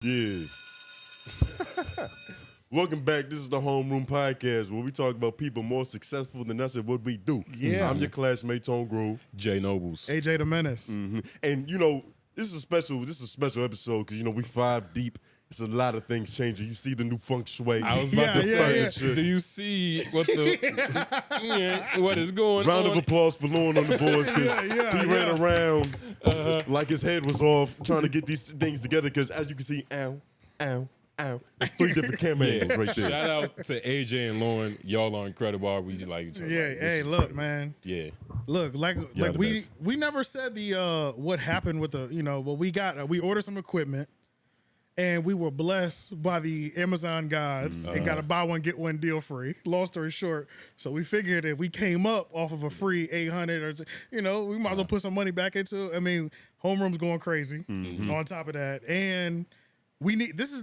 Yeah. Welcome back. This is the Homeroom podcast where we talk about people more successful than us at what we do. Yeah. I'm your classmate, Tone Grove. J Nobles. AJ the Menace. And, you know, this is a special episode because, you know, we 5 deep. It's a lot of things changing. You see the new feng shui. I was about to Yeah. say, do you see what what is going Round on? of applause for Lauren on the boards because he ran around like his head was off trying to get these things together because, as you can see, ow, ow, ow. There's 3 different camera angles right there. Shout out to AJ and Lauren. Y'all are incredible. We like each other. Yeah, Like, hey, look, man. Yeah. Look, like the we best. never said the what happened with the, what we got. We ordered some equipment and we were blessed by the Amazon gods and got a buy one get one deal free. Long story short, so we figured if we came up off of a free 800 or we might as well put some money back into it. I mean, Homeroom's going crazy on top of that, and we need this was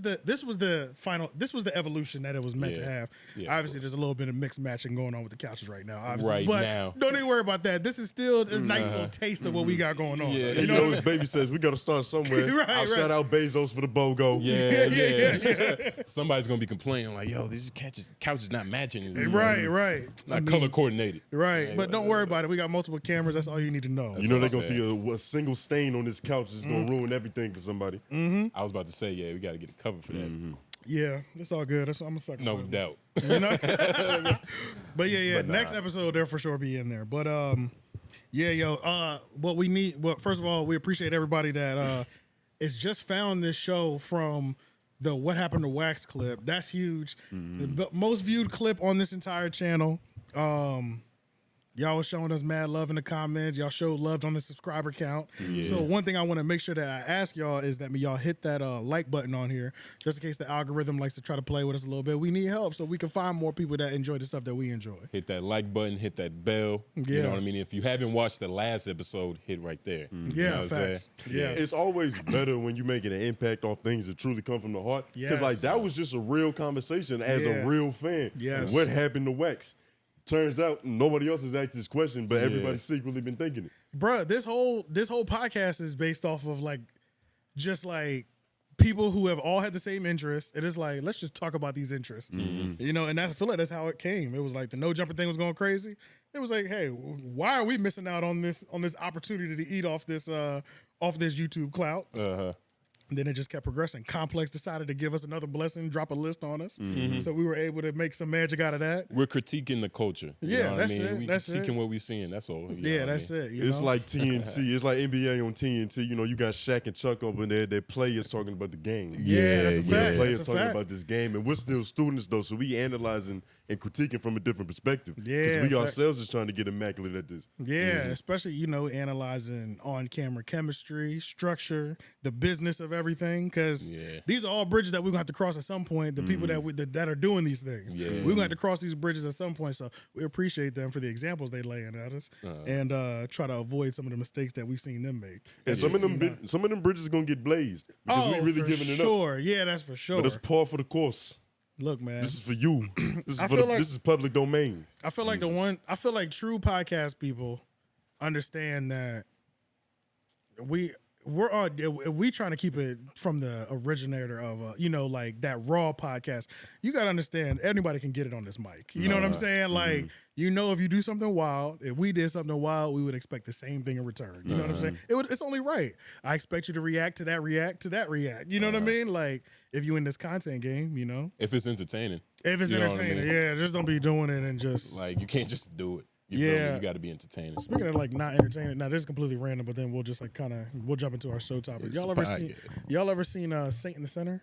the evolution that it was meant to have. Yeah. Obviously, there's a little bit of mixed matching going on with the couches right now. Obviously, Right but now. don't even worry about that. This is still a nice little taste of what we got going on. Yeah. And you know, his baby says we got to start somewhere. Right, I'll right. shout out Bezos for the BOGO. Yeah. Somebody's going to be complaining like, yo, this couch is not matching. It's Right. not color coordinated. Right. Yeah, But don't worry about it. We got multiple cameras. That's all you need to know. You know they're what going I'm to see a single stain on this couch is going to ruin everything for somebody. I was about to say, yeah, we got to get a cover for that. Yeah, it's all good. I'm a sucker. No for it. doubt. You know? But yeah. But nah. Next episode, they'll for sure be in there. But what we need. Well, first of all, we appreciate everybody that is just found this show from the What Happened to Wax clip. That's huge. The most viewed clip on this entire channel. Y'all was showing us mad love in the comments. Y'all showed love on the subscriber count. Yeah. So one thing I want to make sure that I ask y'all is that y'all hit that like button on here, just in case the algorithm likes to try to play with us a little bit. We need help so we can find more people that enjoy the stuff that we enjoy. Hit that like button, hit that bell. You Yeah. know what I mean? If you haven't watched the last episode, hit right there. You know Yeah, what I'm saying? facts. Yeah. It's always better when you're making an impact on things that truly come from the heart. Because like Yes. that was just a real conversation as Yeah. a real fan. Yes. What happened to Wax? Turns out nobody else has asked this question, but everybody's secretly been thinking it. Bruh, this whole podcast is based off of just people who have all had the same interests. It is like, let's just talk about these interests. And I feel like that's how it came. It was like the no jumper thing was going crazy. It was like, hey, why are we missing out on this opportunity to eat off this YouTube clout? And then it just kept progressing. Complex decided to give us another blessing, drop a list on us. So we were able to make some magic out of that. We're critiquing the culture. You Yeah, know what that's I mean? it, We that's critiquing it. what we're seeing. That's all. You know Yeah, what I that's mean? it. It's like TNT. It's like NBA on TNT. You know, you got Shaq and Chuck over there. Their players talking about the game. Yeah, that's a fact. Players That's a talking fact. about this game. And we're still students, though, so we analyzing and critiquing from a different perspective. Yeah, Because we fact. ourselves is trying to get immaculate at this. Yeah, especially, analyzing on-camera chemistry, structure, the business of everything, because these are all bridges that we're going to have to cross at some point, the people that are doing these things. Yeah. We're going to have to cross these bridges at some point, so we appreciate them for the examples they laying at us and try to avoid some of the mistakes that we've seen them make. And some of them bridges are going to get blazed. Because we really for giving it up. sure. Yeah, that's for sure. But it's par for the course. Look, man, This is for you. This is this is public domain. I feel like true podcast people understand that we trying to keep it from the originator of that raw podcast. You got to understand anybody can get it on this mic. You know what I'm saying? Like, if you do something wild, if we did something wild, we would expect the same thing in return. You know what I'm saying? It's only right. I expect you to react to that react. You know what I mean? Like, if you in this content game, If it's entertaining. if it's You know what I entertaining, mean? yeah, just don't be doing it and just. Like, you can't just do it. You feel me? You got to be entertaining. Speaking of not entertaining, now this is completely random, but then we'll just we'll jump into our show topic. It's Y'all ever podcast. seen Saint in the Center?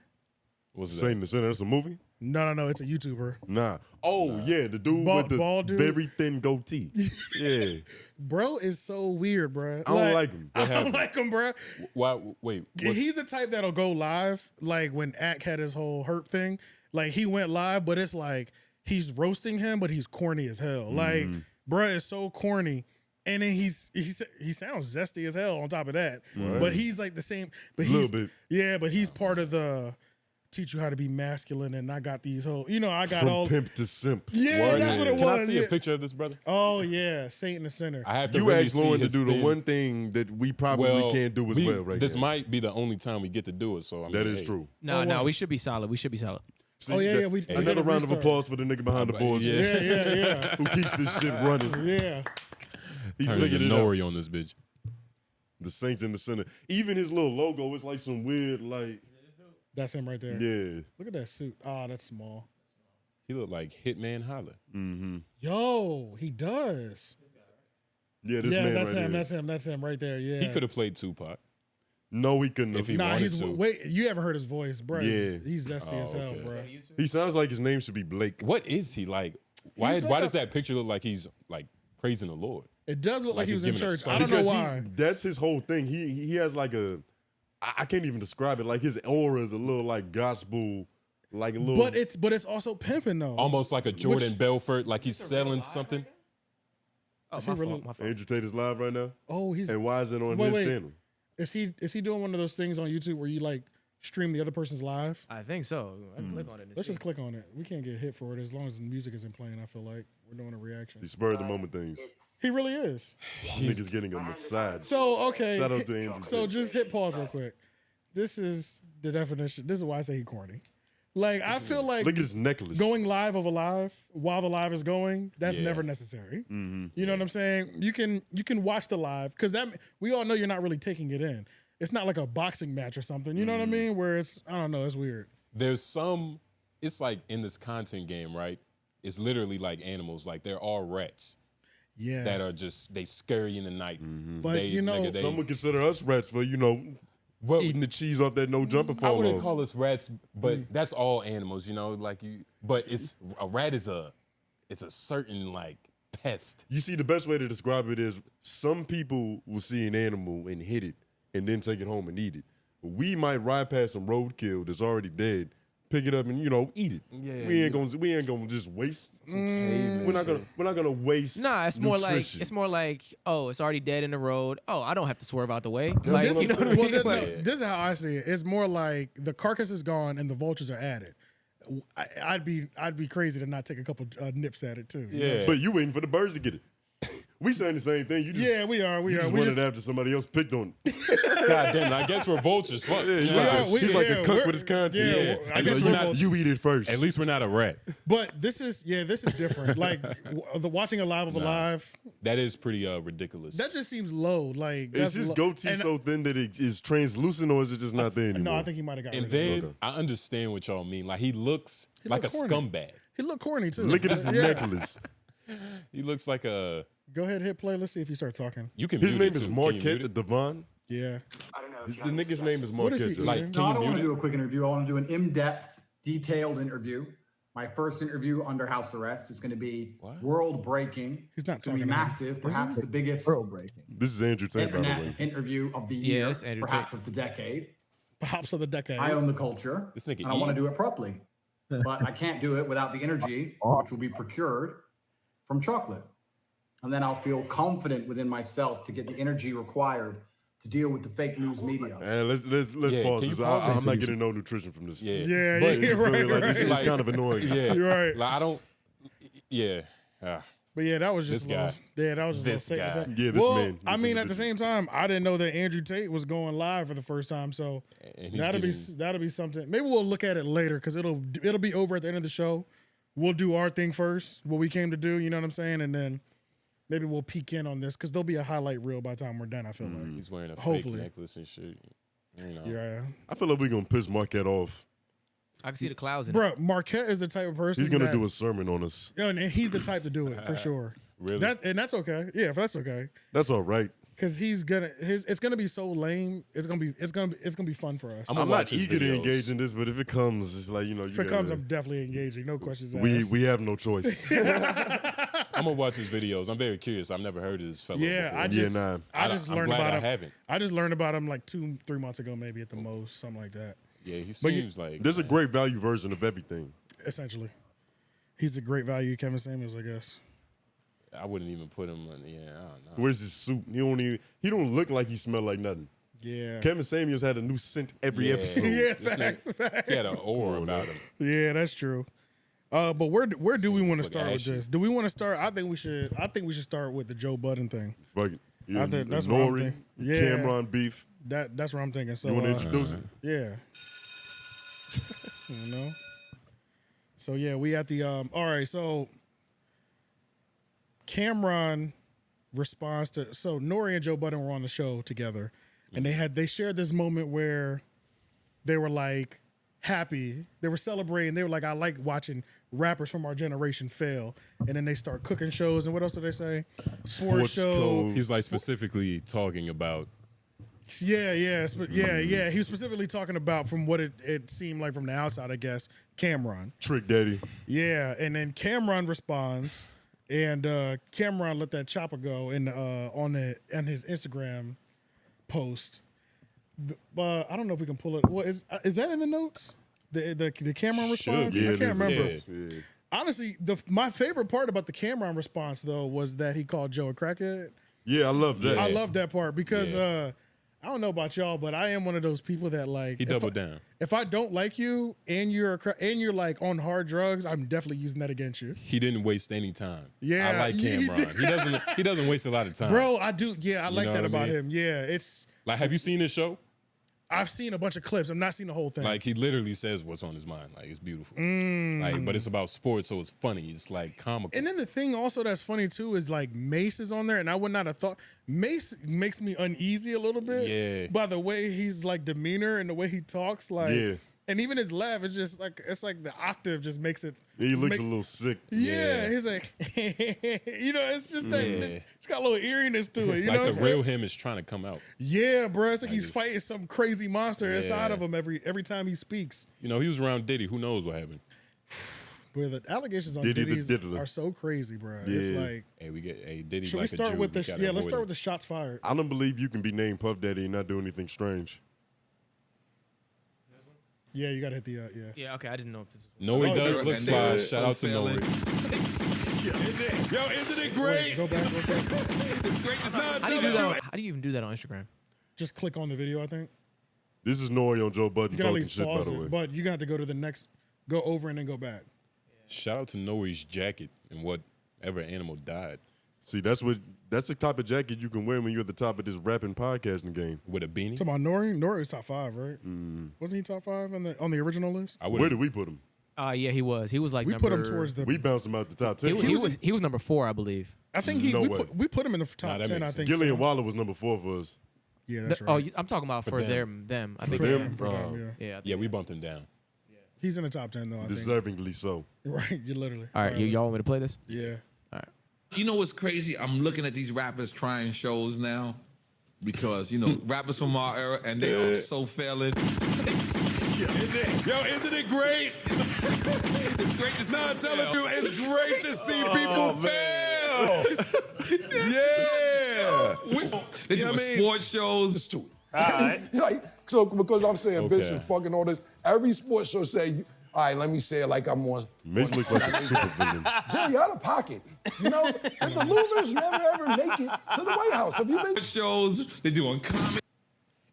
What's Saint in the Center, that's a movie? No, it's a YouTuber. Nah. Oh, yeah, the dude with the Bald dude? very thin goatee. Yeah. Bro is so weird, bro. I don't like him. I don't like him, bro. Why? Wait. What's, He's the type that'll go live, like when Ak had his whole herp thing. Like, he went live, but it's like he's roasting him, but he's corny as hell. Like, bro is so corny. And then he sounds zesty as hell on top of that. Right. But he's like the same. But A little bit. Yeah, but he's part of the teach you how to be masculine, and I got these whole, I got From all pimp to simp. Yeah, that's what it Can I was. see yeah. a picture of this brother? Oh yeah, Saint in the center. I have to You really asked Lauren see to his do the thin- one thing that we probably can't do as well right This now. might be the only time we get to do it. So I mean, That is hey. true. No, what? we should be solid. We should be solid. See, Oh, yeah, that- yeah, we did another a round of restart. applause for the nigga behind the boards. Yeah. Yeah. Who keeps this shit running. Yeah. He Turn figured the it out. nori on this bitch. The Saints in the center. Even his little logo is like some weird, like, That's him right there. yeah. Look at that suit. Oh, that's small. He looked like Hitman Holla. Yo, he does. Yeah, this Yeah, man that's right him. here. That's him right there. Yeah. He could have played Tupac. No, he couldn't If have. he Nah, wanted he's to. wait. You haven't heard his voice, bro. Yeah. He's zesty as hell, okay. bro. He sounds like his name should be Blake. What is he like? Why He's why like does that picture look like he's like praising the Lord? It does look like Like he he's was in giving a church. sermon. I don't know Because why. that's his whole thing. He has like I can't even describe it. Like his aura is a little like gospel, like a little. But it's also pimping though. Almost like a Jordan Belfort, like he's selling something. Oh, Is he my really- fault. My fault. Andrew Tate is live right now. Oh, he's And why is it on Wait, his wait. channel? is he doing one of those things on YouTube where you like stream the other person's live? I think so. I can click on it. And Let's see. just click on it. We can't get hit for it as long as the music isn't playing. I feel like we're doing a reaction. He spurred the moment things. He really is. Niggas getting a massage. So okay. Shout out to Andrew So Tate. just hit pause real quick. This is the definition. This is why I say he corny. Like I feel like Look at his necklace. going live of a live while the live is going, that's Yeah. never necessary. Mm-hmm. You know what I'm saying? You can watch the live because that we all know you're not really taking it in. It's not like a boxing match or something. You know what I mean? Where it's I don't know, it's weird. There's some. It's like in this content game, right? It's literally like animals. Like they're all rats Yeah. that are just they scare you in the night. But, They- you know, nigga, they- Some would consider us rats for Well, eating the cheese off that no jumper I fall wouldn't off. call us rats, but that's all animals, like you. But it's a rat is it's a certain like pest. You see, the best way to describe it is some people will see an animal and hit it and then take it home and eat it. We might ride past some roadkill that's already dead, pick it up and eat it. Yeah, we ain't gonna just waste. Caveman We're not shit. gonna waste. Nah, it's nutrition. more like oh, it's already dead in the road. Oh, I don't have to swerve out the way. what Like, I'm you know what I saying. mean? Well, Like, this is how I see it. It's more like the carcass is gone and the vultures are added. I'd be crazy to not take a couple nips at it too. you know? Yeah. But you waiting for the birds to get it. We saying the same thing. You just, Yeah, we are. We you are. just We running just after somebody else picked on it. God damn, I guess we're vultures. Fuck. Yeah, he's Yeah. like, we- he's like yeah, a cook we're- with his content. yeah, Yeah. I At guess least we're we're not- both- You eat it first. At least we're not a rat. But this is different. Like the watching a live of a live, That is pretty ridiculous. that just seems low. Like Is that's his low. goatee And- so thin that it is translucent, or is it just not there anymore? No, I think he might have got. and rid of it. then Okay. I understand what y'all mean. Like he looks He like a look corny. scumbag. He looked corny too. Look at his Yeah. necklace. He looks like a. Go ahead, hit play. Let's see if you start talking. You can. His mute name it is too. Can you mute Marquette it? Devon. Yeah. I don't know. The nigga's name is What is he Marquette. eating? Like, No, I can don't you want mute to it? do a quick interview. I want to do an in-depth, detailed interview. My first interview under house arrest is going to be world-breaking. He's not It's going to talking be to him. massive, perhaps the biggest This is Andrew Tate, by the way. internet interview of the Yeah, year, it's Andrew perhaps Tate. of the decade. Pops of the decade. I own the culture, This nigga and I want to eating. do it properly. But I can't do it without the energy, which will be procured from chocolate. And then I'll feel confident within myself to get the energy required to deal with the fake news media. And let's Yeah, pause can you this. pause it? I'm not getting no nutrition from this. Yeah. Yeah, But- yeah, You feel me? right, Like, right. it's Like- kind of annoying. Yeah. You're right. Like I don't. Yeah. Ah. But yeah, that was just This a little, guy. yeah, that was just This a little guy. segment. Yeah, this well, man, I this mean, at the individual. same time, I didn't know that Andrew Tate was going live for the first time, so And he's that'll be something. Maybe we'll look at it later because it'll be over at the end of the show. We'll do our thing first, what we came to do. You know what I'm saying, and then maybe we'll peek in on this because there'll be a highlight reel by the time we're done. I feel like. He's wearing a Hopefully. fake necklace and shit. You know. Yeah, I feel like we're going to piss Marquette off. I can see the clouds in it. bro. Marquette is the type of person He's going to that- do a sermon on us. Yeah, and he's the type to do it for sure. Really? That's okay. Yeah, if that's okay. That's all right. Because it's gonna be so lame. It's gonna be fun for us. I'm I'm gonna watch not his eager to videos. engage in this, but if it comes, it's like, you if it comes, I'm definitely engaging. No questions asked. we have no choice. I'm gonna watch his videos. I'm very curious. I've never heard of this fellow. Yeah, before. I just nah. I just I'm learned glad about I him. haven't. I just learned about him like 2-3 months ago, maybe at the most, something like that. Yeah, he But you- seems like There's a great value version of everything. Essentially, he's a great value, Kevin Samuels, I guess. I wouldn't even put him on. Yeah, I don't know. Where's his suit? He don't look like he smell like nothing. Yeah. Kevin Samuels had a new scent every episode. Yeah, This facts. He had an aura about him. Yeah, that's true. But where do we want to look start with ashy. this? Do we want to start? I think we should start with the Joe Budden thing. Fuck it. Yeah, I think that's what I'm Nori, thinking. Yeah. Cameron beef. That's what I'm thinking. So You want to introduce it? yeah. You know. So yeah, we at the all right, so Cameron responds to Nori and Joe Budden were on the show together and they shared this moment where they were like happy. They were celebrating. They were like, I like watching rappers from our generation fail. And then they start cooking shows. And what else did they say? Sports show. code. He's like specifically talking about. Yeah. He was specifically talking about, from what it seemed like from the outside, I guess, Cameron. Trick Daddy. Yeah. And then Cameron responds, and Cameron let that chopper go on his Instagram post. I don't know if we can pull it. Well, is that in the notes? The Cameron response? Yeah, I can't remember. Yeah. Honestly, my favorite part about the Cameron response though was that he called Joe a crackhead. Yeah, I love that. I love that part because Yeah. I don't know about y'all, but I am one of those people that like He doubled down. If I don't like you and you're like on hard drugs, I'm definitely using that against you. He didn't waste any time. Yeah, I like he Cameron. He doesn't waste a lot of time. Bro, I do. Yeah, I like know that what I about mean? him. Yeah, it's. Like, have you seen this show? I've seen a bunch of clips. I've not seen the whole thing. Like, he literally says what's on his mind. Like, it's beautiful. Mm. Like, but it's about sports, so it's funny. It's like comical. And then the thing also that's funny too is like Mace is on there, and I would not have thought Mace makes me uneasy a little bit. Yeah. By the way he's like demeanor and the way he talks, like, Yeah. and even his laugh, it's just like the octave just makes it. He looks a little sick. Yeah, he's like, you know, it's just that it's got a little eeriness to it. You know, like what the I'm saying? real him is trying to come out. Yeah, bro, it's like he's fighting some crazy monster inside Yeah. of him every time he speaks. You know, he was around Diddy. Who knows what happened? But the allegations on Diddy the Diddy's diddler. are so crazy, bro. Yeah. It's like, Hey, Diddy. should like we start a Jew. with We the gotta let's avoid start him. with the shots fired. I don't believe you can be named Puff Daddy and not do anything strange. Yeah, you gotta hit the yeah. Yeah, okay. I didn't know if this was. No, he does look and fly. they're Shout so out to failing. Nori. Yo, isn't it Wait, great? go back real quick. It's great to How do you do that? How do you even do that on Instagram? Just click on the video, I think. This is Nori on Joe Budden You can at talking least shit, by pause the way. it, but you're gonna have to go to the next, go over and then go back. Shout out to Nori's jacket and whatever animal died See, that's the type of jacket you can wear when you're at the top of this rapping podcasting game. with a beanie. Talking about Nori. Nori was top 5, right? Wasn't he top 5 on the original list? I Where would. did we put him? Yeah, he was. He was like We number, put him towards the. We bounced him out the top 10. He was number 4, I believe. I think No way. we put him in the top that 10. I makes think. Gillian so. Waller was number 4 for us. Yeah, that's Oh, right. I'm talking about for them. them. I think. For them, for them, yeah. Yeah. Yeah, we bumped him down. He's in the top 10 though. I think. Deservingly so. Right, you literally. All right, y'all want me to play this? Yeah. You know what's crazy? I'm looking at these rappers trying shows now because, you know, rappers from our era, and they are so failing. Yo, isn't it great? It's great to see I'm telling you, it's great to see people fail. Yeah. They do sports shows. To it. Like, so because I'm saying Okay. Bishop fucking all this, every sports show say, all right, let me say it like I'm on. Mace looks like a super villain. Jay, you out of pocket. You know, and the losers never ever make it to the White House. Have you been? Shows. They doing comedy.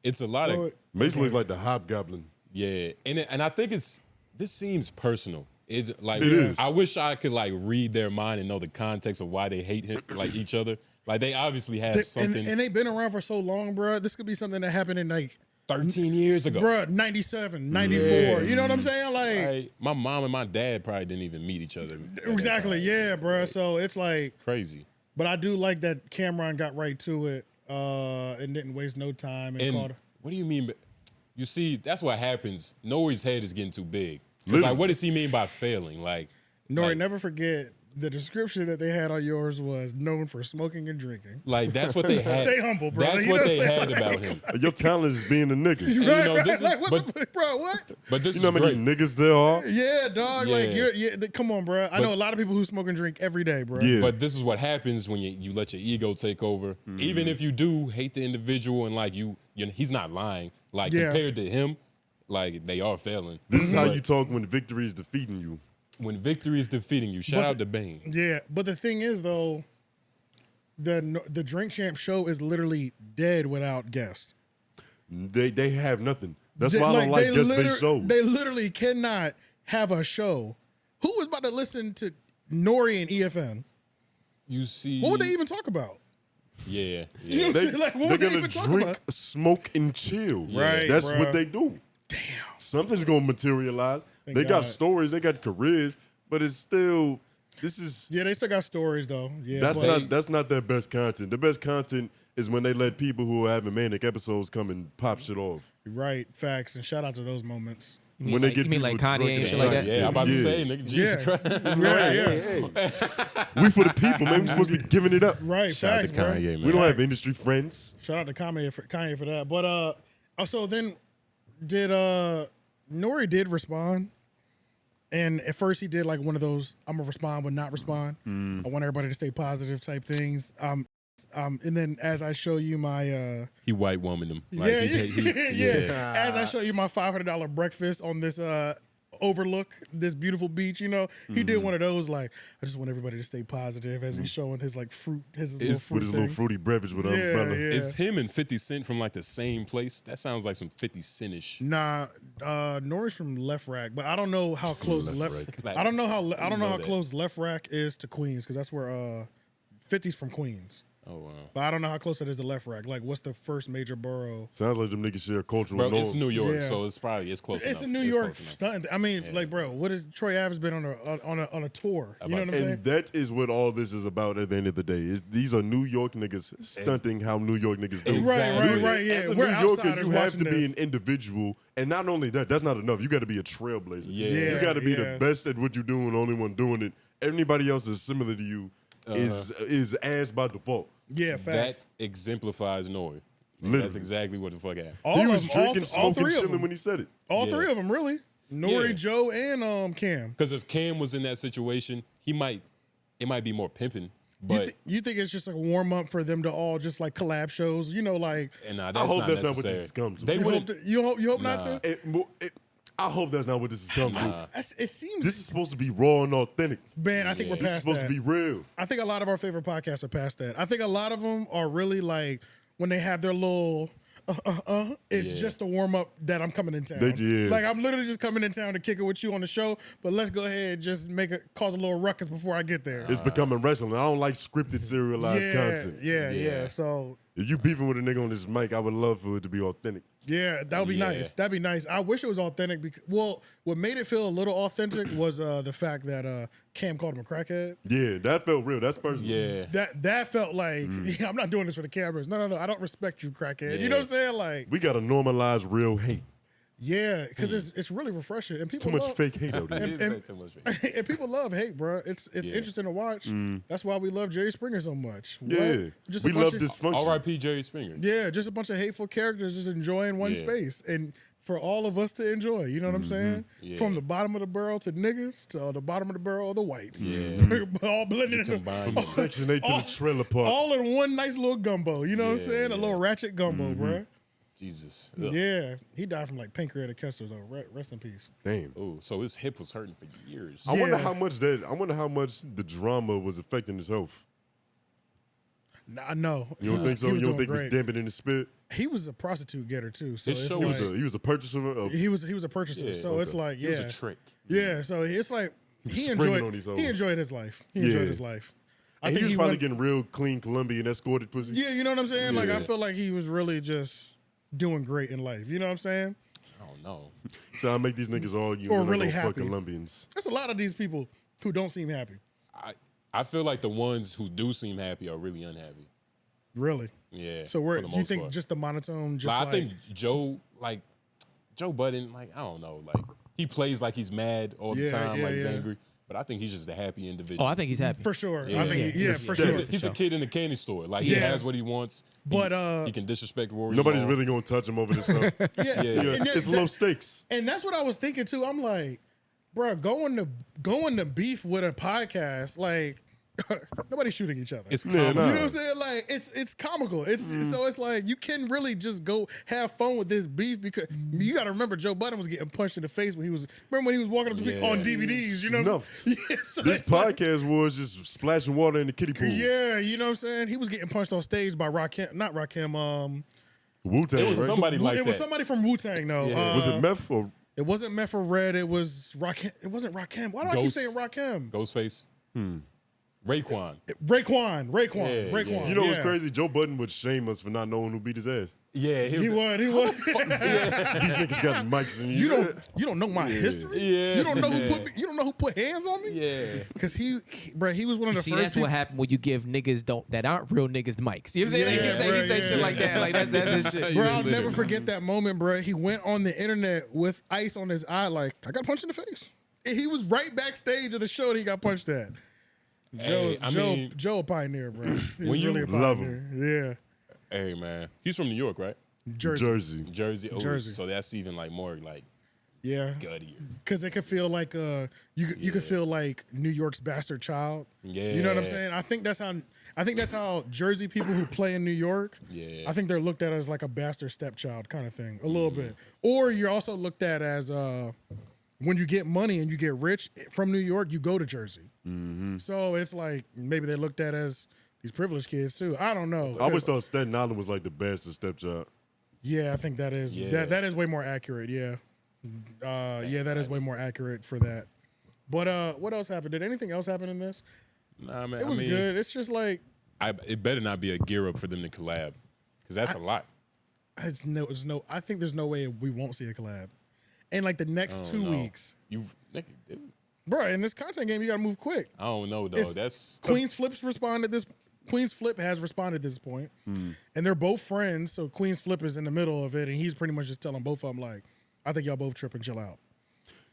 It's a lot of Mace looks like the hobgoblin. yeah, and I think this seems personal. It's like It is. I wish I could like read their mind and know the context of why they hate him, like each other. Like they obviously have something. And they've been around for so long, bro. This could be something that happened in like 13 years ago. Bruh, 97, 94. Yeah. You know what I'm saying? Like, Right? My mom and my dad probably didn't even meet each other. at that exactly. time. Yeah, bruh. So it's like, Crazy. but I do like that Cameron got right to it and didn't waste no time and called. What do you mean? You see, that's what happens. Nori's head is getting too big. It's Literally. like, what does he mean by failing? Like, Nori, never forget the description that they had on yours was known for smoking and drinking. like that's what they had. Stay humble, bro. That's You what know they what I'm had saying? about him. Your talent is being a nigga. And, you know, this is, Like, what but, the fuck, bro? What? but this You know is Mm-hmm. how many great. niggas there are? Yeah, dog. Like, Yeah. come on, bro. I know a lot of people who smoke and drink every day, bro. Yeah. But this is what happens when you let your ego take over. Even if you do hate the individual and like he's not lying. Like Yeah. compared to him, like they are failing. This is how But you talk when victory is defeating you. when victory is defeating you. Shout But out to Bane. Yeah, but the thing is, though, the Drink Champ show is literally dead without guests. They have nothing. That's why I don't like just their shows. They literally cannot have a show. Who was about to listen to Nori and EFN? You see, what would they even talk about? Yeah, You know what I'm saying? Like, what would they even talk about? They're gonna drink, smoke, and chill. Right, that's bro. what they do. Damn, something's gonna materialize. They got stories, they got careers, but it's still. This is they still got stories though. Yeah, that's not their best content. The best content is when they let people who are having manic episodes come and pop shit off. Right, facts, and shout out to those moments. You mean like Kanye and shit like that? Yeah, I'm about to say, nigga, Jesus Christ. We for the people, man. We supposed to be giving it up. Right, Shout facts, out to Kanye, bro. man. We don't have industry friends. Shout out to Kanye for that. But so then did Nori did respond. And at first he did like one of those I'm gonna respond but not respond. I want everybody to stay positive type things. And then as I show you my he white woman them. Like, As I show you my $500 breakfast on this overlook, this beautiful beach, he did one of those like I just want everybody to stay positive as he's showing his like fruit, his little fruity beverage with an umbrella. Is him and 50 Cent from like the same place? That sounds like some 50 Cent-ish. Nah, Nori's from Left Rack, but I don't know how close I don't know how close Left Rack is to Queens because that's where 50's from Queens. Oh wow! But I don't know how close it is to Left Rack. Like, what's the first major borough? Sounds like them niggas share cultural bro, norms. It's New York, so it's close. It's a New York stunt. I mean, like, bro, what is Troy Ave's been on a tour? You know what I'm saying? And that is what all this is about. At the end of the day, these are New York niggas stunting how New York niggas do. Right. Yeah, as a we're New Yorker, outsiders you have to watching be this. an individual, and not only that, that's not enough. You got to be a trailblazer. You got to be the best at what you're doing, the only one doing it. Everybody else is similar to you. Is ass by default. Yeah, facts. That exemplifies Nori. Literally. That's exactly what the fuck happened. He was drinking, smoking, chilling when he said it. All three of them, really. Nori, Joe, and Cam. Because if Cam was in that situation, it might be more pimping. But you think it's just a warm up for them to all just like collab shows? Like. And I hope that's not what this is coming to. You hope not to. I hope that's not what this is coming to. It seems this is supposed to be raw and authentic. Man, I think we're past that. It's supposed to be real. I think a lot of our favorite podcasts are past that. I think a lot of them are really like when they have their little it's just a warm up that I'm coming in town. Like I'm literally just coming in town to kick it with you on the show, but let's go ahead and just cause a little ruckus before I get there. It's becoming wrestling. I don't like scripted, serialized content. Yeah. So if you beefing with a nigga on this mic, I would love for it to be authentic. Yeah, that would be nice. That'd be nice. I wish it was authentic because, what made it feel a little authentic was the fact that Cam called him a crackhead. Yeah, that felt real. That's personal. Yeah. That felt like, I'm not doing this for the cameras. No, I don't respect you, crackhead. Yeah. You know what I'm saying? Like, we got to normalize real hate. Yeah, because it's really refreshing. And people too much fake hate out there. And people love hate, bro. It's interesting to watch. That's why we love Jerry Springer so much. Yeah, we love dysfunction. R.I.P. Jerry Springer. Yeah, just a bunch of hateful characters just enjoying one space. And for all of us to enjoy, you know what I'm saying? Yeah. From the bottom of the barrel to niggas to the bottom of the barrel of the whites. Yeah. All blended in. From Section 8 to the trailer park. All in one nice little gumbo. You know what I'm saying? A little ratchet gumbo, bro. Jesus. Ugh. Yeah, he died from like pancreatic cancer though. Rest in peace. Damn. Oh, so his hip was hurting for years. I wonder how much the drama was affecting his health. Nah, no. You don't think so? You don't think it was dampening his spirit? He was a prostitute getter too. So he was a purchaser. He was a purchaser. Yeah, so it's like it was a trick. Yeah, so it's like he enjoyed his life. He enjoyed his life. I think he was probably getting real clean Colombian escorted pussy. Yeah, you know what I'm saying? Yeah. Like I feel like he was really just doing great in life. You know what I'm saying? I don't know. So I make these niggas all you or really happy. Fuck Colombians. There's a lot of these people who don't seem happy. I feel like the ones who do seem happy are really unhappy. Really? Yeah. So do you think just the monotone? Just I think Joe Budden, like I don't know, like he plays like he's mad all the time, like he's angry. But I think he's just a happy individual. Oh, I think he's happy. For sure. Yeah. I think for sure. He's a kid in the candy store. Like he has what he wants. But he can disrespect Rory. Nobody's really gonna touch him over this stuff. It's low stakes. And that's what I was thinking too. I'm like, bro, going to beef with a podcast, like nobody's shooting each other. It's you know what I'm saying? Like it's comical. So it's like you can really just go have fun with this beef because you got to remember Joe Budden was getting punched in the face when he was walking up to on DVDs. You know, what I'm saying? So this podcast was just splashing water in the kiddie pool. Yeah, you know what I'm saying? He was getting punched on stage by not Rakim. Wu-Tang, It was right? somebody like It was that. somebody from Wu-Tang, though. Yeah. Was it Meth or It wasn't Meth or Red. It was Rakim. It wasn't Rakim. Why do I keep Ghost. saying Rakim? Ghostface. Raekwon. Raekwon. You know what's yeah. crazy? Joe Budden would shame us for not knowing who beat his ass. Yeah, He was. These niggas got mics and You don't know my history. Yeah. You don't know who put hands on me. Yeah. Because he was one of the See, first that's people. what happened when you give niggas that aren't real niggas mics. You know what I'm saying? Yeah, He say bro, shit yeah. like that. Like that's his shit. Bro, I'll literally- never forget that moment, bro. He went on the internet with ice on his eye, like, I got punched in the face. And he was right backstage of the show that he got punched at. Joe a pioneer, bro. He's when you really a love pioneer. Hey man, he's from New York, right? Yeah. Jersey. Jersey. Oh, Jersey. So that's even like more like Yeah. guttier. Because it could feel like you could feel like New York's bastard child. Yeah. You know what I'm saying? I think that's how Jersey people who play in New York, Yeah. I think they're looked at as like a bastard stepchild kind of thing, a little bit. Or you're also looked at as when you get money and you get rich from New York, you go to Jersey. So it's like maybe they looked at as these privileged kids too. I don't know. I always thought Staten Island was like the bastard stepchild. Yeah, I think that is that is way more accurate. Yeah, that is way more accurate for that. But what else happened? Did anything else happen in this? Nah, man. It was good. It's just like It better not be a gear up for them to collab, because that's a lot. I think there's no way we won't see a collab. And like the next 2 know. weeks, I bro. In this content game, you gotta move quick. don't know though. It's- Queen's Flip has responded at this point, and they're both friends. So Queen's Flip is in the middle of it, and he's pretty much just telling both of them like, "I think y'all both tripping. Chill out."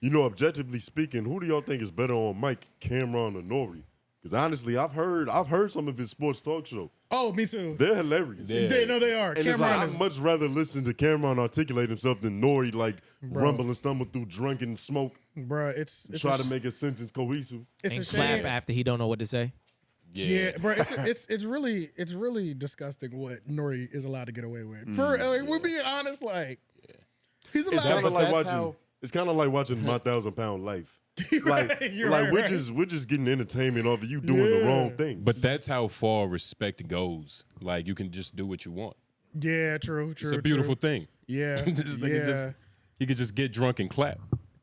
You know, objectively speaking, who do y'all think is better on mic, Cameron or Nori? Because honestly, I've heard some of his sports talk show. Oh, me too. They're hilarious. Yeah. They are. And it's Cameron like, is I'd much rather listen to Cameron articulate himself than Nori like rumble and stumble through drunken smoke, bro. It's try to make a sentence cohesive. it's And a clap shame. after he don't know what to say. Yeah, bro. It's really disgusting what Nori is allowed to get away with. We're being honest. Like he's It's allowed. kind of like that's watching. how- It's kind of like watching My 1,000-Pound Life. Like, You're like right, we're right. just getting entertainment off of you doing the wrong thing. But that's how far respect goes. Like you can just do what you want. Yeah, true. It's a beautiful thing. Yeah, This nigga he could just get drunk and clap.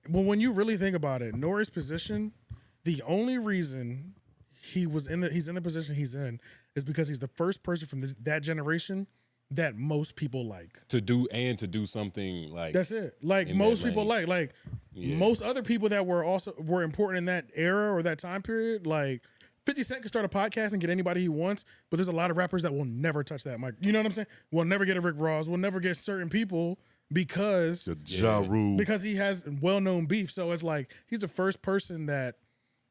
Well, when you really think about it, Nori's position, the only reason he's in the position he's in is because he's the first person from that generation that most people like. To do something like That's it. Like in most that people lane. like most other people that were important in that era or that time period. Like 50 Cent can start a podcast and get anybody he wants, but there's a lot of rappers that will never touch that mic. You know what I'm saying? We'll never get a Rick Ross. We'll never get certain people because Ja Rule. because he has well-known beef. So it's like he's the first person that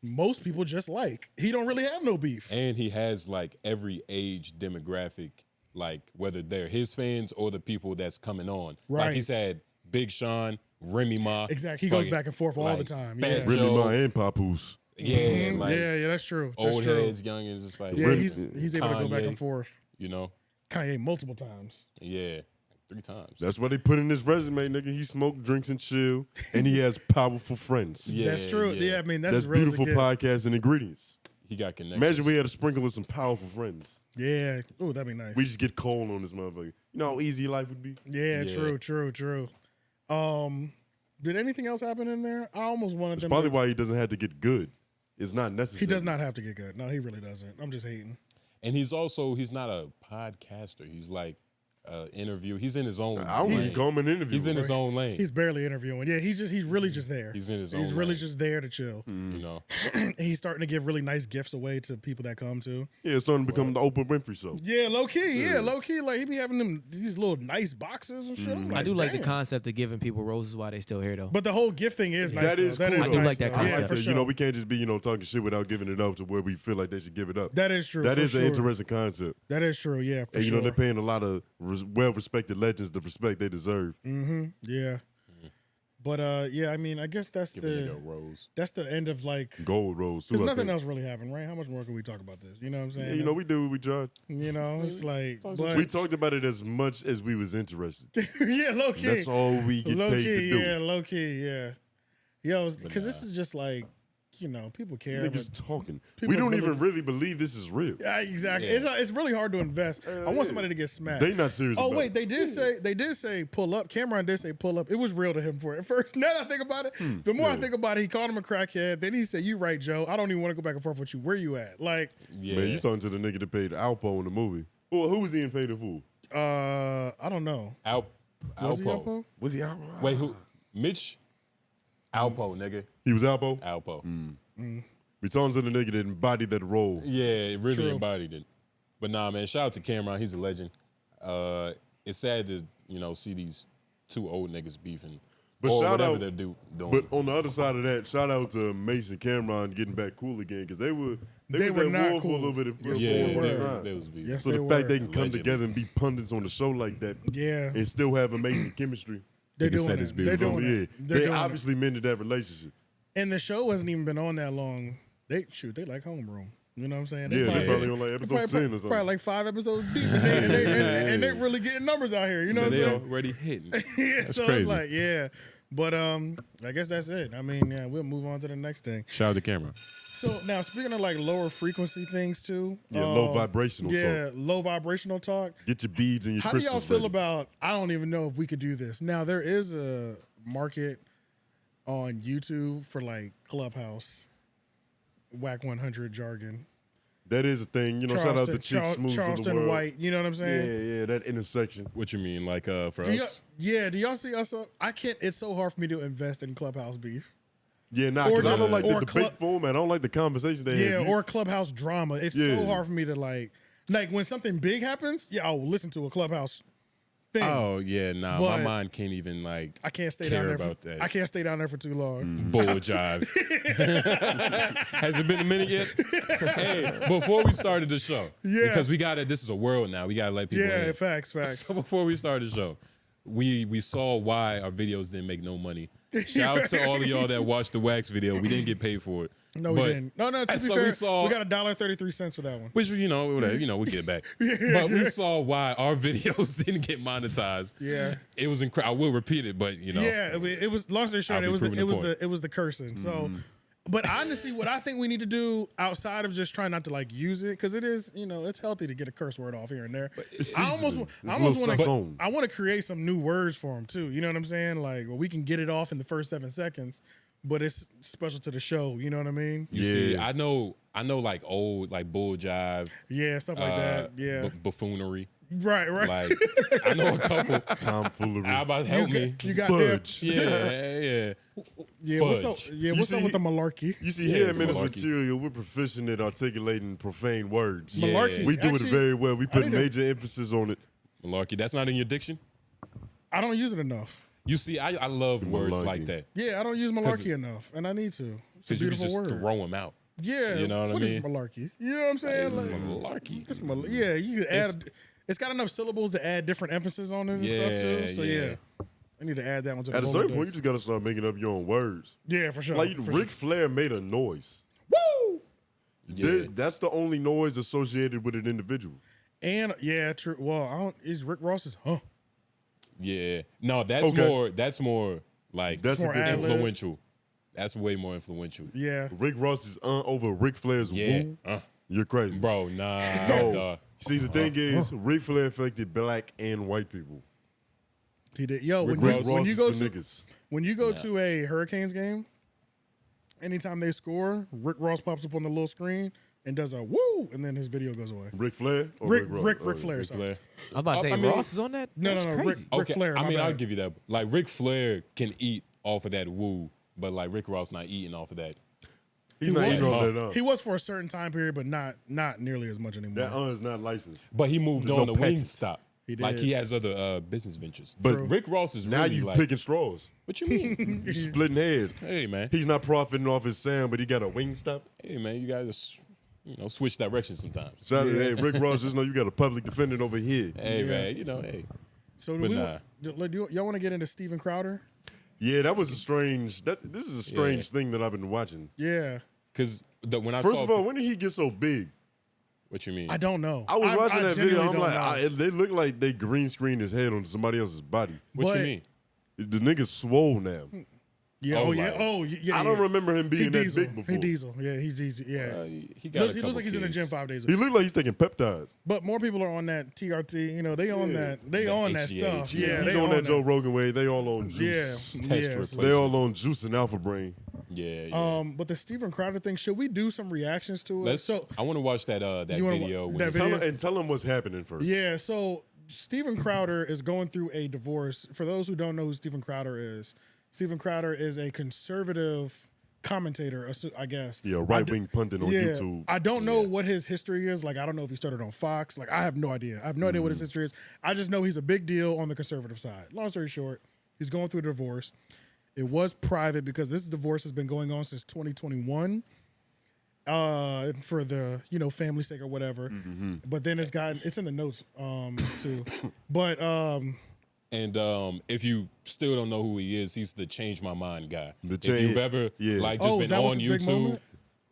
most people just like. He don't really have no beef. And he has like every age demographic, like whether they're his fans or the people that's coming on. Right. Like he's had Big Sean, Remy Ma. Exactly. He goes fucking, back and forth all the like, time. Fat Yeah. Remy Joe. Ma and Papoose. Yeah, like yeah, that's true. That's old true. heads, young heads, just like Yeah, he's able to go back Kanye, and forth. You know, Kanye multiple times. yeah, 3 times. That's what they put in his resume, nigga. He smoked, drinks, and chill, and he has powerful friends. Yeah, That's true. Yeah, I mean that's That's as real beautiful as it gets. podcast and ingredients. He got connected. Imagine we had a sprinkle of some powerful friends. Yeah. Oh, that'd be nice. We just get cold on this motherfucker. You know how easy life would be? Yeah, Yeah. true. Did anything else happen in there? I almost wanted That's them. probably why he doesn't have to get good. It's not necessary. He does not have to get good. No, he really doesn't. I'm just hating. And he's not a podcaster. He's like interview. He's in his own. I was lane. going an interview. He's in his own lane. He's barely interviewing. Yeah, he's really just there. He's in his own He's really lane. just there to chill. You know, He's starting to give really nice gifts away to people that come to. Yeah, it's starting to become the Oprah Winfrey show. Yeah, low key. Yeah, low key. Like he be having these little nice boxes and shit. I'm like, I do like the damn. concept of giving people roses while they still here though. But the whole gift thing is nice. That is though. cool. That is I do nice, like that though. concept. Yeah, for sure. You know, we can't just be, talking shit without giving it up to where we feel like they should give it up. That is true. That for is sure. an interesting concept. That is true. Yeah, for And, sure. they're paying a lot of well-respected legends the respect they deserve. Yeah. But yeah, I mean, I guess that's give a nigga a rose. that's the end of like. Gold Rose, too. There's I nothing think. else really happened, right? How much more can we talk about this? You know what I'm saying? Yeah, we do what we tried. It's like, but We talked about it as much as we was interested. yeah, low key. That's all we get Low paid key, to do. yeah, low key, yeah. Yo, because this is just like, you know, people care. Niggas talking. people We don't really- even really believe this is real. Yeah, exactly. It's really hard to invest. I want somebody to get smacked. They not serious. Oh about wait, it. they did say pull up. Cameron did say pull up. It was real to him for it. First, now that I think about it, the more I think about it, he called him a crackhead. Then he said, "You right, Joe. I don't even want to go back and forth with you. Where you at?" Like, Yeah. Man, you talking to the nigga that paid Alpo in the movie? Well, who was he in Paid in Full? I don't know. Was he Alpo. Alpo? Was he Alpo? Wait, who? Mitch? Alpo, nigga. He was Alpo. Alpo. We talking to the nigga that embodied that role. Yeah, it really True. embodied it. But nah, man, shout out to Cameron. He's a legend. It's sad to, see these two old niggas beefing. But or shout whatever out- they're doing. But on the other side of that, shout out to Mace and Cameron getting back cool again because they was were at not war for cool. a little bit of Yes, yeah, they at were. the time. they was beefing. Yes, So they the were. fact they can come Allegedly. together and be pundits on the show like that Yeah, and still have amazing chemistry. they're Nigga doing said it. it's They're beautiful. doing Yeah, it. They're they doing it. obviously mended that relationship. And the show hasn't even been on that long. They like Homeroom. You know what I'm saying? Yeah, they probably on like they episode probably- 10 or something. Probably like 5 episodes deep, and they really getting numbers out here. You know So what I'm they saying? already hitting. Yeah, That's so crazy. it's like, yeah. But I guess that's it. I mean, yeah, we'll move on to the next thing. Shout out to Cameron. So now, speaking of like lower frequency things too, Yeah, low vibrational yeah, talk. low vibrational talk. Get your beads and your How do crystals y'all feel ready. about? I don't even know if we could do this. Now there is a market on YouTube for like Clubhouse, whack 100 jargon. That is a thing. Shout out to Chick Smooth of the Charleston world. White. You know what I'm saying? Yeah, that intersection. What you mean, like for Do us? do y'all see us? I can't. It's so hard for me to invest in Clubhouse beef. Yeah, nah, Or because I just- don't like the or debate club- format. I don't like the conversation they Yeah, have. or Clubhouse drama. It's so Yeah. hard for me to like when something big happens. Yeah, I'll listen to a Clubhouse thing. Oh yeah, nah. But my mind can't even like. I can't stay care down there. about that. I can't stay down there for too long. Bull jive. Has it been a minute yet? Hey, before we started the show, Yeah. because we got it. This is a world now. We gotta let people Yeah, in. facts. So before we started the show, we saw why our videos didn't make no money. Shout out to all of y'all that watched the wax video. We didn't get paid for it. No, we But- didn't. No. To be so fair, we saw- we got $1.33 for that one. Which whatever, we'll get it back. But we saw why our videos didn't get monetized. Yeah. It was incredible. I will repeat it, but Yeah, it was. Long story short, I'll be it was proving the point. it was the cursing. So, but honestly, what I think we need to do outside of just trying not to like use it, because it is, it's healthy to get a curse word off here and there. It's I almost seasonal. It's a want little to. sazon. I want to create some new words for them too. You know what I'm saying? Like, well, we can get it off in the first 7 seconds, but it's special to the show. You know what I mean? you see, Yeah. I know like old like bull jive, Yeah, stuff like that. Yeah, buffoonery. right. Like I know a couple. Tomfoolery. How about help me? You got there. Fudge. Yeah. Yeah, what's up? Fudge. Yeah, You what's up see- with the malarkey? You see, Yeah, here it's at Menace malarkey. Material, we're proficient at articulating profane words. Yeah. Malarkey. We do Actually, it very well. We put need to- major emphasis on it. Malarkey. That's not in your diction. I don't use it enough. You see, I love words Malarkey. like that Yeah, I don't use malarkey enough, and I need to. It's a because you can beautiful just word. throw them out. Yeah, You know what I What is mean? malarkey? You know what I'm saying? It's Like, malarkey. just yeah, you can add. It's got enough syllables to add different emphasis on it and stuff too. Yeah, So yeah. I need to add that one to the At a certain Rolodex. point, you just got to start making up your own words. Yeah, for sure. Like, for Ric Flair made a noise. Woo! Yeah. That's the only noise associated with an individual. And yeah, true. Well, I don't. Is Rick Ross's? Huh? Yeah. No, that's Okay. more like That's more a good ad-lib. influential. That's way more influential. Yeah. Rick Ross is over Ric Flair's Yeah. woo. You're crazy. Bro, nah. No. dawg. See, the thing is, Ric Flair affected black and white people. He did. Yo, Rick when Ross you is go for to niggas. when you go to a Hurricanes game, anytime they score, Rick Ross pops up on the little screen and does a woo, and then his video goes away. Ric Flair or Rick Rick Ross? Rick Oh, yeah. Flair. Ric sorry. Flair. I'm about to say I mean- Ross is on that. No, That's no, crazy. Rick Flair. I my mean, bad. I'll give you that. Like Ric Flair can eat off of that woo, but like Rick Ross not eating off of that. He's He not was- eating all that He was for a certain time period, but not nearly as much anymore. That is not licensed. But he moved There's on no to patent. Wingstop. He Like did. he has other business ventures. But True. Rick Ross is now really you like, picking straws. what you mean? You splitting hairs. Hey man, He's not profiting off his sound, but he got a wing stop. hey man, you guys just switch directions sometimes. Shout out to hey, Rick Ross, just know you got a public defendant over here. Hey Yeah. man, hey. So But do nah. y'all want to get into Steven Crowder? Yeah, that was a strange. This is a strange thing that I've been watching. Yeah, Because when I First saw, of all, when did he get so big? what you mean? I don't know. I was watching that video. genuinely I'm don't like, know. they look like they green screened his head on somebody else's body. What but- you mean? The nigga's swole now. Yeah. Oh, Oh yeah. like- Oh yeah. I don't remember him being that Diesel. big before. He Diesel. Yeah. He's Diesel. Yeah. He got. He looks like he's in the gym 5 days a He week. looked like he's taking peptides. But more people are on that TRT. You know, they on that. They on that HGH, stuff. yeah. Yeah. He's they on that Joe Rogan way. They all on Yeah. juice. Test Yeah. replacement. They all on juice and alpha brain. Yeah. But the Steven Crowder thing, should we do some reactions to it? I want to watch that You wanna video. wa- when that it's- video? Tell him what's happening first. Yeah, so Steven Crowder is going through a divorce. For those who don't know who Steven Crowder is, Steven Crowder is a conservative commentator, I guess. Yeah, right-wing pundit on YouTube. I don't know what his history is. Like, I don't know if he started on Fox. Like, I have no idea. I have no idea what his history is. I just know he's a big deal on the conservative side. Long story short, he's going through a divorce. It was private because this divorce has been going on since 2021. For the family sake or whatever, but then it's in the notes too. But And if you still don't know who he is, he's the Change My Mind guy. If change- you've ever yeah. been that was on his big YouTube, moment?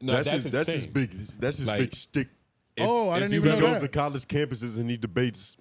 no, That's that's his thing. big. That's his Like, big shtick. If- I if didn't you've even He know ever- goes to college campuses and he debates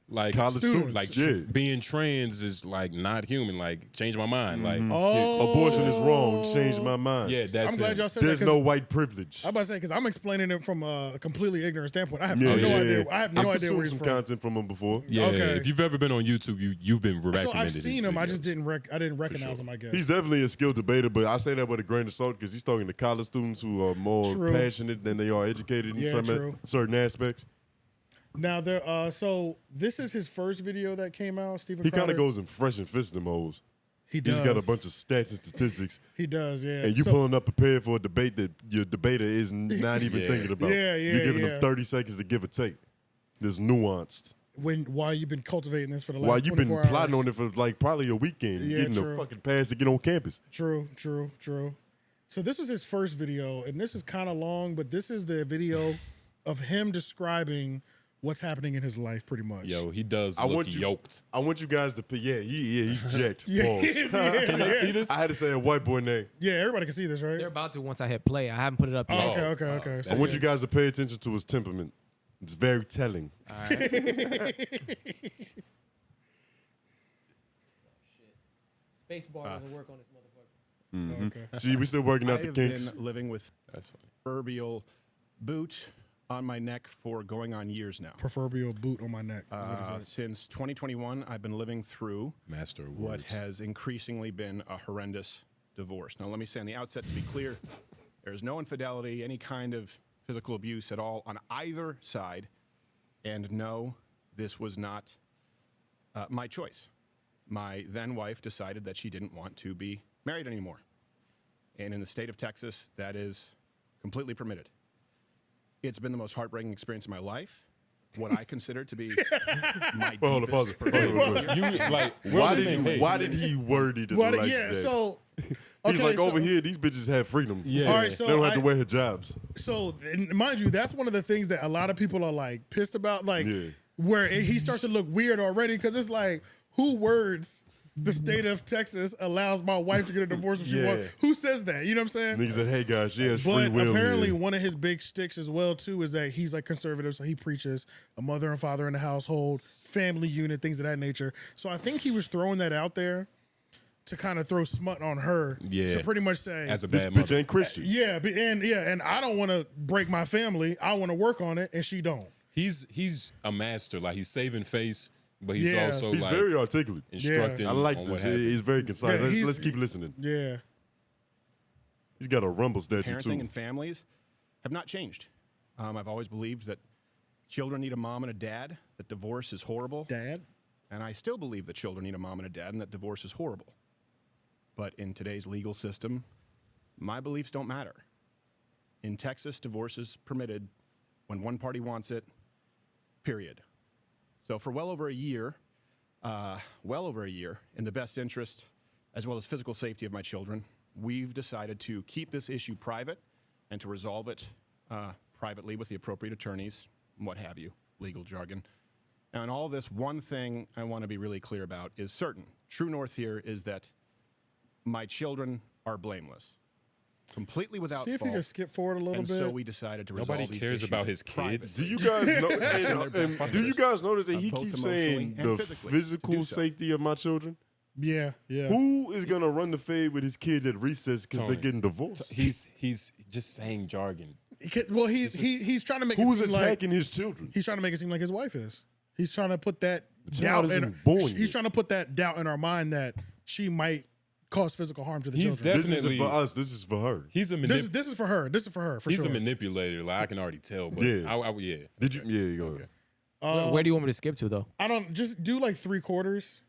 like college students. like Yeah. being trans is like not human. Like Change My Mind. Like Abortion is wrong. Change my mind. yeah, that's I'm glad him. y'all said There's that. no white privilege. I'm about to say because I'm explaining it from a completely ignorant standpoint. I have Yeah, no yeah, idea. yeah. I have no I've idea consumed where he's some from. content from him before. Yeah, Okay. if you've ever been on YouTube, you've been recommended. So I've his seen him. I videos. just didn't recognize him. I guess. He's definitely a skilled debater, but I say that with a grain of salt because he's talking to college students who are more True. passionate than they are educated in Yeah, true. certain aspects. Now there. So this is his first video that came out. Steven He Crowder. kind of goes in fresh and fist them hoes. He does. He's got a bunch of stats and statistics, He does. Yeah. and you So- pulling up prepared for a debate that your debater is not even Yeah. thinking about. Yeah, yeah, You're giving yeah. them 30 seconds to give or take. There's nuanced. Why you've been cultivating this for the last While you've been 24 plotting hours. on it for like probably a weekend, Yeah, getting true. a fucking pass to get on campus. True. So this was his first video, and this is kind of long, but this is the video of him describing what's happening in his life, pretty much. Yo, he does I look want you- yoked. I want you guys to put, he's jacked. Yeah, Pause. he is, yeah. Can they see this? I had to say a white boy name. Yeah, everybody can see this, right? They're about to once I hit play. I haven't put it up yet. Okay. I want you guys to pay attention to his temperament. It's very telling. Space bar doesn't work on this motherfucker. Okay. See, we still working out I the have kinks. been living with That's funny. proverbial boot on my neck for going on years now. Proverbial boot on my neck. What is that? Since 2021, I've been living through Master of what words. has increasingly been a horrendous divorce. Now, let me say on the outset, to be clear, there is no infidelity, any kind of physical abuse at all on either side. And no, this was not my choice. My then wife decided that she didn't want to be married anymore. And in the state of Texas, that is completely permitted. It's been the most heartbreaking experience of my life. What I consider to be my Well, hold on, pause deepest it. Hold on, hold on. You like we're on the same page. Why did he word it What? like Yeah. that? So. He's Okay, like, so, over here, these bitches have freedom. Yeah. All right. So They don't have to I- wear hijabs. So, and mind you, that's one of the things that a lot of people are like pissed about, like Yeah. where he starts to look weird already because it's like, who words the state of Texas allows my wife to get a divorce if she Yeah. wants? Who says that? You know what I'm saying? Niggas said, hey guys, she has free But will. apparently, here. one of his big sticks as well too is that he's like conservative, so he preaches a mother and father in the household, family unit, things of that nature. So I think he was throwing that out there to kind of throw smut on her, Yeah. to pretty much say, as a This bad bitch mother. ain't Christian. and I don't want to break my family. I want to work on it, and she don't. He's a master. Like he's saving face, but he's Yeah. also He's like very articulate. instructing I like on what this. happened. He's very concise. Yeah, Let's keep listening. Yeah. He's got a rumble statue parenting too. and families have not changed. I've always believed that children need a mom and a dad, that divorce is horrible. Dad? And I still believe that children need a mom and a dad and that divorce is horrible. But in today's legal system, my beliefs don't matter. In Texas, divorce is permitted when one party wants it, period. So for well over a year, in the best interest as well as physical safety of my children, we've decided to keep this issue private and to resolve it privately with the appropriate attorneys, what have you, legal jargon. Now, in all this, one thing I want to be really clear about is certain. True north here is that my children are blameless, completely without See if fault. you can skip forward a little and bit. so we decided to resolve Nobody these cares issues about his kids. Do privately. you guys know? In their best do you guys notice that of he both keeps emotionally saying and the physically to physical do so. safety of my children? Yeah, yeah. Who is gonna run the fade with his kids at recess because they're Tony. getting divorced? He's just saying jargon. Well, he's trying to make Who's it seem attacking like his children? he's trying to make it seem like his wife is. He's trying to put that child doubt in. isn't born He's yet. trying to put that doubt in our mind that she might cause physical harm to the He's children. This definitely isn't for us. This is for her. He's a This is for her. This is for her. For he's sure. a manipulator. Like I can already tell. But Yeah. yeah. Did you? Yeah, you go. Okay. Where do you want me to skip to though? I don't just do like 3/4.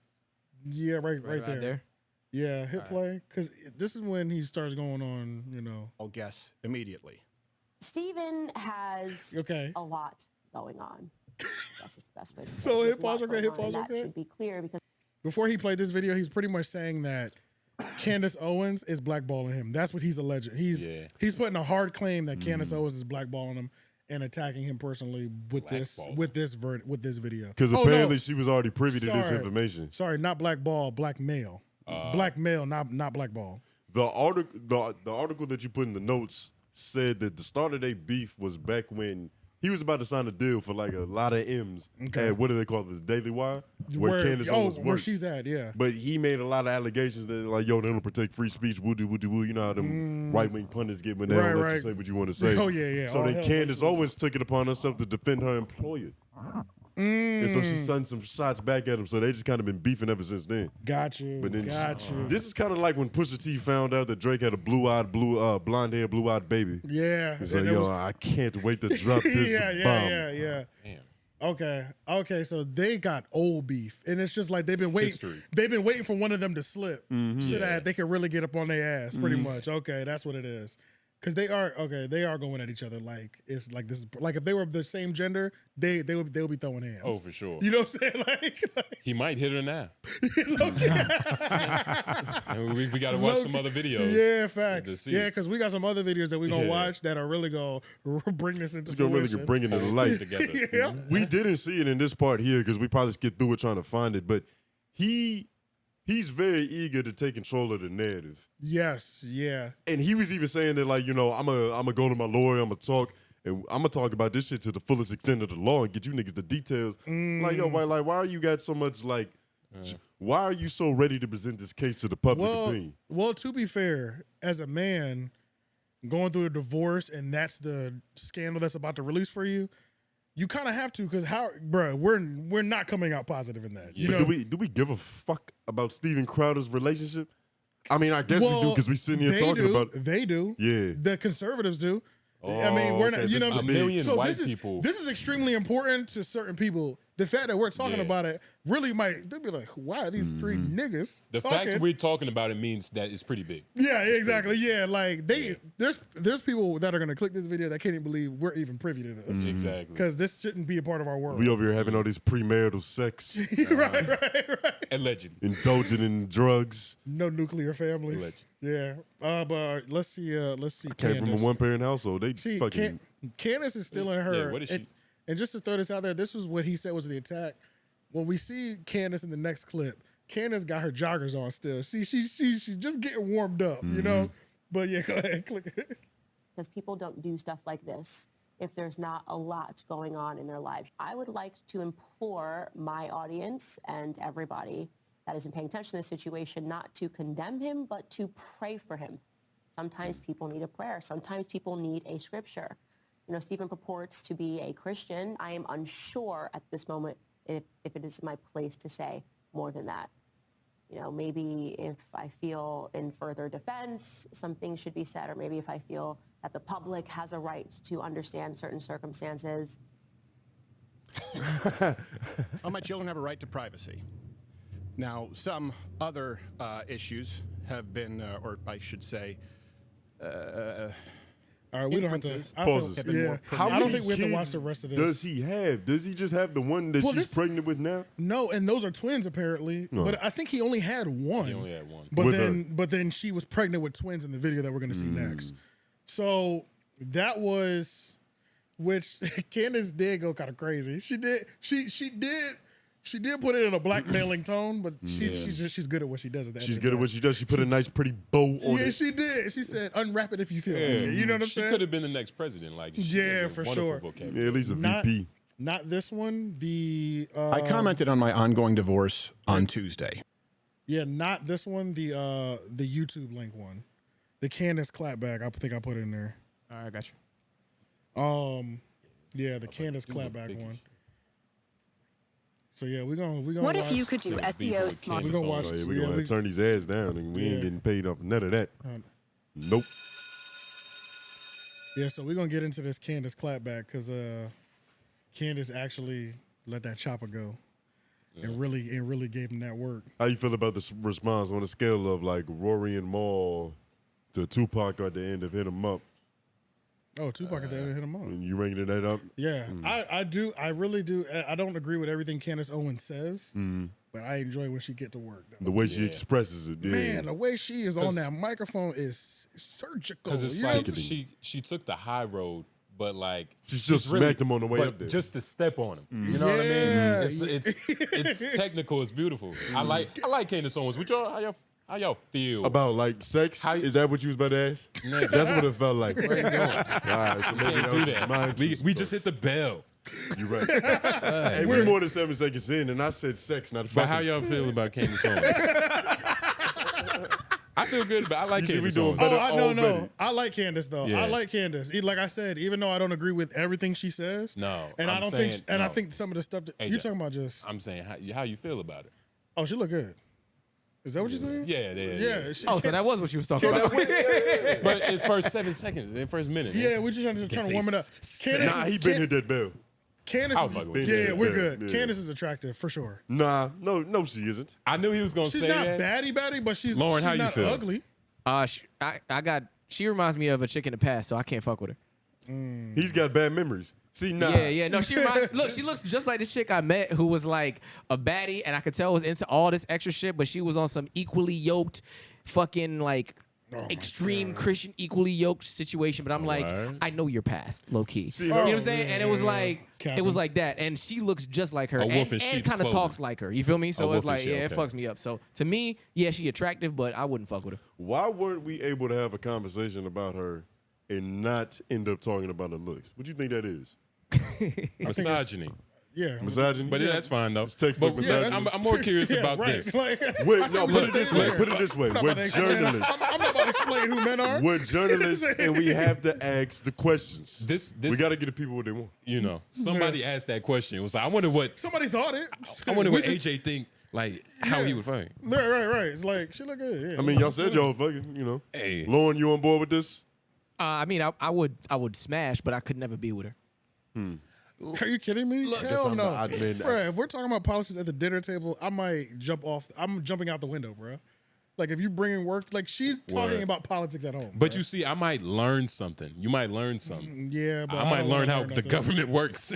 Yeah, right there. Yeah, hit play because this is when he starts going on. You know, I'll guess immediately. Stephen has a lot going on. That's just the best way to say So it. hit pause, okay, hit pause, That okay. should be clear because before he played this video, he's pretty much saying that Candace Owens is blackballing him. That's what he's alleging. He's putting a hard claim that Candace Owens is blackballing him and attacking him personally with this video. Because apparently she was already privy to this information. Sorry, not blackball, blackmail. Blackmail, not blackball. The article that you put in the notes said that the start of their beef was back when he was about to sign a deal for like a lot of M's. Okay. At what do they call it? The Daily Wire? Where Candace Owens where works. she's at, yeah. But he made a lot of allegations that like, yo, they don't protect free speech, woo. You know how them right-wing pundits get when they don't let you say what you want to say. Oh, yeah. So All then hell Candace Owens took it upon herself to defend her employer. And so she sent some shots back at him. So they just kind of been beefing ever since then. Got you. But then Got you. This is kind of like when Pusha T found out that Drake had a blonde-haired, blue-eyed baby. Yeah. He's like, yo, I can't wait to drop this bomb. Yeah. Damn. Okay. So they got old beef, and it's just like they've been waiting. History. They've been waiting for one of them to slip so that they can really get up on their ass. Pretty much. Okay, that's what it is. Because they are going at each other like it's like this is like if they were the same gender, they would be throwing hands. Oh, for sure. You know what I'm saying? Like He might hit her now. And we got to watch some other videos. Yeah, facts. see. Yeah, because we got some other videos that we're gonna watch that are really gonna bring this into It's gonna really fruition. bring it to light together. Yeah. We didn't see it in this part here because we probably skipped through it trying to find it, but he's very eager to take control of the narrative. Yes, yeah. And he was even saying that, like, you know, I'm gonna go to my lawyer, I'm gonna talk, and I'm gonna talk about this shit to the fullest extent of the law and get you niggas the details. Like, yo, why are you got so much like? Why are you so ready to present this case to the public opinion? Well, to be fair, as a man going through a divorce and that's the scandal that's about to release for you, you kind of have to because we're not coming out positive in that. You know? Do we give a fuck about Steven Crowder's relationship? I mean, I guess we do because we sitting here talking about it. They do. Yeah. The conservatives do. I mean, we're not. okay, You know, this is what I big. mean? million So white this is people. this is extremely important to certain people. The fact that we're talking about it really they'll be like, why are these three niggas The talking? fact we're talking about it means that it's pretty big. Yeah, exactly. Yeah, like there's people that are gonna click this video that can't even believe we're even privy to this. Exactly. Because this shouldn't be a part of our world. We over here having all this premarital sex, right. Allegedly. indulging in drugs. No nuclear families. Alleged. Yeah. But let's see. Came from a one-parent household. They See, fucking. Candace is still in her. Yeah, what is she? And just to throw this out there, this was what he said was the attack. When we see Candace in the next clip, Candace got her joggers on still. See, she's just getting warmed up, you know. But yeah, go ahead, click it. because people don't do stuff like this if there's not a lot going on in their lives. I would like to implore my audience and everybody that isn't paying attention to this situation not to condemn him, but to pray for him. Sometimes people need a prayer. Sometimes people need a scripture. You know, Stephen purports to be a Christian. I am unsure at this moment if it is my place to say more than that. You know, maybe if I feel in further defense, some things should be said, or maybe if I feel that the public has a right to understand certain circumstances. All my children have a right to privacy. Now, some other issues have been, or I should say, all right, we don't have to. Pauses. I don't think we have to watch the rest of this. Does he have? Does he just have the one that she's pregnant with now? No, and those are twins apparently. No. But I think he only had one. He only had one. But then she was pregnant with twins in the video that we're going to see next. So that was, which Candace did go kind of crazy. She did put it in a blackmailing tone, but she's good at what she does. She's good at what she does. She put a nice, pretty bow on it. Yeah, she did. She said, "Unwrap it if you feel like it." You know what I'm saying? She could have been the next president. Like, she has a for wonderful sure. vocabulary. Yeah, at least a VP. Not this one. The I commented on my ongoing divorce on Tuesday. Yeah, not this one. The YouTube link one, the Candace clapback. I think I put in there. All right, I got you. Yeah, the Candace clapback one. So yeah, we're gonna What watch. if you could do SEO smart? We're gonna watch. We're gonna turn these ads down, and we ain't getting paid off none of that. Nope. Yeah, so we're gonna get into this Candace clapback because Candace actually let that chopper go, and really gave him that work. How you feel about the response on a scale of like Rory and Maul to Tupac at the end of Hit 'Em Up? Oh, Tupac at the end hit him up. And you ranking that up? Yeah, I do. I really do. I don't agree with everything Candace Owens says, but I enjoy when she get to work. Though. The way she expresses it. Man, the way she is on that microphone is surgical. Because it's like she took the high road, but like she just smacked him on the way up there. Just to step on him. You know what I mean? It's technical. It's beautiful. I like Candace Owens. Which how y'all feel about like sex? Is that what you was about to ask? That's what it felt like. Where you going? All right, so We can't do that. We just hit the bell. You're right. Hey, we're more than 7 seconds in, and I said sex, not fucking. But how y'all feel about Candace Owens? I feel good about. I like Candace Owens. No. I like Candace though. Yeah. I like Candace. Like I said, even though I don't agree with everything she says. No, and I'm I don't saying, think. And I think some of the stuff that you're talking about just. I'm saying how you feel about it. Oh, she look good. Is that what you're saying? Yeah. So that was what you was talking about. But in first 7 seconds, in first minute. Yeah, we're just trying to warm it up. Nah, he been hit that bell. Candace is, we're good. Yeah. Candace is attractive for sure. Nah, no, she isn't. I knew he was gonna say that. She's not baddie, but she's Lauren, how you not feel? ugly. She reminds me of a chick in the past, so I can't fuck with her. He's got bad memories. See, nah. Yeah. No, she looks just like this chick I met who was like a baddie, and I could tell was into all this extra shit, but she was on some equally yoked, fucking like extreme Christian equally yoked situation. But I'm like, I know your past, low key. You know what I'm saying? And it was like that, and she looks just like her, and kind of talks like her. You feel me? So it's like, it fucks me up. So to me, she attractive, but I wouldn't fuck with her. Why weren't we able to have a conversation about her and not end up talking about her looks? What do you think that is? Misogyny. Yeah. Misogyny? But that's fine, though. It's textbook misogyny. I'm more curious about this. Put it this way. We're journalists. I'm not about to explain who men are. We're journalists, and we have to ask the questions. We got to get the people what they want. You know, somebody asked that question. It was like, I wonder what somebody thought it. I wonder what AJ think. Like how he would fight. Right. It's like she look good. Yeah. I mean, y'all said y'all fucking. You know. Hey, Lauren, you on board with this? I mean, I would smash, but I could never be with her. Are you kidding me? Hell no. Bruh, if we're talking about politics at the dinner table, I might jump off. I'm jumping out the window, bro. Like if you bringing work, like she's talking about politics at home. But bro. you see, I might learn something. You might learn something. Yeah, but I might learn how the government works.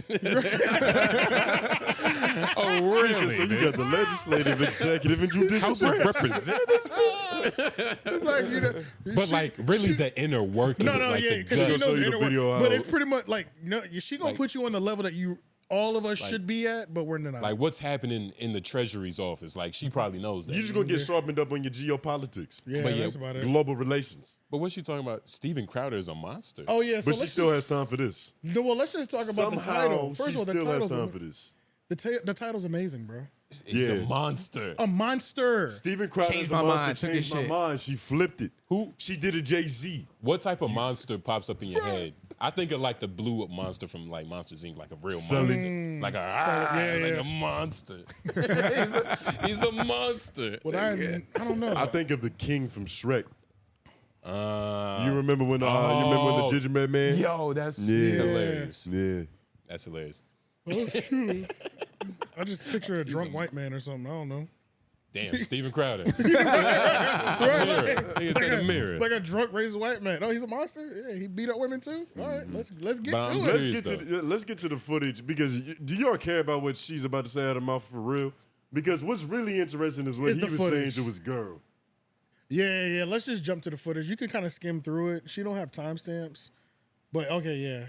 Oh, really? So you got the legislative, executive, and judicial House of branch. Representatives, bitch. It's like, you know, But like really the inner workings. No, like yeah, the because she guts. knows you the the inner video work. But how- it's pretty much like, no, she gonna put you on the level that all of us should be at, but we're not. Like what's happening in the Treasury's office. Like she probably knows that. You're just gonna get sharpened up on your geopolitics. Yeah, but that's about it. Global relations. But what's she talking about? Steven Crowder is a monster. Oh yeah, so But she let's still just, has time for this. No, well, let's just talk about the Somehow, title. First she of all, the still has title's time for this. the title's amazing, bro. It's a monster. A monster. Steven Crowder Changed is a my monster. mind, took Changed his my shit. mind. She flipped it. Who? She did a Jay-Z. What type of monster pops up in your head? I think of like the blue up monster from like Monsters Inc. Like a real monster, like a monster. he's a monster. But I don't know. I think of the king from Shrek. You remember when the gingerbread man? Yo, that's hilarious. Yeah. That's hilarious. Oh, shoot. I just picture a drunk white man or something. I don't know. Damn, Steven Crowder. Right, Nigga said a mirror. Like a drunk racist white man. Oh, he's a monster. Yeah, he beat up women too. All right, let's get But to I'm it. Let's get to the footage because do y'all care about what she's about to say out of her mouth for real? Because what's really interesting is what It's he the was footage. saying to his girl. Yeah. Let's just jump to the footage. You can kind of skim through it. She don't have timestamps, but okay, yeah.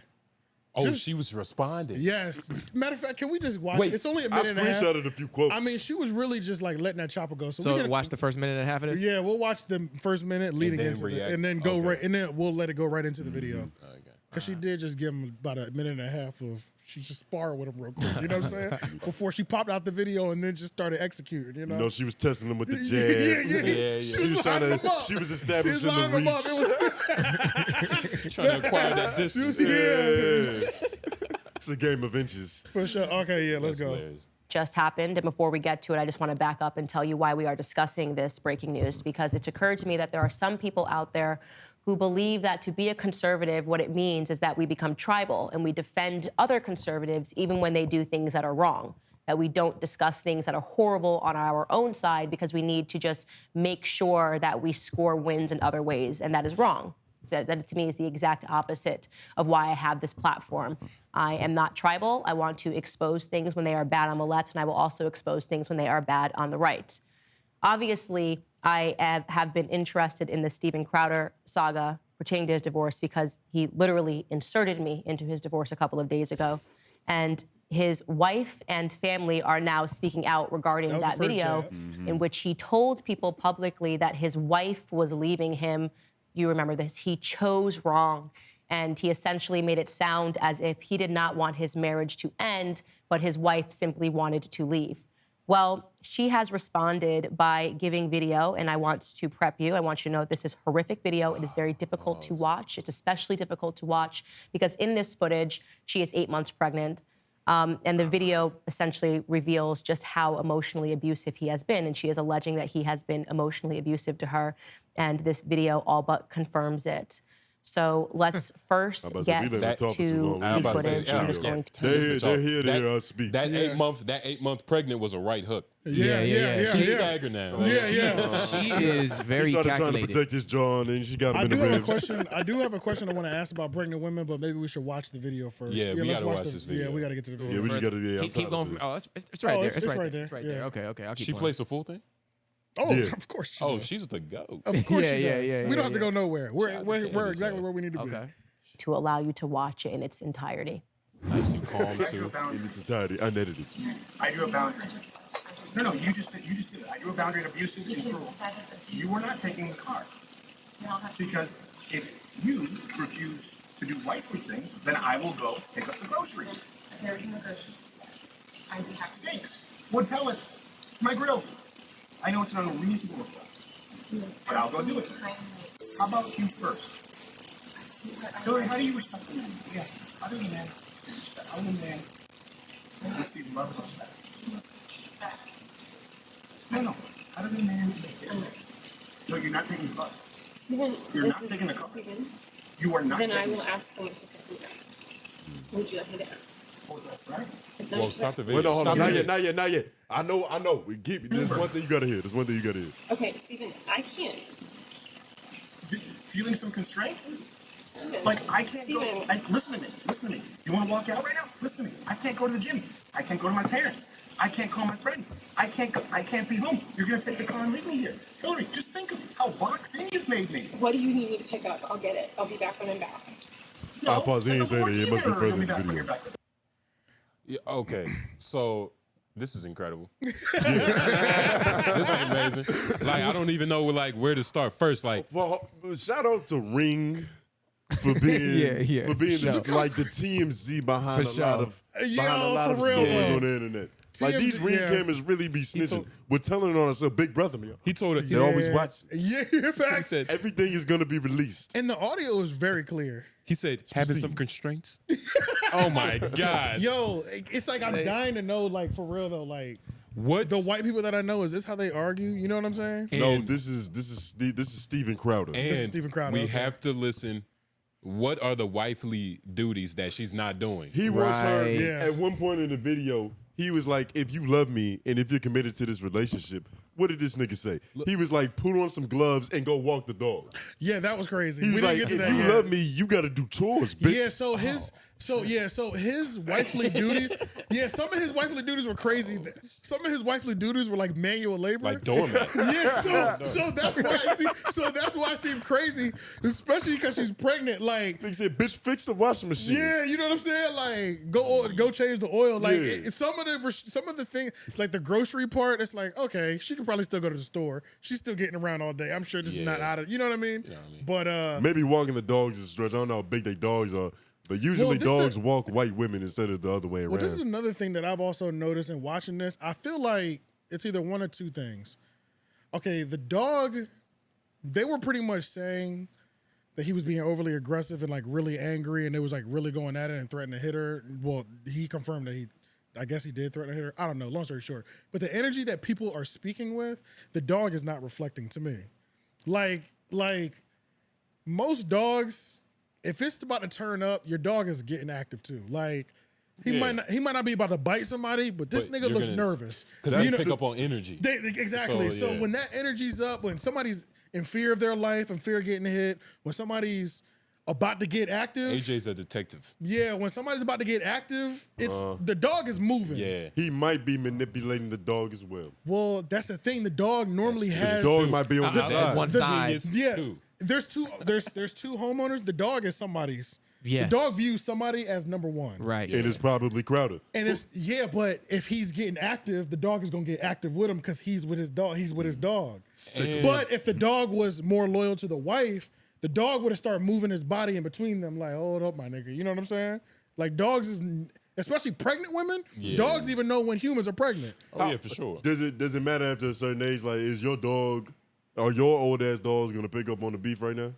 Oh, she was responding. Yes. Matter of fact, can we just watch Wait, it? It's only a I minute and a half. screenshotted a few quotes. I mean, she was really just like letting that chopper go. So watch the first minute and a half of this? Yeah, we'll watch the first minute leading then into react. and then go Okay. right, and then we'll let it go right into the video. Okay. Because she did just give him about a minute and a half of, she just sparred with him real quick. You know what I'm saying? Before she popped out the video and then just stared executing, you know? You know, she was testing him with the jab. Yeah. She was trying to, she was establishing the reach. Trying to acquire that distance. It's a game of inches. For sure. Okay, yeah, let's That's go. hilarious. Just happened. And before we get to it, I just want to back up and tell you why we are discussing this breaking news, because it's occurred to me that there are some people out there who believe that to be a conservative, what it means is that we become tribal and we defend other conservatives even when they do things that are wrong, that we don't discuss things that are horrible on our own side because we need to just make sure that we score wins in other ways, and that is wrong. So that to me is the exact opposite of why I have this platform. I am not tribal. I want to expose things when they are bad on the left, and I will also expose things when they are bad on the right. Obviously, I have been interested in the Steven Crowder saga pertaining to his divorce because he literally inserted me into his divorce a couple of days ago. And his wife and family are now speaking out regarding that video in which he told people publicly that his wife was leaving him. You remember this. He chose wrong. And he essentially made it sound as if he did not want his marriage to end, but his wife simply wanted to leave. Well, she has responded by giving video, and I want to prep you. I want you to know this is horrific video. It is very difficult to watch. It's especially difficult to watch because in this footage, she is 8 months pregnant. And the video essentially reveals just how emotionally abusive he has been. And she is alleging that he has been emotionally abusive to her. And this video all but confirms it. So let's first get to the footage that is going to take. They're here to speak. That 8 month pregnant was a right hook. Yeah. She's staggered now. She is very He started trying to calculated. protect his jaw, and then she got him I in do the have a ribs. question. I do have a question I want to ask about pregnant women, but maybe we should watch the video first. Yeah, we let's gotta watch this video. Yeah, we got to get to the video. Yeah, we just got to. Keep going from. Oh, it's right there. it's right there. It's right there. Okay. I'll keep She going. plays the full thing? Oh, Yeah. of course she Oh, does. she's the GOAT. Of course she Yeah, does. yeah, We don't have to yeah. go nowhere. We're Candace, exactly where we need to be. Okay. To allow you to watch it in its entirety. Nice and calm, too. In its entirety, unedited. I drew a boundary. No, you just did it. I drew a boundary of abusive and cruel. You were not taking the car. Because if you refuse to do wifely things, then I will go pick up the groceries. There is no groceries. I do have Steaks, wood pellets, my grill. I know it's an unreasonable request, but I'll go do it. How about you first? Hillary, how do you respect the man? Yes. Other than man, other than man, receive love and respect. No. Other than man, no, you're not taking the car. Steven, You're not taking the car. Steven, You are not then taking I the will car. ask them to pick me up. Would you like me to ask? Oh, that's right. Is that Well, what stop the you video. Wait, no, hold on. Stop Not the yet, video. not yet. I know. We keep. There's one thing you gotta hear. said? Okay, Steven, I can't. Feeling some constraints? Steven, Like, I can't Steven. go. Listen to me. You want to walk out right now? Listen to me. I can't go to the gym. I can't go to my parents. I can't call my friends. I can't be home. You're going to take the car and leave me here. Hillary, just think of how boxed in you've made me. What do you need me to pick up? I'll get it. I'll be back when I'm back. I pause. He ain't saying that. It must be further in the When video. you're back. Yeah, okay, so this is incredible. This is amazing. Like, I don't even know where to start first. Like, Well, shout out to Ring for being Yeah, like the TMZ behind For a lot sure. of for real, stories though. on the internet. Like these TMZ, Ring yeah. cameras really be snitching. We're telling on ourselves, big brother, man. he told her. They always watch. Yeah, in He fact. said. Everything is gonna be released. And the audio is very clear. He said having some constraints. Oh my God. Yo, it's like I'm dying to know, like, for real though, like What the white people that I know, is this how they argue? You know what I'm saying? No, And- this is Steven Crowder. And This is Steven Crowder, we okay. have to listen. What are the wifely duties that she's not doing? He wants her Right. Yeah. at one point in the video. He was like, if you love me and if you're committed to this relationship, what did this nigga say? He was like, put on some gloves and go walk the dog. Yeah, that was crazy. He We was didn't like, get to if that you yet. love me, you got to do chores, bitch. Yeah, so his wifely duties. Yeah, some of his wifely duties were crazy. Some of his wifely duties were like manual labor. Like doormat. Yeah, so that's why it seemed crazy, especially because she's pregnant. Like, Nigga said, bitch, fix the washing machine. yeah, you know what I'm saying? Like, go change the oil. Like, Yeah. some of the things, like the grocery part, it's like, okay, she could probably still go to the store. She's still getting around all day. I'm sure this is not out of, you know what I mean? But maybe walking the dogs is a stretch. I don't know how big they dogs are, but usually dogs walk white women instead of the other way around. Well, this is another thing that I've also noticed in watching this. I feel like it's either one or two things. Okay, the dog, they were pretty much saying that he was being overly aggressive and like really angry, and it was like really going at it and threatening to hit her. Well, he confirmed that I guess he did threaten to hit her. I don't know, long story short. But the energy that people are speaking with, the dog is not reflecting to me. Like most dogs, if it's about to turn up, your dog is getting active too. Like he might not be about to bite somebody, but this nigga looks nervous. Because they pick up on energy. Exactly. So when that energy's up, when somebody's in fear of their life and fear of getting hit, when somebody's about to get active. AJ's a detective. Yeah, when somebody's about to get active, it's the dog is moving. Yeah. He might be manipulating the dog as well. Well, that's the thing. The dog normally has. The dog might be on the side. One side. Yeah. There's two homeowners. The dog is somebody's. Yes. The dog views somebody as number one. Right. And it's probably crowded. And it's but if he's getting active, the dog is gonna get active with him because he's with his dog. He's with his dog. But if the dog was more loyal to the wife, the dog would have started moving his body in between them, like, hold up, my nigga. You know what I'm saying? Like dogs is, especially pregnant women, dogs even know when humans are pregnant. Oh yeah, for sure. Does it matter after a certain age? Like, is your dog or your old ass dog gonna pick up on the beef right now?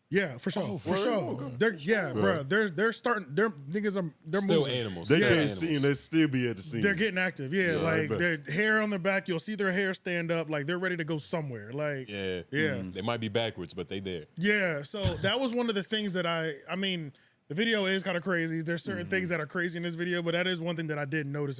Yeah, for sure, for sure. Okay. Bro, they're starting. They're niggas are they're still moving. Animals. They still can't animals. see and they still be at the scene. They're getting active. Yeah, like their hair on their back. You'll see their hair stand up. Like they're ready to go somewhere. Like They might be backwards, but they there. Yeah, so that was one of the things that I mean, the video is kind of crazy. There's certain things that are crazy in this video, but that is one thing that I did notice.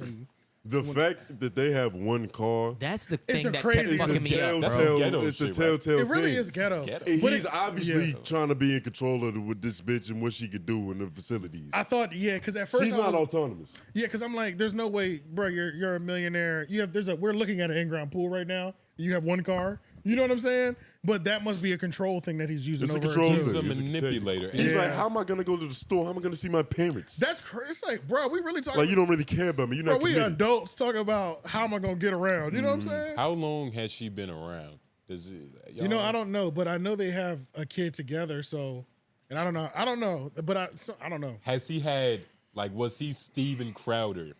The fact that they have one car. That's the thing that crazy. kept fucking me up, That's bro. ghetto It's the shit, right? telltale It really thing. is ghetto. He's obviously trying to be in control of with this bitch and what she could do in the facilities. I thought, because at first She's not autonomous. Yeah, because I'm like, there's no way, bro. You're a millionaire. We're looking at an in-ground pool right now. You have one car. You know what I'm saying? But that must be a control thing that he's using It's a over control her, He's too. a manipulator. He's like, how am I gonna go to the store? How am I gonna see my parents? That's crazy. It's like, bro, we really talking. Like, you don't really care about me. You're not we committed. adults talking about how am I gonna get around? You know what I'm saying? How long has she been around? I don't know, but I know they have a kid together. So, and I don't know, but I don't know. Has he had was he Steven Crowder?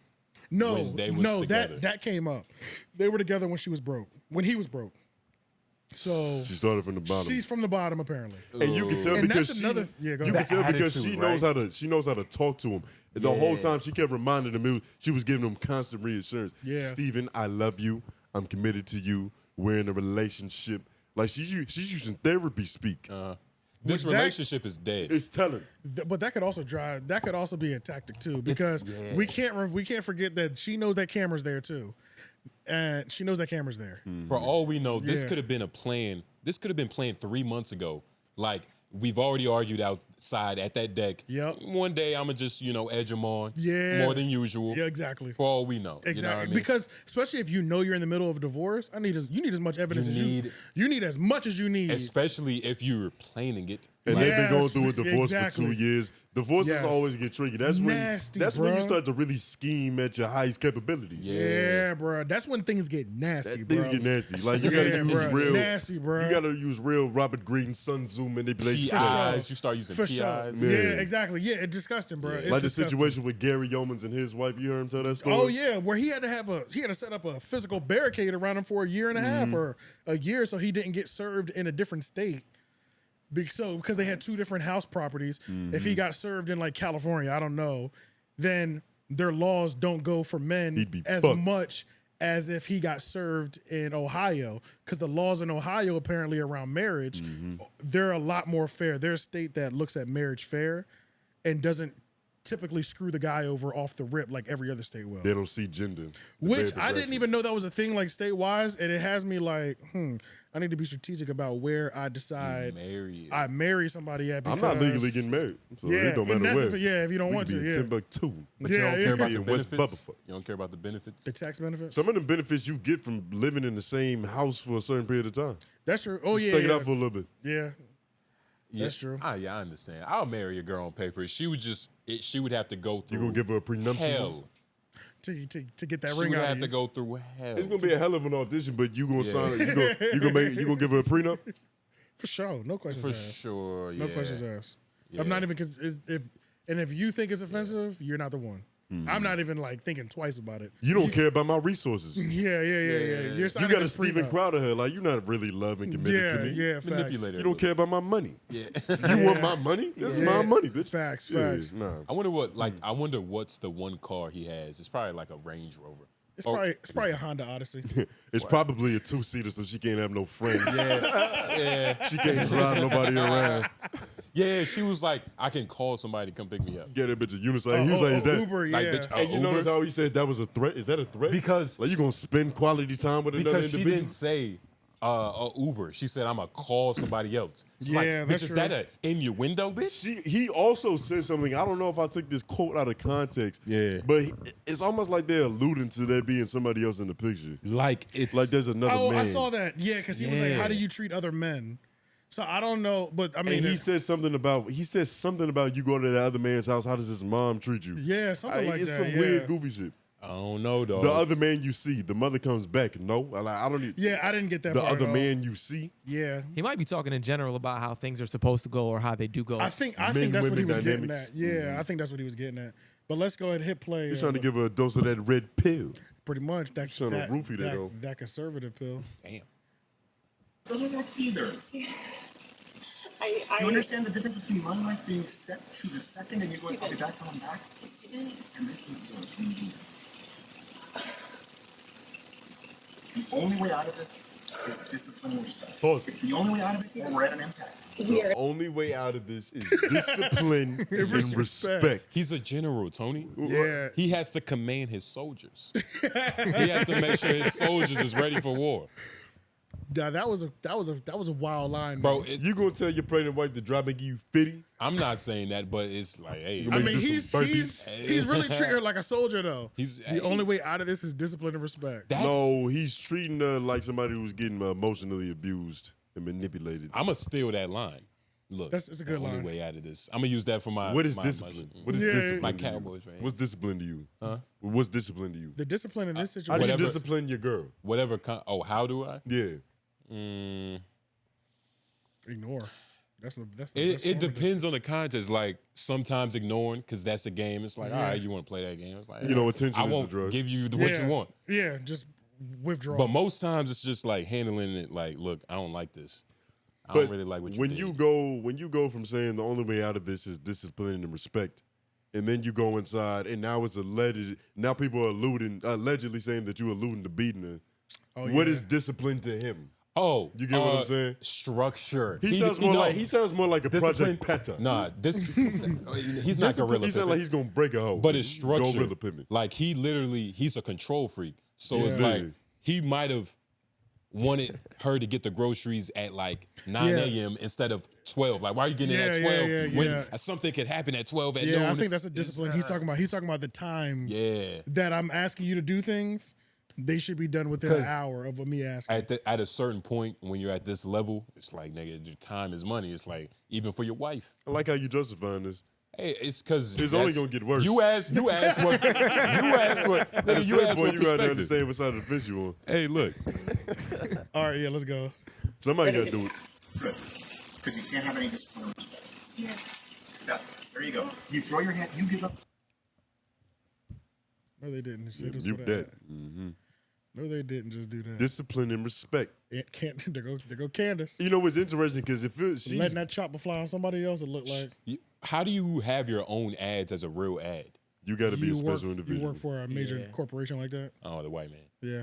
No, when they was together? that came up. They were together when she was broke. When he was broke. So she started from the bottom. She's from the bottom, apparently. And you can tell And because that's another. Yeah, go you ahead. can tell because attitude, she knows how to talk to him. The whole time she kept reminding him, she was giving him constant reassurance. Yeah. Steven, I love you. I'm committed to you. We're in a relationship. Like she's using therapy speak. This relationship is dead. It's telling. But that could also drive. That could also be a tactic too, because we can't forget that she knows that camera's there too, and she knows that camera's there. For all we know, this could have been a plan. This could have been planned 3 months ago. Like, we've already argued outside at that deck. Yep. One day I'm gonna just edge them on. Yeah. More than usual. Yeah, exactly. For all we know. Exactly. You know what I mean? Because especially if you know you're in the middle of a divorce, you need as much evidence as you need as much as you need. Especially if you're planning it. And they've been going through a divorce for 2 years. Divorces always get tricky. That's when you start to really scheme at your highest capabilities. Yeah, bro. That's when things get nasty, bro. Things get nasty. Like you gotta use real nasty, bro. You gotta use real Robert Greene, Sun Tzu manipulation. PIs. You start using For PIs. sure. Yeah, exactly. Yeah, it's disgusting, bro. It's like disgusting. the situation with Gary Yeomans and his wife. You heard him tell that story? Oh yeah, where he had to set up a physical barricade around him for a year and a half or a year, so he didn't get served in a different state. Because they had 2 different house properties. If he got served in like California, I don't know, then their laws don't go for men as much as if he got served in Ohio. Because the laws in Ohio apparently around marriage, they're a lot more fair. They're a state that looks at marriage fair and doesn't typically screw the guy over off the rip like every other state will. They don't see gender. Which I didn't even know that was a thing like state-wise, and it has me like, I need to be strategic about where I decide I marry somebody at. Because, I'm not legally getting married, so it don't matter where. If you don't want to, in Timbuktu. But you don't care about the West benefits? Bubbafuck. You don't care about the benefits? The tax benefits? Some of the benefits you get from living in the same house for a certain period of time. That's true. Oh, Just yeah. take it out for a little bit. Yeah. That's true. I understand. I'll marry a girl on paper. She would have to go through. You gonna give her a prenuptial? Hell. to get that She ring would out have of to you. go through hell. It's gonna be a hell of an audition, but you gonna sign it. You gonna give her a prenup? For sure, no questions For asked. sure, No yeah. questions asked. Yeah. I'm not even if you think it's offensive, you're not the one. I'm not even like thinking twice about it. You don't care about my resources. Yeah. You're You signing got a this Stephen prenup. Crowder here, like you're not really loving committed to me. Yeah, facts. Manipulator. You don't care about my money. Yeah. You want my money? This is my money, bitch. Facts. Nah. I wonder what's the one car he has. It's probably like a Range Rover. It's probably a Honda Odyssey. It's probably a 2-seater, so she can't have no friends. Yeah. She can't drive nobody around. Yeah, she was like, I can call somebody to come pick me up. Get that bitch a unicycle. He was like, is that Uber? Like, Yeah. bitch, And you Uber? notice how he said that was a threat? Is that a threat? Because like you gonna spend quality time with another Because she individual? didn't say Uber. She said, I'm going to call somebody else. It's like, Yeah, bitch, that's is true. that a in your window, bitch? He also said something. I don't know if I took this quote out of context. Yeah. But it's almost like they're alluding to there being somebody else in the picture. Like it's like there's another man. I saw that. Yeah, because he was like, "How do you treat other men?" So I don't know, but I mean, and he said something about you go to the other man's house. How does his mom treat you? Yeah, something like it's that. some weird goofy shit. I don't know, dog. The other man you see, the mother comes back. No, I don't need. Yeah, I didn't get that. The part other at all. man you see. Yeah, He might be talking in general about how things are supposed to go or how they do go. I think that's Men, what he women was dynamics. getting at. Yeah, I think that's what he was getting at. But let's go ahead and hit play. He's trying to give her a dose of that red pill. pretty much that trying to roofie that though. that conservative pill. Damn. Doesn't work either. Do you understand the difference between my life being set to the second and you going, I'll be back till I'm back? And making it work. The only way out of this is discipline and respect. Pause. It's the only way out of it, or we're at an impasse. The only way out of this is discipline and respect. He's a general, Tony. Yeah. He has to command his soldiers. He has to make sure his soldiers is ready for war. Yeah, that was a wild line, Bro, You gonna tell your pregnant wife to drop and give you 50? I'm not saying that, but it's like, hey. I mean, do he's some burpees. really treating her like a soldier, though. He's The only way out of this is discipline and respect. No, he's treating her like somebody who's getting emotionally abused and manipulated. I'm going to steal that line. Look, It's a good the only line. way out of this. I'm going to use that for my... What is my- discipline? my- What is Yeah, discipline? My to you? Cowboys, right? What's discipline to you? Huh? What's discipline to you? The discipline in this How situation. do you Whatever. discipline your girl? Whatever... how do I? Yeah. Ignore. That's the It form of depends on the context. Like, sometimes ignoring, because that's the game. It's like, Yeah. all right, you want to play that game. It's like, You know, attention I is the won't drug. give you discipline. what you want. Yeah, just withdraw. But most times it's just like handling it like, look, I don't like this. I don't really like what you when did. you go from saying the only way out of this is discipline and respect, and then you go inside and now it's alleged. Now people are allegedly saying that you alluding to beating her. Oh, What yeah. is discipline to him? Oh, You get what I'm saying? Structure. He sounds more like a Discipline- Project Peta. Nah, he's not gorilla. He sounds like he's gonna break a hoe. But it's structure. Gorilla Pimpin'. Like he's a control freak. So it's Yeah. like he might have wanted her to get the groceries at like 9 Yeah. a.m. instead of 12. Like, why are you getting it Yeah, at yeah, 12 yeah, when yeah. something could happen at 12 at noon? Yeah, I think that's a discipline. He's talking about the time Yeah. that I'm asking you to do things. They should be done within an 'Cause hour of me asking. At a certain point, when you're at this level, it's like, nigga, your time is money. It's like, even for your wife. I like how you justifying this. Hey, it's because It's only gonna get worse. You asked what, At a nigga, you certain asked point, what you gotta perspective. understand what side of the fence you on. Hey, look. All right, yeah, let's go. Somebody gotta do it. Good. Because you can't have any discipline or respect. Yeah. There you go. You throw your hand, you give up. No, they didn't. Say this Mute for that. Mm-hmm. No, they didn't just do that. Discipline and respect. It can't. There go Candace. You know what's interesting? Because she's Letting that chopper fly on somebody else, it looked like How do you have your own ads as a real ad? you got to be a you work, special individual. you work for a major Yeah. corporation like that. Oh, the white man. Yeah,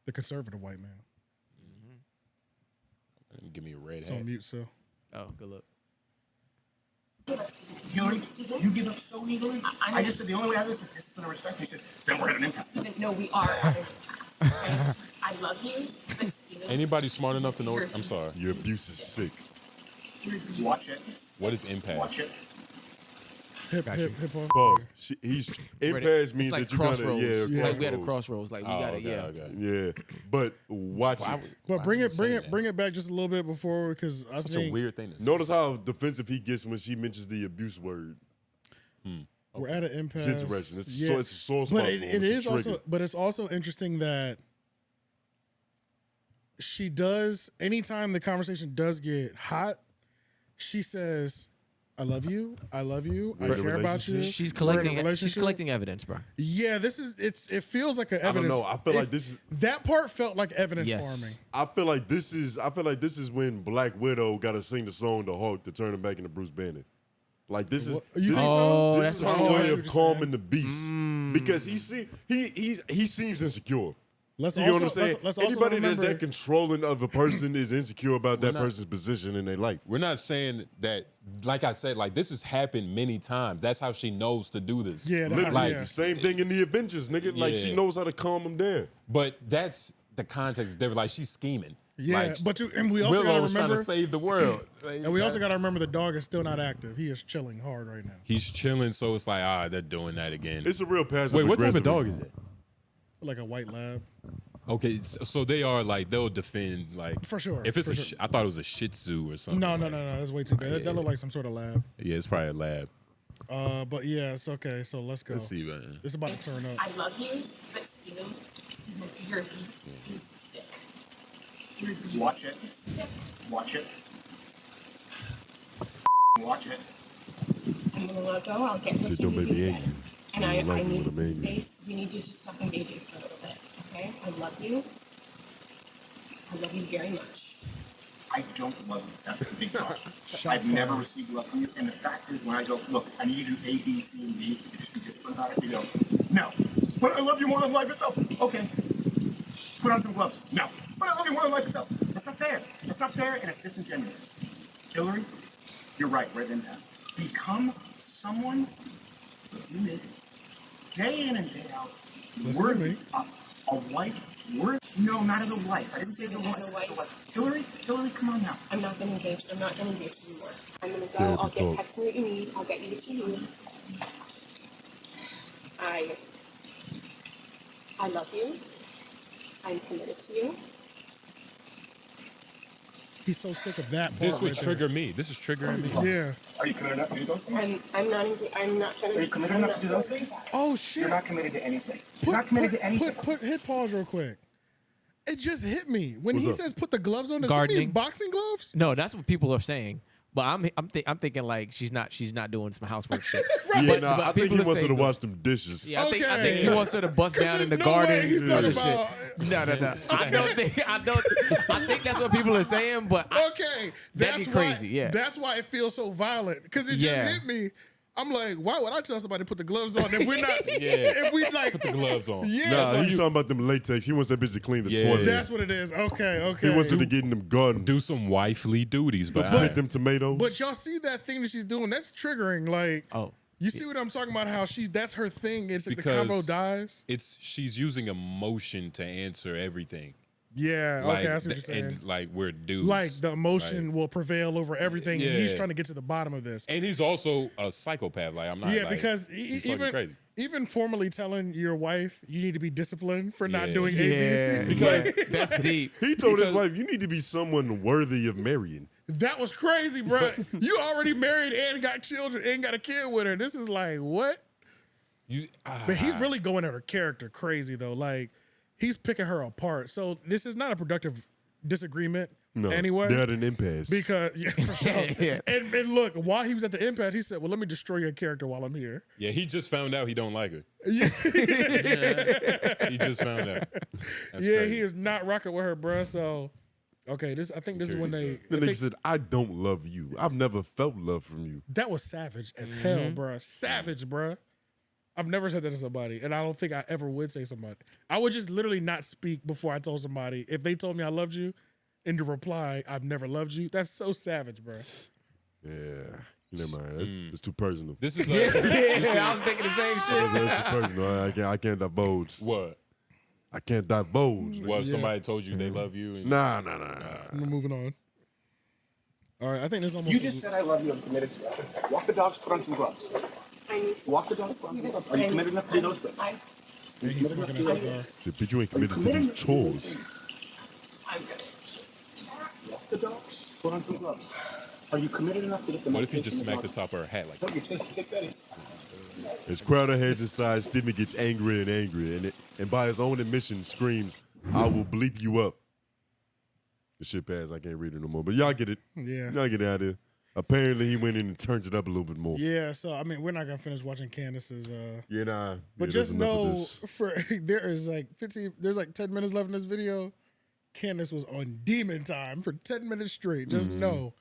the conservative white man. Give me a red It's hat. on mute, so. Oh, good luck. You give up so easily? I just said the only way out of this is discipline and respect. You said, then we're at an impasse. No, we are at an impasse. Okay? I love you, but Steven. Anybody smart enough to know it? I'm sorry. Your abuse is sick. Watch it. What is impasse? Watch it. Hip hop. Pause. He's impasse means It's like that you kind of crossroads. yeah. It's like we had a crossroads. crossroads. Like we Oh, got okay, it. Yeah. okay. Yeah, but watch it. But bring it back just a little bit before, because I Such think a weird thing to say. Notice how defensive he gets when she mentions the abuse word. We're at an impasse. It's interesting. It's, Yeah. it's a sore spot. But for him. it It's a is also, trigger. but it's also interesting that she does. Anytime the conversation does get hot, she says, "I love you. I love you. I We're in a care about you." relationship? She's We're in a collecting. She's relationship. collecting evidence, bro. Yeah, this is. It feels like an I don't evidence. know. I feel like this is. That part felt like evidence Yes. farming. I feel like this is when Black Widow got to sing the song to Hulk to turn him back into Bruce Banner. Like this is. What? You think Oh, so? This is that's her what way I see of what you're calming the beast because he seems insecure. Let's You know what I'm also, saying? let's also Anybody remember, that's that controlling of a person is insecure about that not- person's position in their life. We're not saying that, like I said, like this has happened many times. That's how she knows to do this. Yeah, Literally, like, yeah. same thing in the Avengers, nigga. Like she Yeah. knows how to calm them down. But that's the context is different. Like she's scheming. Yeah, like, but and we also got to Willow's trying remember, to save the world. Like, and we also got to remember the dog is still not active. He is chilling hard right now. he's chilling, so it's like, they're doing that again. It's a real passive. Wait, what type of aggressive- dog is it? Like a white lab. Okay, so they are like they'll defend like For sure, If it's for a, sure. I thought it was a Shih Tzu or something. No, like, that's way too bad. That looked like some sort of lab. Yeah, it's probably a lab. But yeah, it's okay. So let's go. Let's see, man. It's about to turn up. I love you, but Steven, you're a beast. He's sick. You're a beast. Watch it. He's sick. Watch it. Watch it. I'm gonna let go. I'll get Said, with you. "Don't make me angry." And You I like me need when I'm some angry. space. We need to just stop engaging for a little bit. Okay? I love you. I love you very much. I don't love you. That's the big part. I've never received love from you. And the fact is, when I go, look, I need you to do A, B, C, and D, you just be disciplined about it. You go, no. But I love you more than life itself. Okay. Put on some gloves. No. But I love you more than life itself. That's not fair. That's not fair, and it's disingenuous. Hillary, you're right. We're at an impasse. Become someone, listen to me, day in and day out, Listen to me. a wife. No, not as a wife. I didn't say as a wife. As a wife. Hillary, come on now. I'm not gonna engage. I'm not gonna engage anymore. I'm gonna go. Yeah, I'll good get talk. text me what you need. I'll get you what you need. I love you. I'm committed to you. He's so sick of that part. This would right trigger me. This is triggering me. there. Yeah. Are you committed enough to do those things? I'm not gonna. Are you committed enough to do those things? Oh shit. You're not committed to anything. You're not committed to anything. Hit pause real quick. It just hit me when What's he up? says put the gloves on. Does he Gardening. mean boxing gloves? No, that's what people are saying. But I'm thinking like she's not doing some housework shit. Yeah, But- nah, but I think people he are wants her to saying, wash them dishes. Yeah, I think Okay. he wants her to bust 'Cause down in the there's no way garden he's and other talking shit. about- No. I think that's what people are saying, but Okay, that'd that's be crazy, Why, yeah. that's why it feels so violent because it just Yeah. hit me. I'm like, why would I tell somebody to put the gloves on if we're not? Yeah. If we like, Put the gloves on. yeah, Nah, so he's talking about them latex. He wants that bitch to clean the Yeah. toilet. that's what it is. Okay. He wants her to get in them garden. Do some wifely duties, but Plant them tomatoes. But y'all see that thing that she's doing? That's triggering. Like, oh, you see what I'm talking about? How that's her thing. It's like the Because combo dies. she's using emotion to answer everything. Yeah. Like, Okay, I see what you're saying. And like we're dudes. Like the emotion will prevail over everything, and he's Yeah. trying to get to the bottom of this. And he's also a psychopath. Like I'm not. Yeah, like, because he's fucking crazy. even formally telling your wife you need to be disciplined for not doing A, yeah, B, C. because that's deep. he told his wife, "You need to be someone worthy of marrying." That was crazy, bro. You already married and got children and got a kid with her. This is like what? But he's really going at her character crazy though. Like he's picking her apart. So this is not a productive disagreement. No, anyway, they're at an impasse. because yeah, for sure. Yeah. And look, while he was at the impasse, he said, "Well, let me destroy your character while I'm here." Yeah, he just found out he don't like her. Yeah, He just found out. That's yeah, crazy. he is not rocking with her, bro. So, okay, I think this is when they. the I nigga think said, "I don't love you. I've never felt love from you." that was savage as hell, bro. Savage, bro. I've never said that to somebody, and I don't think I ever would say somebody. I would just literally not speak before I told somebody. If they told me I loved you, and to reply, "I've never loved you," that's so savage, bro. Yeah, never mind. That's too personal. This is Yeah, I was thinking the same shit. That's too personal. I can't divulge. what? I can't divulge. Well, somebody told you they love you. And, Nah. We're moving on. All right, I think this almost. You just said I love you. I'm committed to it. Walk the dogs. Put on some gloves. I need to. Walk the dogs. Put on some gloves. Are you committed enough to do those things? Yeah, he's smoking a cigar. Said, "Bitch, you ain't committed to these chores." I'm gonna just. Walk the dogs. Put on some gloves. Are you committed enough to get the what if you medication just smacked the dogs? top of her hat like No, that? you take Betty. As Crowder heads inside, Stephen gets angrier and angrier, and by his own admission screams, "I will bleep you up." The shit passed. I can't read it no more. But y'all get it. Yeah. Y'all get it out of there. Apparently, he went in and turned it up a little bit more. Yeah, so I mean, we're not gonna finish watching Candace's. Yeah, nah. But yeah, just that's enough of know, this. there's like 10 minutes left in this video. Candace was on demon time for 10 minutes straight. Just know,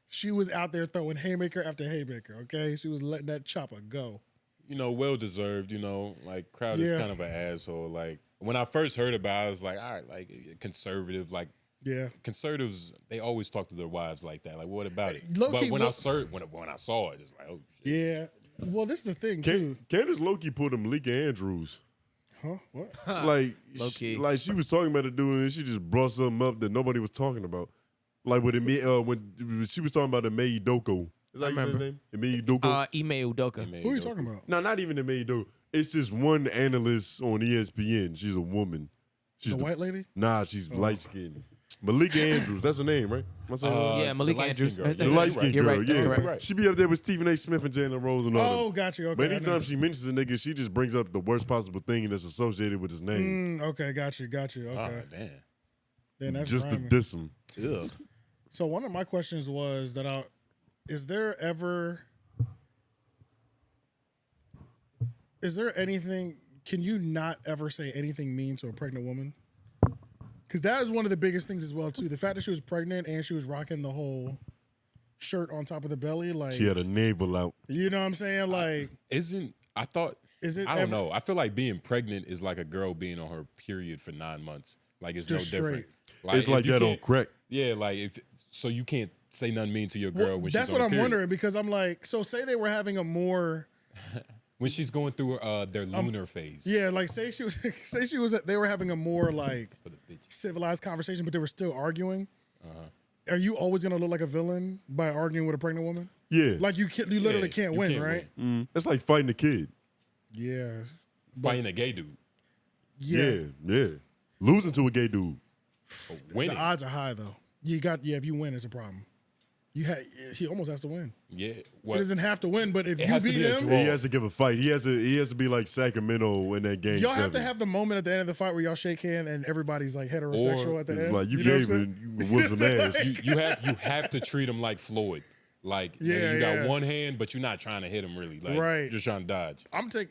she was out there throwing haymaker after haymaker. Okay, she was letting that chopper go. You know, well deserved. You know, like Crowder's kind of an asshole. Like when I first heard about it, I was like, all right, like conservative, like. Yeah, conservatives, they always talk to their wives like that. Like, what about it? Low-key, but when I saw it, it's like, oh shit. Yeah. Well, this is the thing too. Candace low-key put him Malika Andrews. Huh? What? Like, Low-key. like she was talking about it doing, and she just brought something up that nobody was talking about. Like when she was talking about Ime Udoka. Is that I remember. his name? Ime Udoka. Ime Udoka. Who are you talking about? No, not even Ime Udoka. It's just one analyst on ESPN. She's a woman. She's The white lady? Nah, she's light skinned. Malika Andrews, that's her name, right? Am I saying that right? Yeah, Malika Andrews. The light skinned You're girl, right. yeah. That's correct. Right. She be up there with Stephen A. Smith and Jalen Rose and all Oh, them. got you. Okay. But I know. anytime she mentions a nigga, she just brings up the worst possible thing that's associated with his name. Okay, got you. Okay. Oh, damn. Then that's Just to grimy. diss him. Ugh. So one of my questions was that is there anything, can you not ever say anything mean to a pregnant woman? Because that is one of the biggest things as well too. The fact that she was pregnant and she was rocking the whole shirt on top of the belly, like She had a navel out. you know what I'm saying? Like, I don't know. I feel like being pregnant is like a girl being on her period for 9 months. Like it's Just no different. straight. It's like if you that on can't- crack. Yeah, like so you can't say nothing mean to your girl when she's on that's what her I'm period. wondering, because I'm like, so say they were having a more When she's going through their lunar phase. yeah, like say she was they were having a more like civilized conversation, but they were still arguing. Are you always gonna look like a villain by arguing with a pregnant woman? Yeah. Like you literally can't win, right? It's like fighting a kid. Yeah. Fighting a gay dude. Yeah. Yeah. Losing to a gay dude. Winning. The odds are high though. If you win, it's a problem. He almost has to win. Yeah. He doesn't have to win, but if It you has to beat be a him, draw. He has to give a fight. He has to be like Sacramento in that game. y'all have 7. to have the moment at the end of the fight where y'all shake hand and everybody's like heterosexual at the It's end. like you know what I'm gave saying? it, you whooped some ass. You have to treat him like Floyd. Like you got one hand, but you're not trying to hit him really. Like Right. you're just trying to dodge.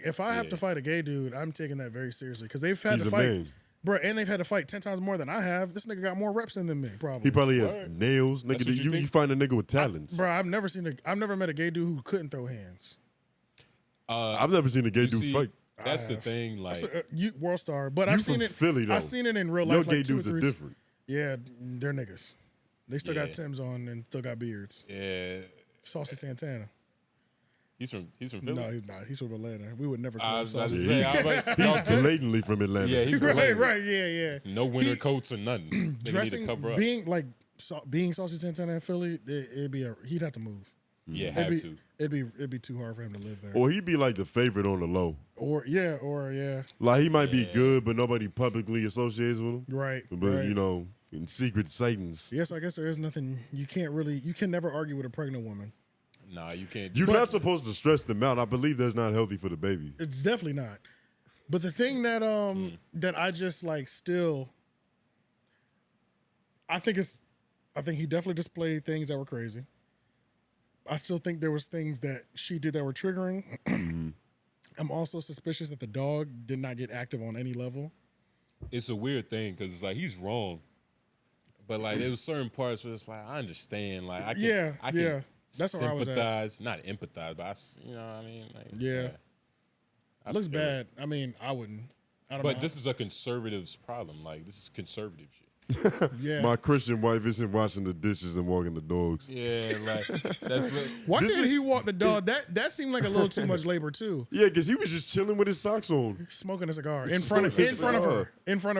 If I have to fight a gay dude, I'm taking that very seriously because they've had He's to a fight, man. bro, and they've had to fight 10 times more than I have. This nigga got more reps in than me, probably. He probably has nails. That's Nigga, what you you think? find a nigga with talents. Bro, I've never met a gay dude who couldn't throw hands. I've never seen a gay You dude see, fight. That's the thing. Like World star, but You I've seen from it. Philly, though. I've seen it in real Your life. gay Like 2 or dudes are 3. different. Yeah, they're niggas. They still got Yeah. Timbs on and still got beards. yeah, Saucy Santana. he's from Philly. No, he's not. He's from Atlanta. We would never I call him was about to Saucy. say, I was like, He's blatantly from Atlanta. yeah, he's right, related. right, yeah. No winter coats or nothing. They need to Dressing, cover up. being like being Saucy Santana in Philly, he'd have to move. Yeah, have to. It'd be too hard for him to live there. Or he'd be like the favorite on the low. Or yeah. Like he might be good, but nobody publicly associates with him. Right. But right. you know, in secret Satans. Yes, I guess there is nothing you can never argue with a pregnant woman. Nah, you can't. You're not supposed to stress them out. I believe that's not healthy for the baby. It's definitely not. But the thing that that I just like still I think he definitely displayed things that were crazy. I still think there was things that she did that were triggering. I'm also suspicious that the dog did not get active on any level. It's a weird thing because it's like he's wrong, but like there was certain parts where it's like I understand. Like I can That's where I was at. sympathize, not empathize, but you know what I mean. Like, Yeah. I It looks feel bad. I mean, I wouldn't. I don't But know. this is a conservative's problem. Like this is conservative shit. Yeah. My Christian wife isn't washing the dishes and walking the dogs. Yeah, like that's what. Why did he walk the dog? That seemed like a little too much labor too. Yeah, because he was just chilling with his socks on. Smoking a cigar in front of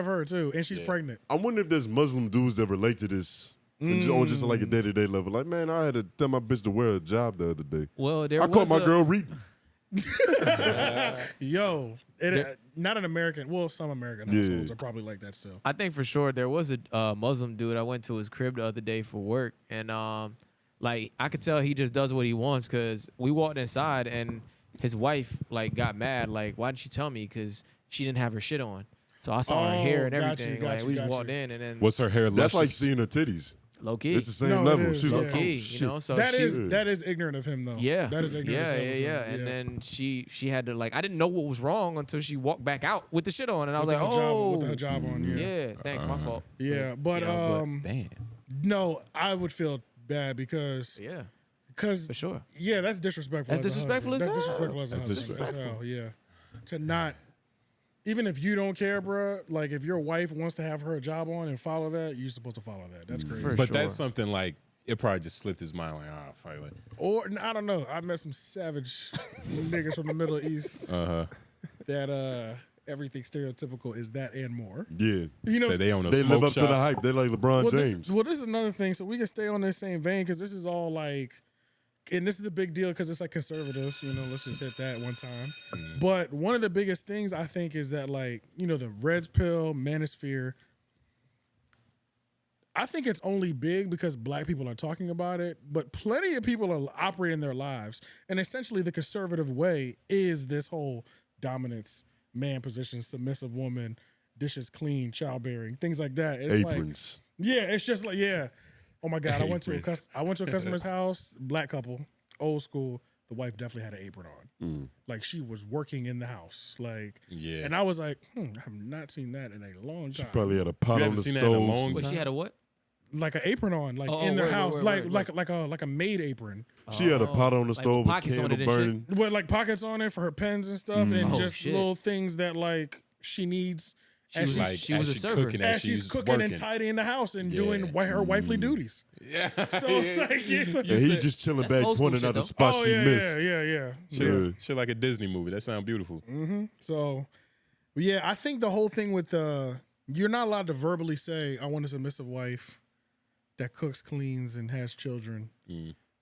her too, and she's pregnant. I wonder if there's Muslim dudes that relate to this on just like a day-to-day level. Like, man, I had to tell my bitch to wear a job the other day. Well, I caught my girl reading. Yo, not an American. Well, some American households are probably like that still. I think for sure there was a Muslim dude. I went to his crib the other day for work, and like I could tell he just does what he wants because we walked inside and his wife like got mad, like, why didn't you tell me? Because she didn't have her shit on. So I saw her hair and everything. We just walked in and then. What's her hair? That's like seeing her titties. Low key. It's the same level. She's low like, key, oh, you know. So that is ignorant of him though. Yeah, that is ignorant. Yeah. And then she had to like, I didn't know what was wrong until she walked back out with the shit on, and I was like, oh, with the hijab on. Yeah, thanks, my fault. Yeah, but damn. No, I would feel bad because for sure. Yeah, that's disrespectful. That's disrespectful as hell. That's disrespectful as a husband. That's hell. Yeah, to not. Even if you don't care, bruh, like if your wife wants to have her job on and follow that, you're supposed to follow that. That's crazy. But that's something like, it probably just slipped his mind, like, ah, fuck it. Or, I don't know. I met some savage niggas from the Middle East that everything stereotypical is that and more. Yeah. You know, so they live up to the hype. They like LeBron James. This is another thing. So we can stay on this same vein because this is all like, and this is the big deal because it's like conservatives, you know, let's just hit that one time. But one of the biggest things I think is that, like, you know, the red pill, manosphere, I think it's only big because black people are talking about it, but plenty of people are operating their lives. And essentially the conservative way is this whole dominance, man position, submissive woman, dishes clean, childbearing, things like that. It's Aprons. Like, yeah, it's just like, yeah. Oh my God, I went to a customer's house, black couple, old school. The wife definitely had an apron on. Like she was working in the house. Like, and I was like, I have not seen that in a long time. She probably had a pot on the stove. But she had a what? Like an apron on, like in their house, like a maid apron. She had a pot on the stove, with candle burning. With like pockets on it for her pens and stuff, and just little things that like she needs. She was a server. As she's cooking and tidying the house and doing her wifely duties. Yeah. So it's like, he just chilling back, pointing out the spot she missed. Yeah. Shit like a Disney movie. That sounds beautiful. So, yeah, I think the whole thing with you're not allowed to verbally say, I want a submissive wife that cooks, cleans, and has children.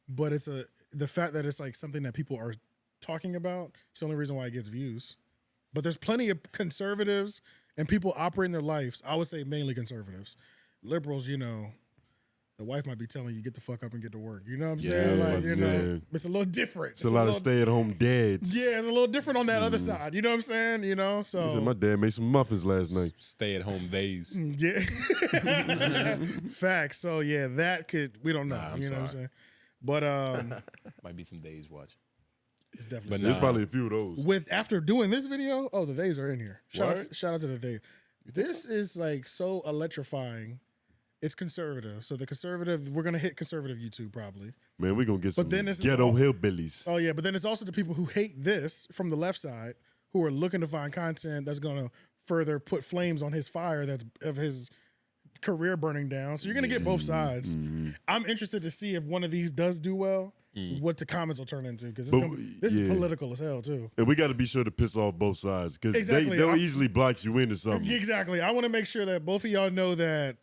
But it's the fact that it's like something that people are talking about. It's the only reason why it gets views. But there's plenty of conservatives and people operating their lives. I would say mainly conservatives. Liberals, you know, the wife might be telling you, get the fuck up and get to work. You know what I'm saying? Like, you know, it's a little different. It's a lot of stay-at-home dads. Yeah, it's a little different on that other side. You know what I'm saying? You know, so. He said, my dad made some muffins last night. Stay-at-home days. Yeah. Facts. So, yeah, that could, we don't know. You know what I'm saying? But, might be some days watch. It's definitely. But there's probably a few of those. After doing this video, the days are in here. Shout out to the day. This is like so electrifying. It's conservative. So the conservative, we're gonna hit conservative YouTube probably. Man, we're gonna get some ghetto hillbillies. Oh yeah, but then it's also the people who hate this from the left side who are looking to find content that's gonna further put flames on his fire that's of his career burning down. So you're gonna get both sides. I'm interested to see if one of these does do well. What the comments will turn into, because this is political as hell too. And we got to be sure to piss off both sides, because they'll easily block you into something. Exactly. I want to make sure that both of y'all know that,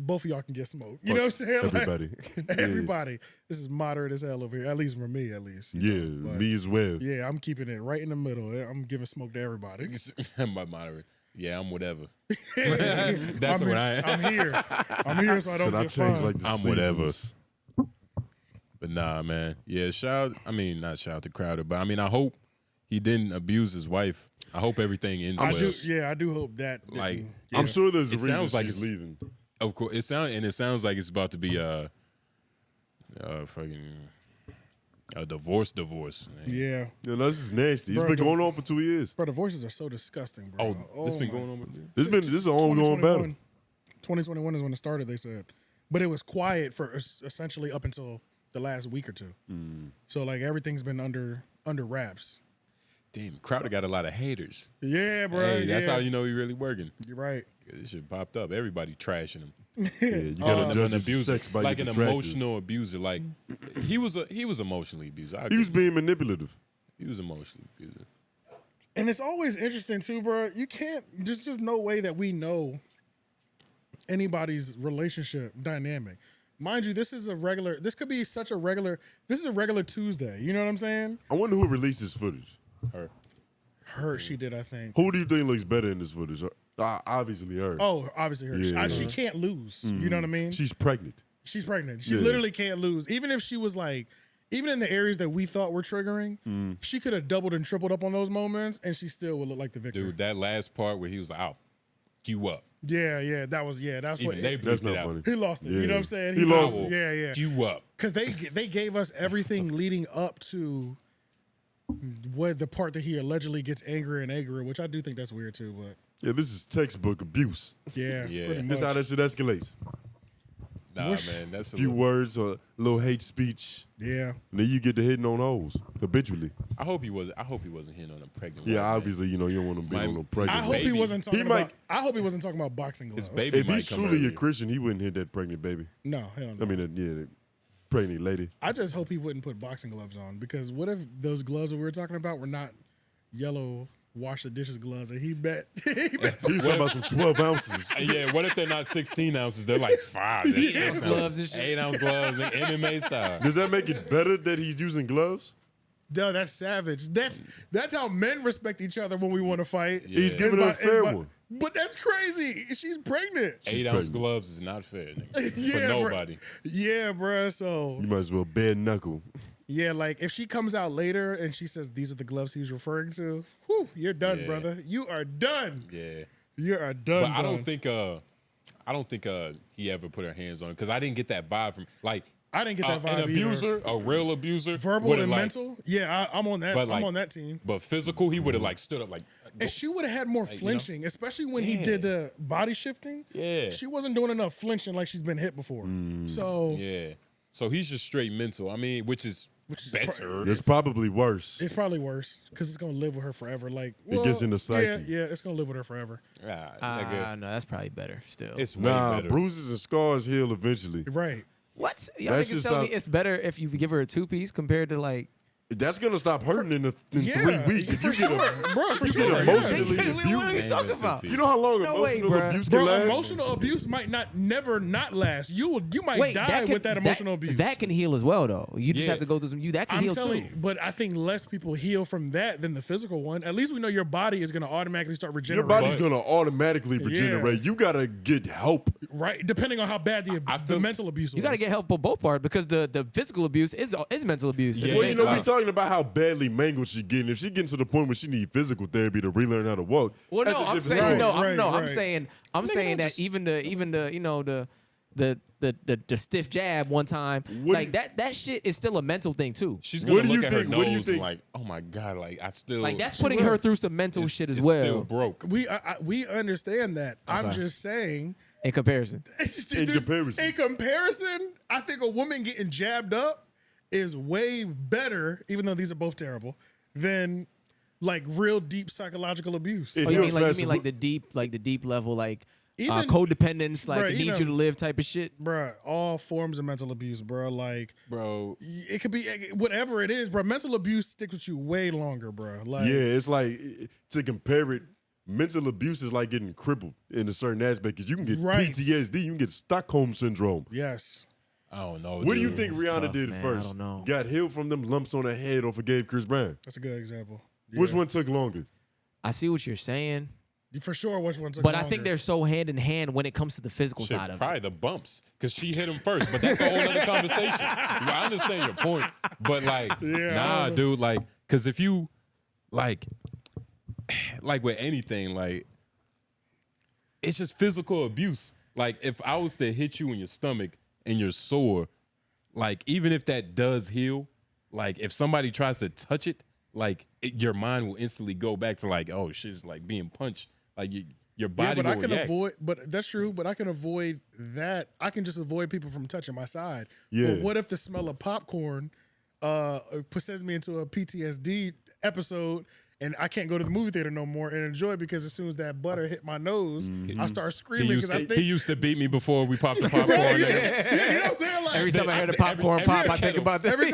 both of y'all can get smoked. You know what I'm saying? Everybody. Everybody. This is moderate as hell over here, at least for me, at least. Me as well. Yeah, I'm keeping it right in the middle. I'm giving smoke to everybody. I'm moderate. Yeah, I'm whatever. That's what I am. I'm here. I'm here so I don't get fined. Like I'm whatever. But nah, man. Yeah, not shout out to Crowder, but I mean, I hope he didn't abuse his wife. I hope everything ends well. I do hope that. Like, I'm sure there's a reason she's leaving. Of course, it sounds like it's about to be a divorce. Yeah. This is nasty. It's been going on for 2 years. Bro, divorces are so disgusting, bro. This been going on. This is an ongoing battle. 2021 is when it started, they said, but it was quiet for essentially up until the last week or two. So like everything's been under wraps. Damn, Crowder got a lot of haters. Yeah, bro. Hey, that's how you know he really working. You're right. This shit popped up. Everybody trashing him. You gotta judge an abuser, sex by like your an detractors. emotional abuser. Like he was emotionally abusive. He was being manipulative. He was emotionally abusive. And it's always interesting too, bro. You can't. There's just no way that we know anybody's relationship dynamic. Mind you, this is a regular. This could be such a regular. This is a regular Tuesday. You know what I'm saying? I wonder who released this footage. Her. She did, I think. Who do you think looks better in this footage? Obviously her. Oh, obviously her. Yeah. She can't lose. You know what I mean? She's pregnant. She's pregnant. She literally can't lose. Even if she was like, even in the areas that we thought were triggering, she could have doubled and tripled up on those moments, and she still would look like the victor. Dude, that last part where he was like, "I'll fuck you up." Yeah, that's what. That's not funny. He lost it. Yeah. You know what I'm saying? He lost it. Yeah. You up? Because they gave us everything leading up to what the part that he allegedly gets angrier and angrier, which I do think that's weird too. But Yeah, this is textbook abuse. yeah. Pretty much. This is how that shit escalates. Nah, man, that's A few words or a little hate speech. Yeah. And then you get to hitting on hoes habitually. I hope he wasn't hitting on a pregnant. Yeah, woman, man. obviously, you don't want to be on no pregnant. I hope he baby. wasn't talking He about. might- I hope he wasn't talking about boxing gloves. His baby If might he's come truly a early. Christian, he wouldn't hit that pregnant baby. No, hell no. I mean, the pregnant lady. I just hope he wouldn't put boxing gloves on, because what if those gloves that we were talking about were not yellow wash the dishes gloves and he bet He's talking about some 12 ounces. Yeah, what if they're not 16 ounces? They're like 5. They're 6 gloves and ounces, shit. 8 ounce gloves, and MMA style. Does that make it better that he's using gloves? No, that's savage. That's how men respect each other when we want to fight. Yeah. He's giving her a It's fair by- one. But that's crazy. She's pregnant. 8 ounce gloves is not fair, nigga. Yeah, For bro. nobody. Yeah, bruh. So You might as well bare knuckle. yeah, like if she comes out later and she says these are the gloves he was referring to, whew, you're done, Yeah. brother. You are done. Yeah. You are done. But I done. don't think he ever put her hands on it, because I didn't get that vibe from, like, I didn't get that vibe an abuser, either. a real abuser, Verbal would've, and like, mental. Yeah, I'm on that. but, I'm like, on that team. But physical, he would have like stood up like. And she would have had more you know? flinching, especially when he did the body shifting. Yeah. She wasn't doing enough flinching like she's been hit before. So Yeah. So he's just straight mental. I mean, which is better. It's probably worse. it's probably worse because it's gonna live with her forever. Like It gets in the psyche. Yeah, it's gonna live with her forever. Nigga, No, that's probably better still. it's way Nah, better. bruises and scars heal eventually. Right. What? Y'all That's niggas just tell me not- it's better if you give her a 2-piece compared to like. That's gonna stop hurting in 3 weeks. If for you sure, get bro, for you sure. get emotionally What are we abused. talking about? You know how long No way, emotional bruh. abuse can Bro, last? emotional abuse might never not last. You might Wait, die with that emotional abuse. That can heal as well, though. You just Yeah. have to go through some. That can I'm heal telling too. you, but I think less people heal from that than the physical one. At least we know your body is going to automatically start Your regenerating. body's gonna automatically regenerate. You gotta get help. Right, depending on how bad the mental abuse was. You got to get help for both parts because the physical abuse is mental abuse. Yeah. Well, you know, we're talking about how badly mangled she getting. If she getting to the point where she need physical therapy to relearn how to walk. Well, that's no, a I'm different saying story. I'm saying that even the you know the stiff jab one time, like that shit is still a mental thing too. She's gonna What do look you at her think- what do you nose and think- like, oh my god, like I still Like that's putting her through some mental shit as it's well. Still broke. We understand that. I'm just saying. In comparison, In comparison, I think a woman getting jabbed up is way better, even though these are both terrible, than like real deep psychological abuse. you mean like the deep level, like Even- codependence, like Bruh, it needs even- you to live type of shit. Bruh, all forms of mental abuse, bro. Like, bro, it could be whatever it is, bro. Mental abuse sticks with you way longer, bro. Like, Yeah, it's like to compare it. Mental abuse is like getting crippled in a certain aspect because you can get Right. PTSD, you can get Stockholm syndrome. Yes. I don't know. What do you dude. think It's Rihanna tough, did man. I first? don't know. Got healed from them lumps on her head or forgave Chris Brown? That's a good example. Which Yeah. one took longer? I see what you're saying, For sure, which one took but I longer. think they're so hand in hand when it comes to the physical Shit, side of it. probably the bumps because she hit him first, but that's a whole other conversation. I understand your point, but like, nah, dude, like, because if you like with anything, like, it's just physical abuse. Like, if I was to hit you in your stomach and you're sore, like, even if that does heal, like, if somebody tries to touch it, like, your mind will instantly go back to like, oh, shit's like being punched. Like, your body but I will can react. avoid. But that's true. But I can avoid that. I can just avoid people from touching my side. Yeah. But what if the smell of popcorn sends me into a PTSD episode, and I can't go to the movie theater no more and enjoy it because as soon as that butter hit my nose, I start screaming because I think He used to beat me before we popped the popcorn. yeah, you know what I'm saying? Like, Every time I hear the popcorn pop, I think about that. every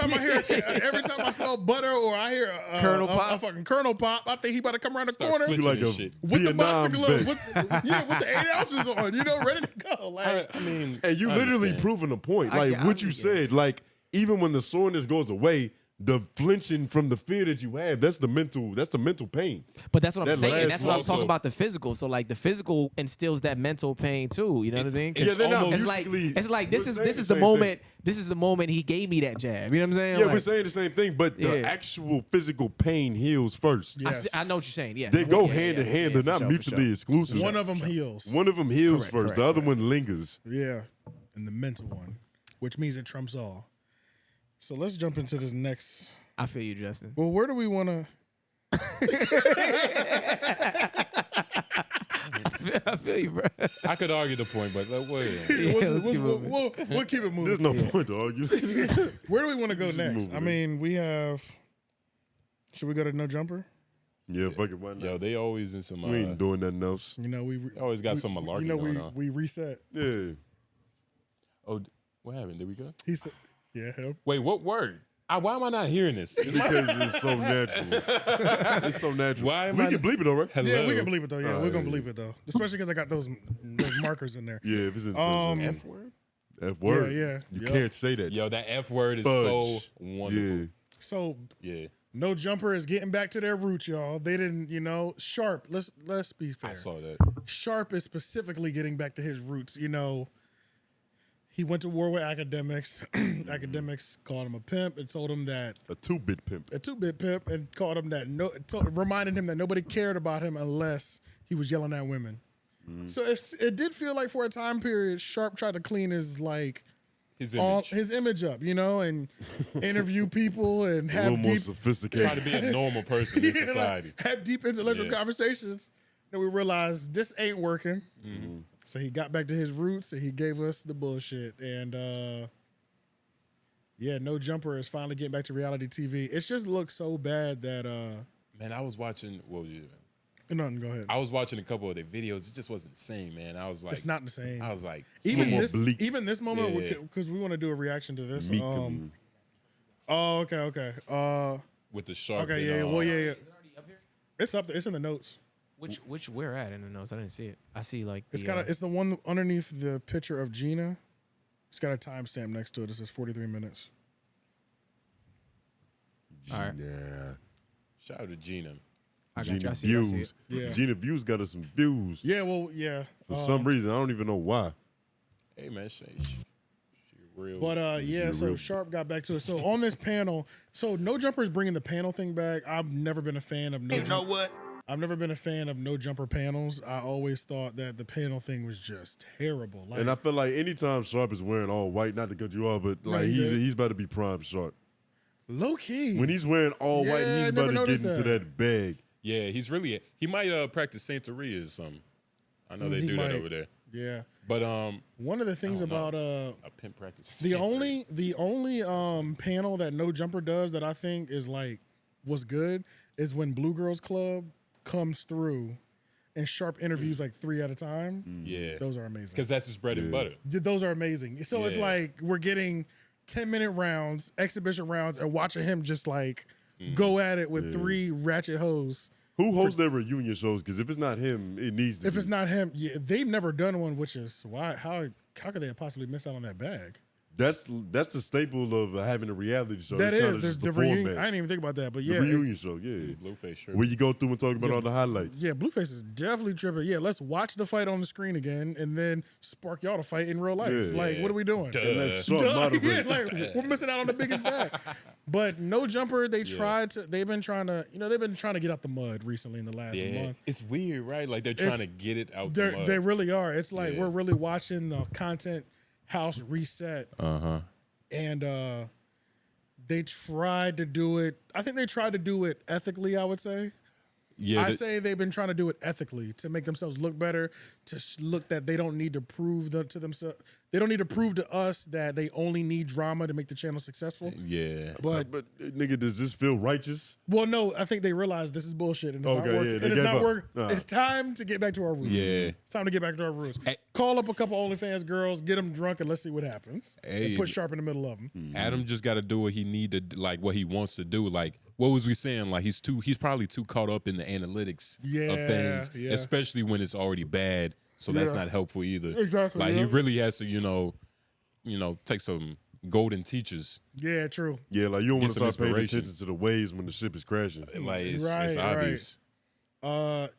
time I smell butter or I hear a fucking Colonel pop, I think he about to come around the Start corner flinching like and a shit. with the Vietnam boxing gloves, vet. with the 8 ounces on, you know, ready to go. Like, I mean, And you I literally understand. proving a point. Like what you said, like even when the soreness goes away, the flinching from the fear that you have, that's the mental pain. But that's what I'm That saying. lasts That's what I was talking also. about the physical. So like the physical instills that mental pain too. You know what I mean? 'Cause Yeah, they're not it's like this we're is saying this the is the same moment. This is the moment he gave me that jab. You know what I'm saying? Yeah, Like, we're saying the same thing, but the actual physical pain heals first. I know what you're saying. Yeah, They go Yeah, hand in yeah, hand. yeah, They're not for sure, mutually exclusive. One of them heals. One of them heals Correct, first. correct, The other one lingers. Yeah, and the mental one, which means it trumps all. So let's jump into this next. I feel you, Justin. Well, where do we want to? I feel you, bro. I could argue the point, but wait. We'll keep it moving. There's no point to argue. Where do we want to go Just next? move I it. mean, we have. Should we go to no jumper? Yeah, fuck it. Why not? Yo, they always in some. We ain't doing nothing else. You know, we always got some malarkey You know, going on. we reset. Yeah. Oh, what happened? Did we go? He said, "Yeah, him." Wait, what word? Why am I not hearing this? Because it's so natural. It's so natural. Why am we I? can bleep it, all right? Hello? Yeah, we can bleep it though. Yeah, All we're gonna right. bleep it though, especially because I got those markers in there. Yeah, if it's in F word? F word. Yeah. You Yup. can't say that. Yo, that F word is so Fudge. wonderful. Yeah. So Yeah. no jumper is getting back to their roots, y'all. They didn't, Sharp. Let's be fair. I saw that. Sharp is specifically getting back to his roots. He went to war with academics. Academics called him a pimp and told him that A 2-bit pimp. a 2-bit pimp, and called him that reminded him that nobody cared about him unless he was yelling at women. So it did feel like for a time period, Sharp tried to clean his image up, and interview people and A little have more deep sophisticated. Try to be a normal person in society. have deep intellectual Yeah. conversations. Then we realized this ain't working. So he got back to his roots and he gave us the bullshit. And No Jumper is finally getting back to reality TV. It just looks so bad that Man, I was watching. What was you? nothing. Go ahead. I was watching a couple of their videos. It just wasn't the same, man. I was like, It's not the same. I was like, Even more this, bleak. even this moment, Yeah. because we want to do a reaction to this. Meek Oh, okay. with the sharp. Okay, yeah. Well, yeah. It's up there. It's in the notes. Which where at in the notes? I didn't see it. I see like It's it's the one underneath the picture of Gina. It's got a timestamp next to it. It says 43 minutes. All right. Yeah. Shout out to Gina. I got you. Gina I see it. Views. Yeah. Gina Views got us some views. Yeah, well, yeah. For some reason, I don't even know why. Hey man, she real. But so real- Sharp got back to it. So on this panel, so No Jumper is bringing the panel thing back. I've never been a fan of I've never been a fan of No Jumper panels. I always thought that the panel thing was just terrible. Like, And I feel like anytime Sharp is wearing all white, not to cut you off, but like you he's about to be prime Sharp. low key. When he's wearing all white, Yeah, I he's never about to get noticed into that. that bag. Yeah, he might practice 'Santeria or something. I know they He do might. that over there. Yeah. But One of the things don't know. about a pimp practice. the only panel that No Jumper does that I think is like was good is when Blue Girls Club comes through and Sharp interviews like 3 at a time. Yeah, Those are amazing. because that's his bread and butter. Those are amazing. So it's Yeah. like we're getting 10-minute rounds, exhibition rounds, and watching him just like go at it with 3 ratchet hoes. Who hosts their reunion shows? Because if it's not him, it needs to If be. it's not him, they've never done one, which is why how could they have possibly missed out on that bag? That's the staple of having a reality show. That It's is kinda just the the reunion. format. I didn't even think about that, but The yeah, reunion show, yeah. Blueface shirt. Where you go through and talk about all the highlights. yeah, Blueface is definitely tripping. Yeah, let's watch the fight on the screen again, and then spark y'all to fight in real life. Yeah. Like, what are we doing? Duh. And let Sharp Duh. moderate. Yeah, like, we're missing out on the biggest bag. But No Jumper, they've been trying to get out the mud recently in the last Yeah, month. it's weird, right? Like they're trying to get it out. The mud. They really are. It's like Yeah. we're really watching the content house reset. And they tried to do it. I think they tried to do it ethically, I would say. Yeah, I say they've been trying to do it ethically to make themselves look better, to look that they don't need to prove to themselves. They don't need to prove to us that they only need drama to make the channel successful. yeah. But nigga, does this feel righteous? well, no, I think they realize this is bullshit and it's not Okay, working. yeah, they and it's gave not up. working. It's time to get back to our roots. Yeah. It's time to get back to our roots. Call up a couple OnlyFans girls, get them drunk, and let's see what happens. Hey. And put Sharp in the middle of them. Adam just got to do what he need to, like what he wants to do. Like what was we saying? Like he's probably too caught up in the analytics of things, Yeah. especially when it's already bad. So that's Yeah. not helpful either. Exactly, Like he yeah. really has to, take some golden teachers. Yeah, true. Yeah, like you don't want Get to some start paying inspiration. attention to the waves when the ship is crashing. Like it's Right, obvious.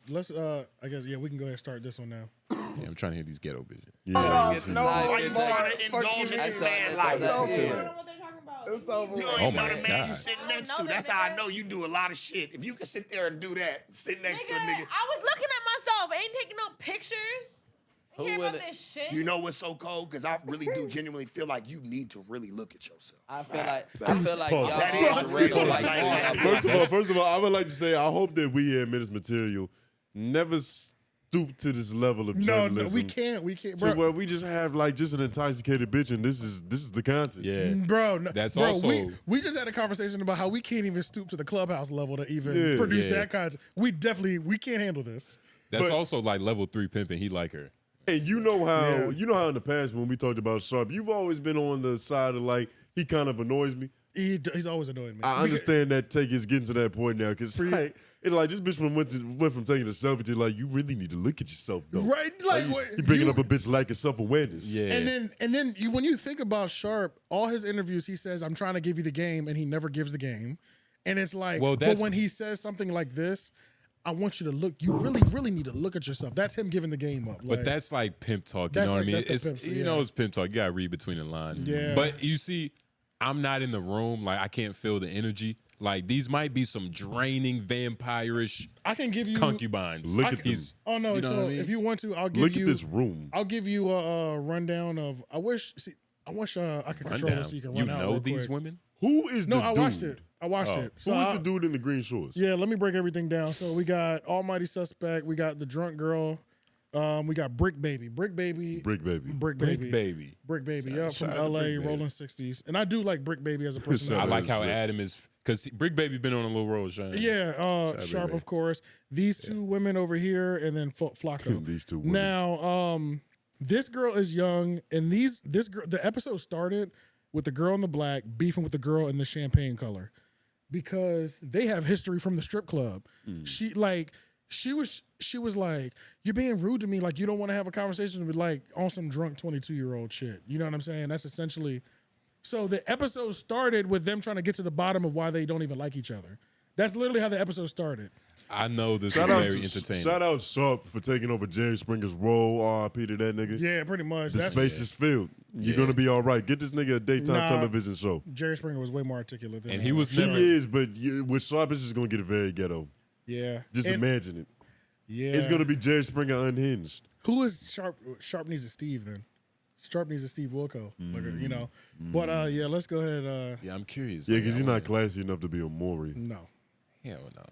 Let's I guess we can go ahead and start this one now. Yeah, I'm trying to hear these ghetto bitches. Yeah, No, why you want to indulge in this man life? It's You Oh ain't my know the man you God. sitting next to. That's how I know you do a lot of shit. If you can sit there and do that, sit next to a nigga. I was looking at myself. I ain't taking no pictures. I care about this shit. You know what's so cold? Because I really do genuinely feel like you need to really look at yourself. I feel like y'all That are is real. real. Like, First of all, I would like to say I hope that we at Menace Material never stoop to this level of journalism. No, we can't, To bro. where we just have like just an intoxicated bitch, and this is the content. Yeah, Bro, no, That's bro, also- we just had a conversation about how we can't even stoop to the Clubhouse level to even produce Yeah. that content. We can't handle this. That's But- also like level 3 pimping. He like her. And you know how Yeah. in the past when we talked about Sharp, you've always been on the side of like he kind of annoys me. He's always annoying me. I understand that take is getting to that point now because like this bitch went from taking a selfie to like you really need to look at yourself though. Right, like you, what- you bringing you- up a bitch lack of self-awareness. Yeah. And then when you think about Sharp, all his interviews he says, "I'm trying to give you the game," and he never gives the game. And it's like, Well, but that's- when he says something like this, I want you to look. You really, really need to look at yourself. That's him giving the game up. But that's like pimp talk. You That's know what I like- mean? that's the It's pimp- you know it's pimp talk. You gotta read between the lines. Yeah. But you see, I'm not in the room. Like I can't feel the energy. Like these might be some draining vampire-ish I can give you concubines. Look I at can- them. Oh no! You know So what I mean? if you want to, I'll give Look you at this room. I'll give you a rundown of. I wish I could control Rundown. this so you can You run out. know real these quick. women? Who is No, the I dude? watched it. I watched Oh. it. Who So is the dude in the green shorts? yeah, let me break everything down. So we got Almighty Suspect. We got the drunk girl. We got Bricc Baby. Brick baby. Brick Baby. Brick baby. Brick Baby. Shout- Yeah, from shout out to LA, Brick Baby. rolling 60s. And I do like Brick Baby as a person. I Shout like out how to- Adam is because Brick Baby been on a little road, Sean. Yeah, out to Sharp, Brick of course. These two women over here, and then Flacco. These two women. Now, this girl is young, and this girl. The episode started with the girl in the black beefing with the girl in the champagne color because they have history from the strip club. She was like, "You're being rude to me. Like you don't want to have a conversation with like on some drunk 22-year-old shit." You know what I'm saying? That's essentially. So the episode started with them trying to get to the bottom of why they don't even like each other. That's literally how the episode started. I know this Shout was out, very to, entertaining. shout out Sharp for taking over Jerry Springer's role. R.I.P. to that nigga. Yeah, pretty much. The space is filled. You're gonna be all right. Get this nigga a daytime Nah. television show. Jerry Springer was way more articulate than And he was He never. is, but with Sharp, it's just gonna get very ghetto. Yeah. Just And- imagine it. Yeah. It's gonna be Jerry Springer unhinged. Who is Sharp? Sharp needs a Steve then. Sharp needs a Steve Wilco. Like, you know. But yeah, let's go ahead. Yeah, I'm curious. Yeah, Like, because I he's not wanna- classy enough to be a Maury. No. Hell no.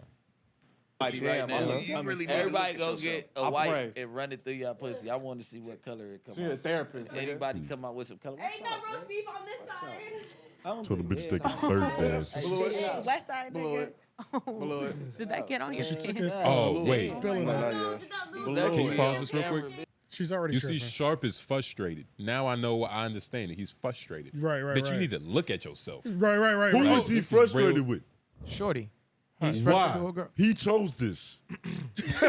right now. You really need to Everybody look at gonna get a yourself. white and run it through your pussy. I want to see what color it comes out. She a therapist. Anybody come out with some color? Ain't no roast beef on this side. Told them bitches take the third dance. Hey, West side, nigga. Did that get on your skin? Oh wait. Spilling it. Can you pause this real quick? She's already You see, tripping. Sharp is frustrated. Now I know. I understand it. He's frustrated. Right, right, Bitch, you right. need to look at yourself. Right. Who right. is he this is frustrated real. with? Shorty. He's frustrated with a Why? girl. He chose this. This is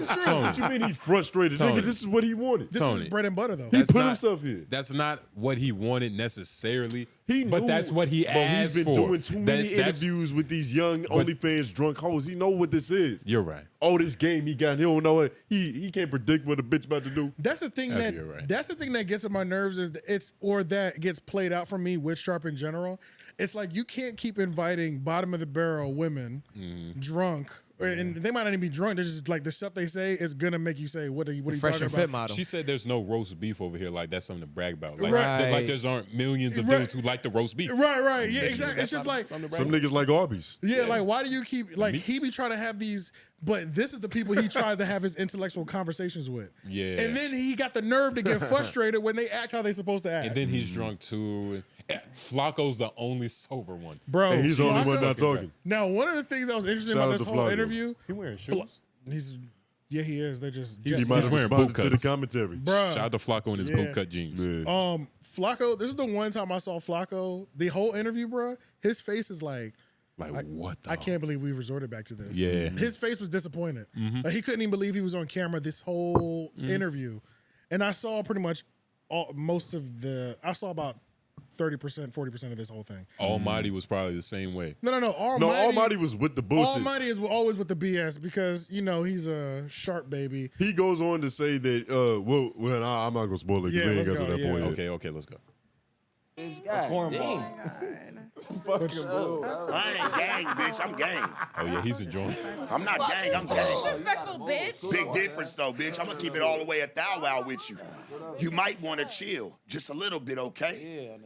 his path. Tony. What you mean he's frustrated? Tony. Nigga, this is what he wanted. This is Tony. his bread and butter though. He That's put not- himself here. That's not what he wanted necessarily. He but knew, that's what he bro, asked he's been for. doing too many That's- interviews with these young OnlyFans drunk hoes. He know what this is. You're right. Oh, this game he got. He don't know it. He can't predict what a bitch about to do. That's the thing You're right. that's the thing that gets on my nerves is that gets played out for me with Sharp in general. It's like you can't keep inviting bottom of the barrel women drunk, and they might not even be drunk. They're just like the stuff they say is gonna make you say, "What are you Fresh talking and about?" fit model. She said there's no roast beef over here. Like that's something to brag about. Like, Right. like there's aren't millions of Right. dudes who like the roast beef. Right. Yeah, Bitch, exactly. that's It's just not like something to Some brag niggas like Arby's. yeah, like why do you keep like he Meats. be trying to have these, but this is the people he tries to have his intellectual conversations with. Yeah. And then he got the nerve to get frustrated when they act how they supposed to act. And then he's drunk too. Flacco's the only sober one. Bro, And he's the only one Flacco- not talking. Now, one of the things that was interesting Shout about out this to whole Flacco. interview, He wearing shoes. yeah, he is. They're just He just- might have wearing responded boot to the cuts. commentary. Bruh. Shout out to Flacco in his Yeah. boot cut jeans. Yeah. Flacco. This is the one time I saw Flacco. The whole interview, bro. His face is like, Like what the? I can't believe we resorted back to this. Yeah. His face was disappointed. Like he couldn't even believe he was on camera this whole interview. And I saw pretty much most of the. I saw about 30%, 40% of this whole thing. Almighty was probably the same way. No. Almighty was with the bullshit. Almighty is always with the BS because he's a sharp baby. He goes on to say that. I'm not gonna spoil it because we ain't got to that point yet. Okay, let's go. I ain't gang, bitch. I'm gang. Oh yeah, he's enjoying. I'm not gang. I'm gang. Disrespectful, bitch. Big difference though, bitch. I'm gonna keep it all the way at thou wow with you. You might want to chill just a little bit, okay?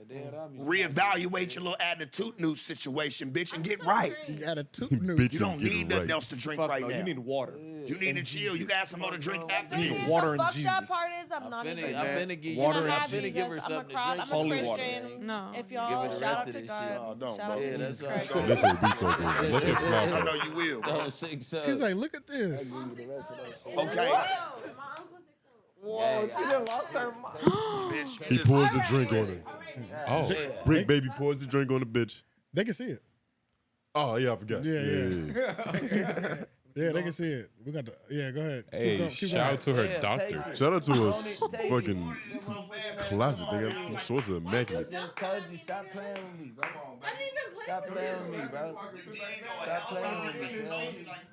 Reevaluate your little attitude news situation, bitch, and get right. You attitude news. Bitch, You don't need nothing right. else to drink right now. You need water. You need to chill. You got some more to drink after You need this. water The and fucked up Jesus. part is I'm not even. I'm finna give Water and I'm Jesus. finna give her something to drink. I'm a Holy water. Christian. No. If Give y'all her the shout rest out of to this God, shit. shout out to Yeah, Jesus that's Christ. right. That's what we talking. Look at I Flower. know you will. Don't sing so. He's like, look at this. Okay. Whoa, she done lost her mind. Bitch, He pours the drink on her. Oh, Bricc baby pours the drink on the bitch. They can see it. Oh yeah, I forgot. Yeah. Yeah, they can see it. We got the. Go ahead. hey, shout out to her doctor. Shout out to her fucking closet. They got all sorts of immaculate. I told you, stop playing with me, bro. Stop playing with me, bro. Stop playing with me,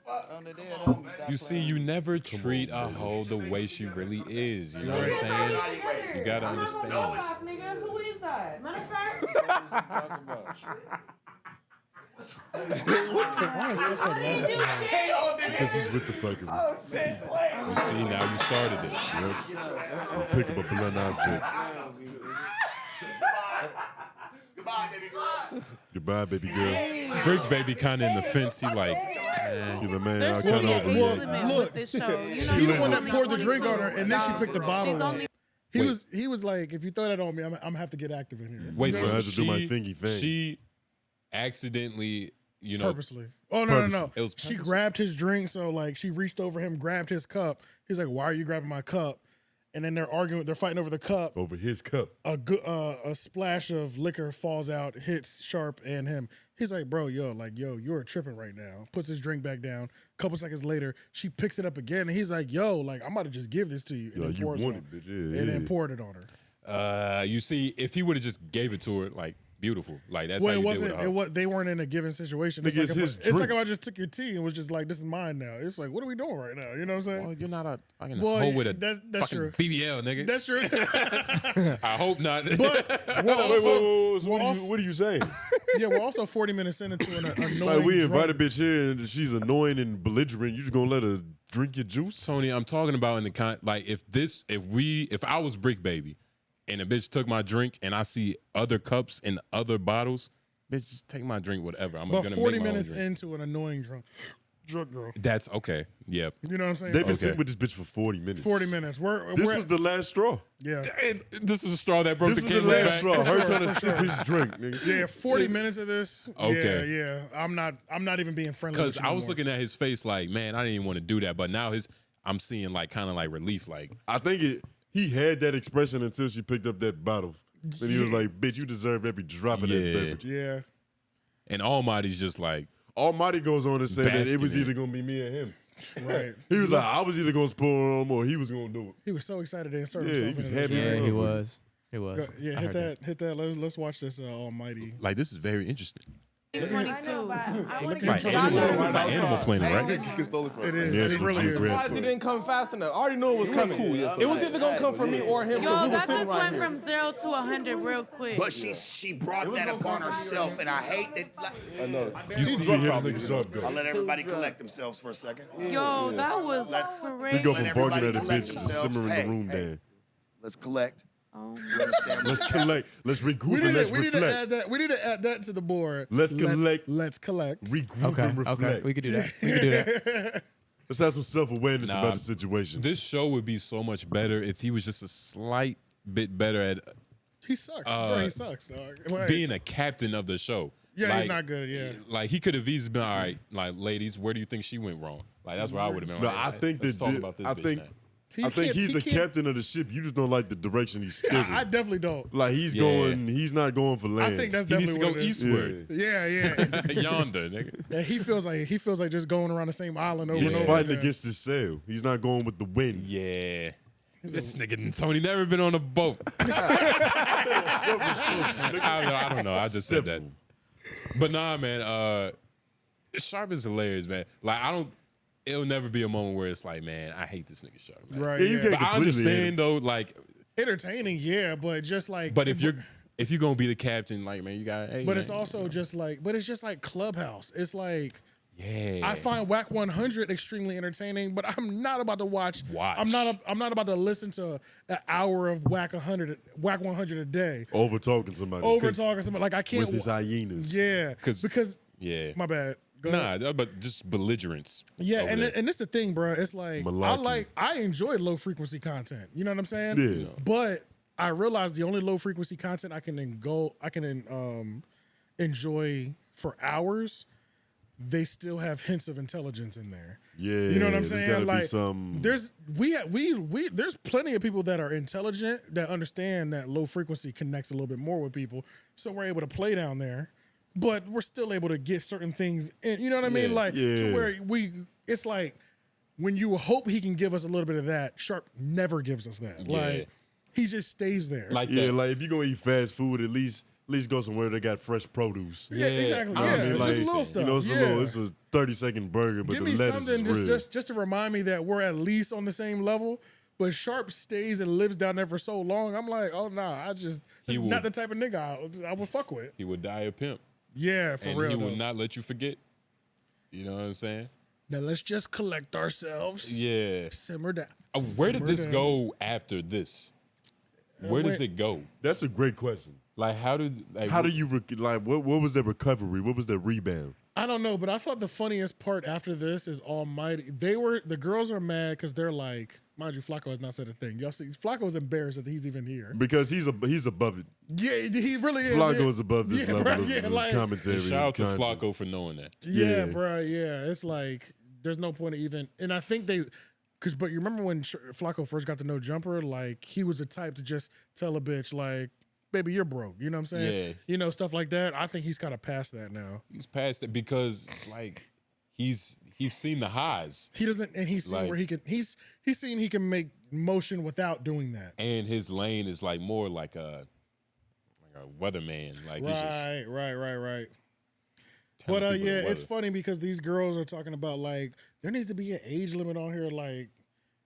bro. On the dead homie, stop You see, playing you never treat a hoe the way she really is. You know what I'm saying? You gotta understand. Nigga, who is that? Matter of fact. with me. What you talking about? Why is this one laughing so hard? Because he's with the fucking. You see, now you started it. Yep. Pick up a blunt object. Goodbye, baby girl. Goodbye, baby girl. Bricc baby kind of in the fence. He like, eh. You know, man, I There's kind only of an age over limit here. with this show. You know, He's the one she's that poured the only drink on her, 22. and then she picked the bottle She's up. only He was like, if you throw that on me, I'm gonna have to get active in here. Wait, So so I had to do my she, thingy thing. she accidentally, you know, Purposely. Oh no. It was She purposely. grabbed his drink, so like she reached over him, grabbed his cup. He's like, "Why are you grabbing my cup?" And then they're arguing. They're fighting over the cup. Over his cup. A splash of liquor falls out, hits Sharp and him. He's like, "Bro, you're tripping right now." Puts his drink back down. A couple seconds later, she picks it up again, and he's like, "Yo, like I'm about to just give this to you." And Yo, then you pours want it it, bitch. on, Yeah, and then yeah. poured it on her. You see, if he would have just gave it to her, like beautiful, like that's Well, how it you wasn't. deal with a hoe. They weren't in a given situation. It's Nigga, like, it's his it's like drink. if I just took your tea and was just like, "This is mine now." It's like, what are we doing right now? You know what I'm saying? Well, you're not a fucking Well, hoe with a that's fucking true. BBL, nigga. That's true. I hope not. But we're Wait, also, so what are you saying? yeah, we're also 40 minutes into an annoying. Like we invite a drunk. bitch here and she's annoying and belligerent. You just gonna let her drink your juice? Tony, I'm talking about in the like if I was Bricc baby, and a bitch took my drink and I see other cups and other bottles, bitch, just take my drink, whatever. I'm But gonna 40 make my own minutes drink. into an annoying drunk girl. That's okay. Yeah. You know what I'm saying? They've been Okay. sitting with this bitch for 40 minutes. 40 minutes. This was the last straw. Yeah. And this is the straw that broke This the was the camel's last back. straw. Her trying to for sip sure. his drink, nigga. Yeah, 40 minutes of this. Okay. Yeah. I'm not even being friendly. Because I was looking at his face like, man, I didn't even want to do that. But now I'm seeing like kind of like relief. Like, I think he had that expression until she picked up that bottle. And he was like, bitch, you deserve every drop of that Yeah. beverage. Yeah. and Almighty's just like, Almighty goes on to say that it Basking was in either going to be me or him. Right. He was like, I was either going to spoil him or he was going to do it. He was so excited to insert Yeah, himself he was into happy this. as Yeah, a he motherfucker. was. It was. Yeah, I hit heard that. Let's watch this Almighty. like this is very interesting. 22. It's It's like Animal Planet, right? It is. Yeah, It it's really from is. Grant Surprised he Thornton. didn't come fast enough. I already knew it was coming. It was either gonna come from me or him. 'cause Yo, we was that sitting just right went here. from 0 to 100 real quick. But she brought that upon herself, and I hate that. I know. You see him nigga sharp I'll go. let everybody collect themselves for a second. Yo, that was He crazy. go Let from barking everybody at a collect bitch to themselves. simmering the Hey, room hey. down. Let's collect. Oh. You understand? Let's collect. Let's regroup and let's We need to reflect. add that. We need to add that to the board. Let's collect. Let's collect. Regroup Okay. and reflect. Okay. We could do that. We could do that. Let's have some self-awareness Nah, about the situation. This show would be so much better if he was just a slight bit better at He sucks. Bro, he sucks, dog. Like, being a captain of the show. yeah, Like, he's not good. Yeah. Like he could have easily been, all right, like ladies, where do you think she went wrong? Like that's where I would have been. No, Like, I think let's that talk about this I bitch think now. I think he's a can't- captain of the ship. You just don't like the direction he's steering. I definitely don't. Like he's Yeah. going. He's not going for land. I think that's He needs definitely to go what it is. eastward. Yeah. Yonder, nigga. Yeah, he feels like just going around the same island over He's and over. fighting again. against his sail. He's not going with the wind. Yeah. This nigga Tony never been on a boat. I don't know. I just said that. But nah, man. Sharp is hilarious, man. Like it'll never be a moment where it's like, man, I hate this nigga Sharp. Man. Right. Yeah, but I understand though, like entertaining, yeah, but just like. But if you're gonna be the captain, like man, you got. Hey, but man, it's also just like, but it's just like Clubhouse. It's like. Yeah. I find Whack 100 extremely entertaining, but I'm not about to watch. I'm not about to listen to an hour of Whack 100 a day. Over talking somebody. Like I can't. With his hyenas. Yeah. Because. Yeah. My bad. Go ahead. But just belligerence. Yeah, and it's the thing, bro. It's like I enjoy low frequency content. You know what I'm saying? Yeah. But I realize the only low frequency content I can enjoy for hours. They still have hints of intelligence in there. Yeah, you know what I'm saying. Like, some... there's plenty of people that are intelligent that understand that low frequency connects a little bit more with people, so we're able to play down there, but we're still able to get certain things in. You know what I mean? Like to where it's like when you hope he can give us a little bit of that, Sharp never gives us that. Yeah. Like he just stays there. Like like if you're gonna eat fast food, at least go somewhere that got fresh produce. Yeah, exactly. I mean, Just like, little stuff. You know, it's a 30-second burger, but give the me lettuce something is real. just to remind me that we're at least on the same level. But Sharp stays and lives down there for so long. I'm like, oh nah, this is not the type of nigga I would fuck with. He would die a pimp. Yeah, for real. And he would not let you forget. You know what I'm saying? Now let's just collect ourselves. Yeah. Simmer down. Where did this go after this? Where does it go? That's a great question. Like, what was their recovery? What was their rebound? I don't know, but I thought the funniest part after this is Almighty. The girls are mad because they're like, mind you, Flacco has not said a thing. Y'all see, Flacco's embarrassed that he's even here. Because he's above it. Yeah, he really is. Flacco is above this level of commentary. And shout out to Flacco for knowing that. Yeah, bro. Yeah, it's like there's no point of even. And I think but you remember when Flacco first got to know Jumper, like he was the type to just tell a bitch like, baby, you're broke. You know what I'm saying? Yeah. You know, stuff like that. I think he's kind of past that now. He's past it because it's like he's seen the highs. He doesn't, and he's seen where he can. He's seen he can make motion without doing that. And his lane is like more like a weatherman. Like right. But yeah, it's funny because these girls are talking about like there needs to be an age limit on here. Like,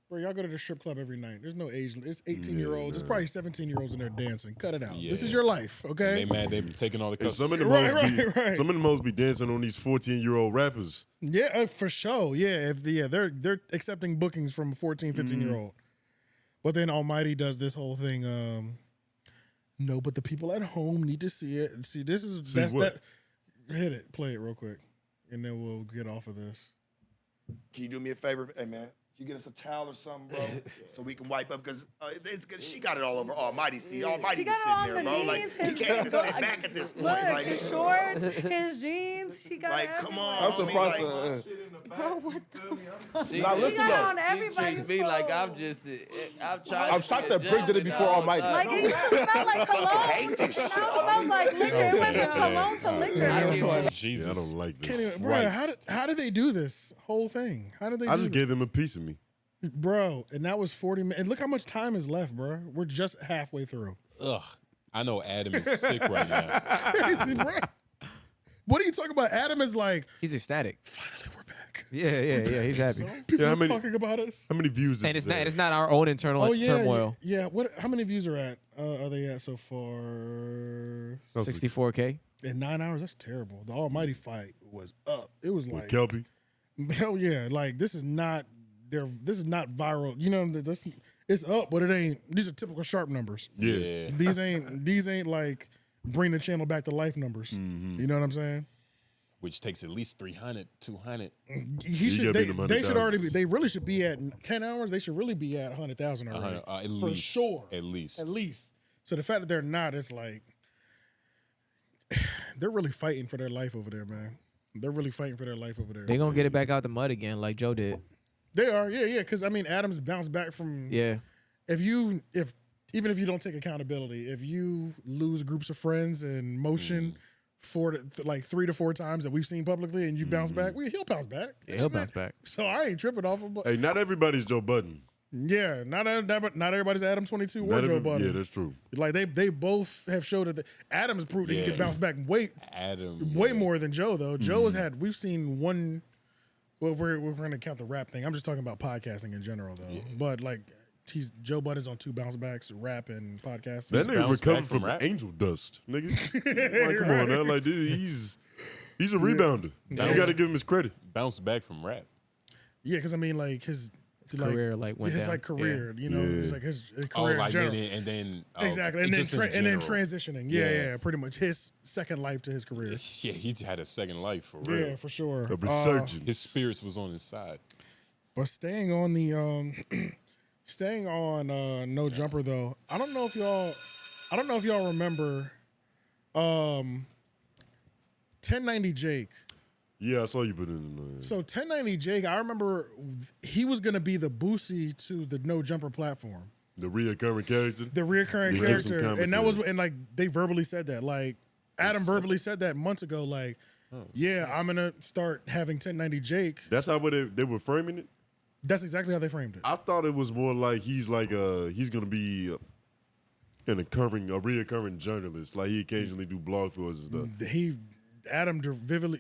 bro, y'all go to the strip club every night. There's no age limit. It's 18-year-olds. It's probably 17-year-olds in there dancing. Cut it out. Yeah. This is your life, okay? They mad. They be taking all the customers. Some of the some of the most be dancing on these 14-year-old rappers. Yeah, for sure. Yeah, they're accepting bookings from a 14, 15-year-old. But then Almighty does this whole thing. No, but the people at home need to see it. And see, that. Hit it, play it real quick, and then we'll get off of this. Can you do me a favor? Hey, man, you get us a towel or something, bro, so we can wipe up? Because she got it all over Almighty. See, Almighty was sitting there, bro. Like, he can't even sit back at this point. Look, Like, his shorts, his jeans, she got like, come on. I'm surprised. Bro, what the fuck? Now listen got though. on everybody's Me like I'm trying. I'm shocked that Bricc did it before Almighty. Like, it used to smell like cologne. Now it smells like liquor. It went from cologne to liquor. Jesus. Yeah, I don't like this. Even, bro, how did they do this whole thing? How did they? I just gave them a piece of me, bro. And that was 40 minutes. And look how much time is left, bro. We're just halfway through. Ugh. I know Adam is sick right now. Crazy, bro. What are you talking about? Adam is like, he's ecstatic. Finally, we're back. Yeah, he's happy. People are talking about us. How many views? And it's not our own internal turmoil. Yeah. How many views are they at so far? 64K. In 9 hours, that's terrible. The Almighty fight was up. It was like Kelby. Hell yeah! Like this is not viral. You know, it's up, but it ain't. These are typical Sharp numbers. Yeah. These ain't like bring the channel back to life numbers. You know what I'm saying? Which takes at least 300, 200. They really should be at 10 hours. They should really be at 100,000 already. At for least, sure. At least. So the fact that they're not, it's like they're really fighting for their life over there, man. They're really fighting for their life over there. They're gonna get it back out the mud again, like Joe did. They are, yeah. Because I mean, Adams bounced back from. Yeah. Even if you don't take accountability, if you lose groups of friends and motion 3 to 4 times that we've seen publicly, and you bounce back, he'll bounce back. Yeah, he'll bounce back. So I ain't tripping off him. But hey, not everybody's Joe Budden. Yeah, not everybody's Adam 22 or Joe Budden. Yeah, that's true. Like they both have showed that Adam's proved that he could bounce back way more than Joe though. Joe has had we've seen one. Well, we're gonna count the rap thing. I'm just talking about podcasting in general though. Yeah. But like Joe Budden's on 2 bounce backs, rap and podcasting. That nigga recovered from angel dust, nigga. Like, come on now, like dude, he's a rebounder. You got to give him his credit. Bounce back from rap. Yeah, because I mean, like his career went his down. like career, you know, it's like his career like in general. and then exactly, and then transitioning. Yeah, pretty much his second life to his career. Yeah, he had a second life for real. Yeah, for sure. A resurgence. His spirits was on his side. But staying on the No Jumper though, I don't know if y'all remember 1090 Jake. Yeah, I saw you put it in there. So 1090 Jake, I remember he was gonna be the Boosie to the No Jumper platform. The reoccurring character. The reoccurring character, and that was like they verbally said that. Like Adam verbally said that months ago. Like, yeah, I'm gonna start having 1090 Jake. That's how they were framing it. That's exactly how they framed it. I thought it was more like he's gonna be a reoccurring journalist. Like he occasionally do blog for us and stuff. Adam directly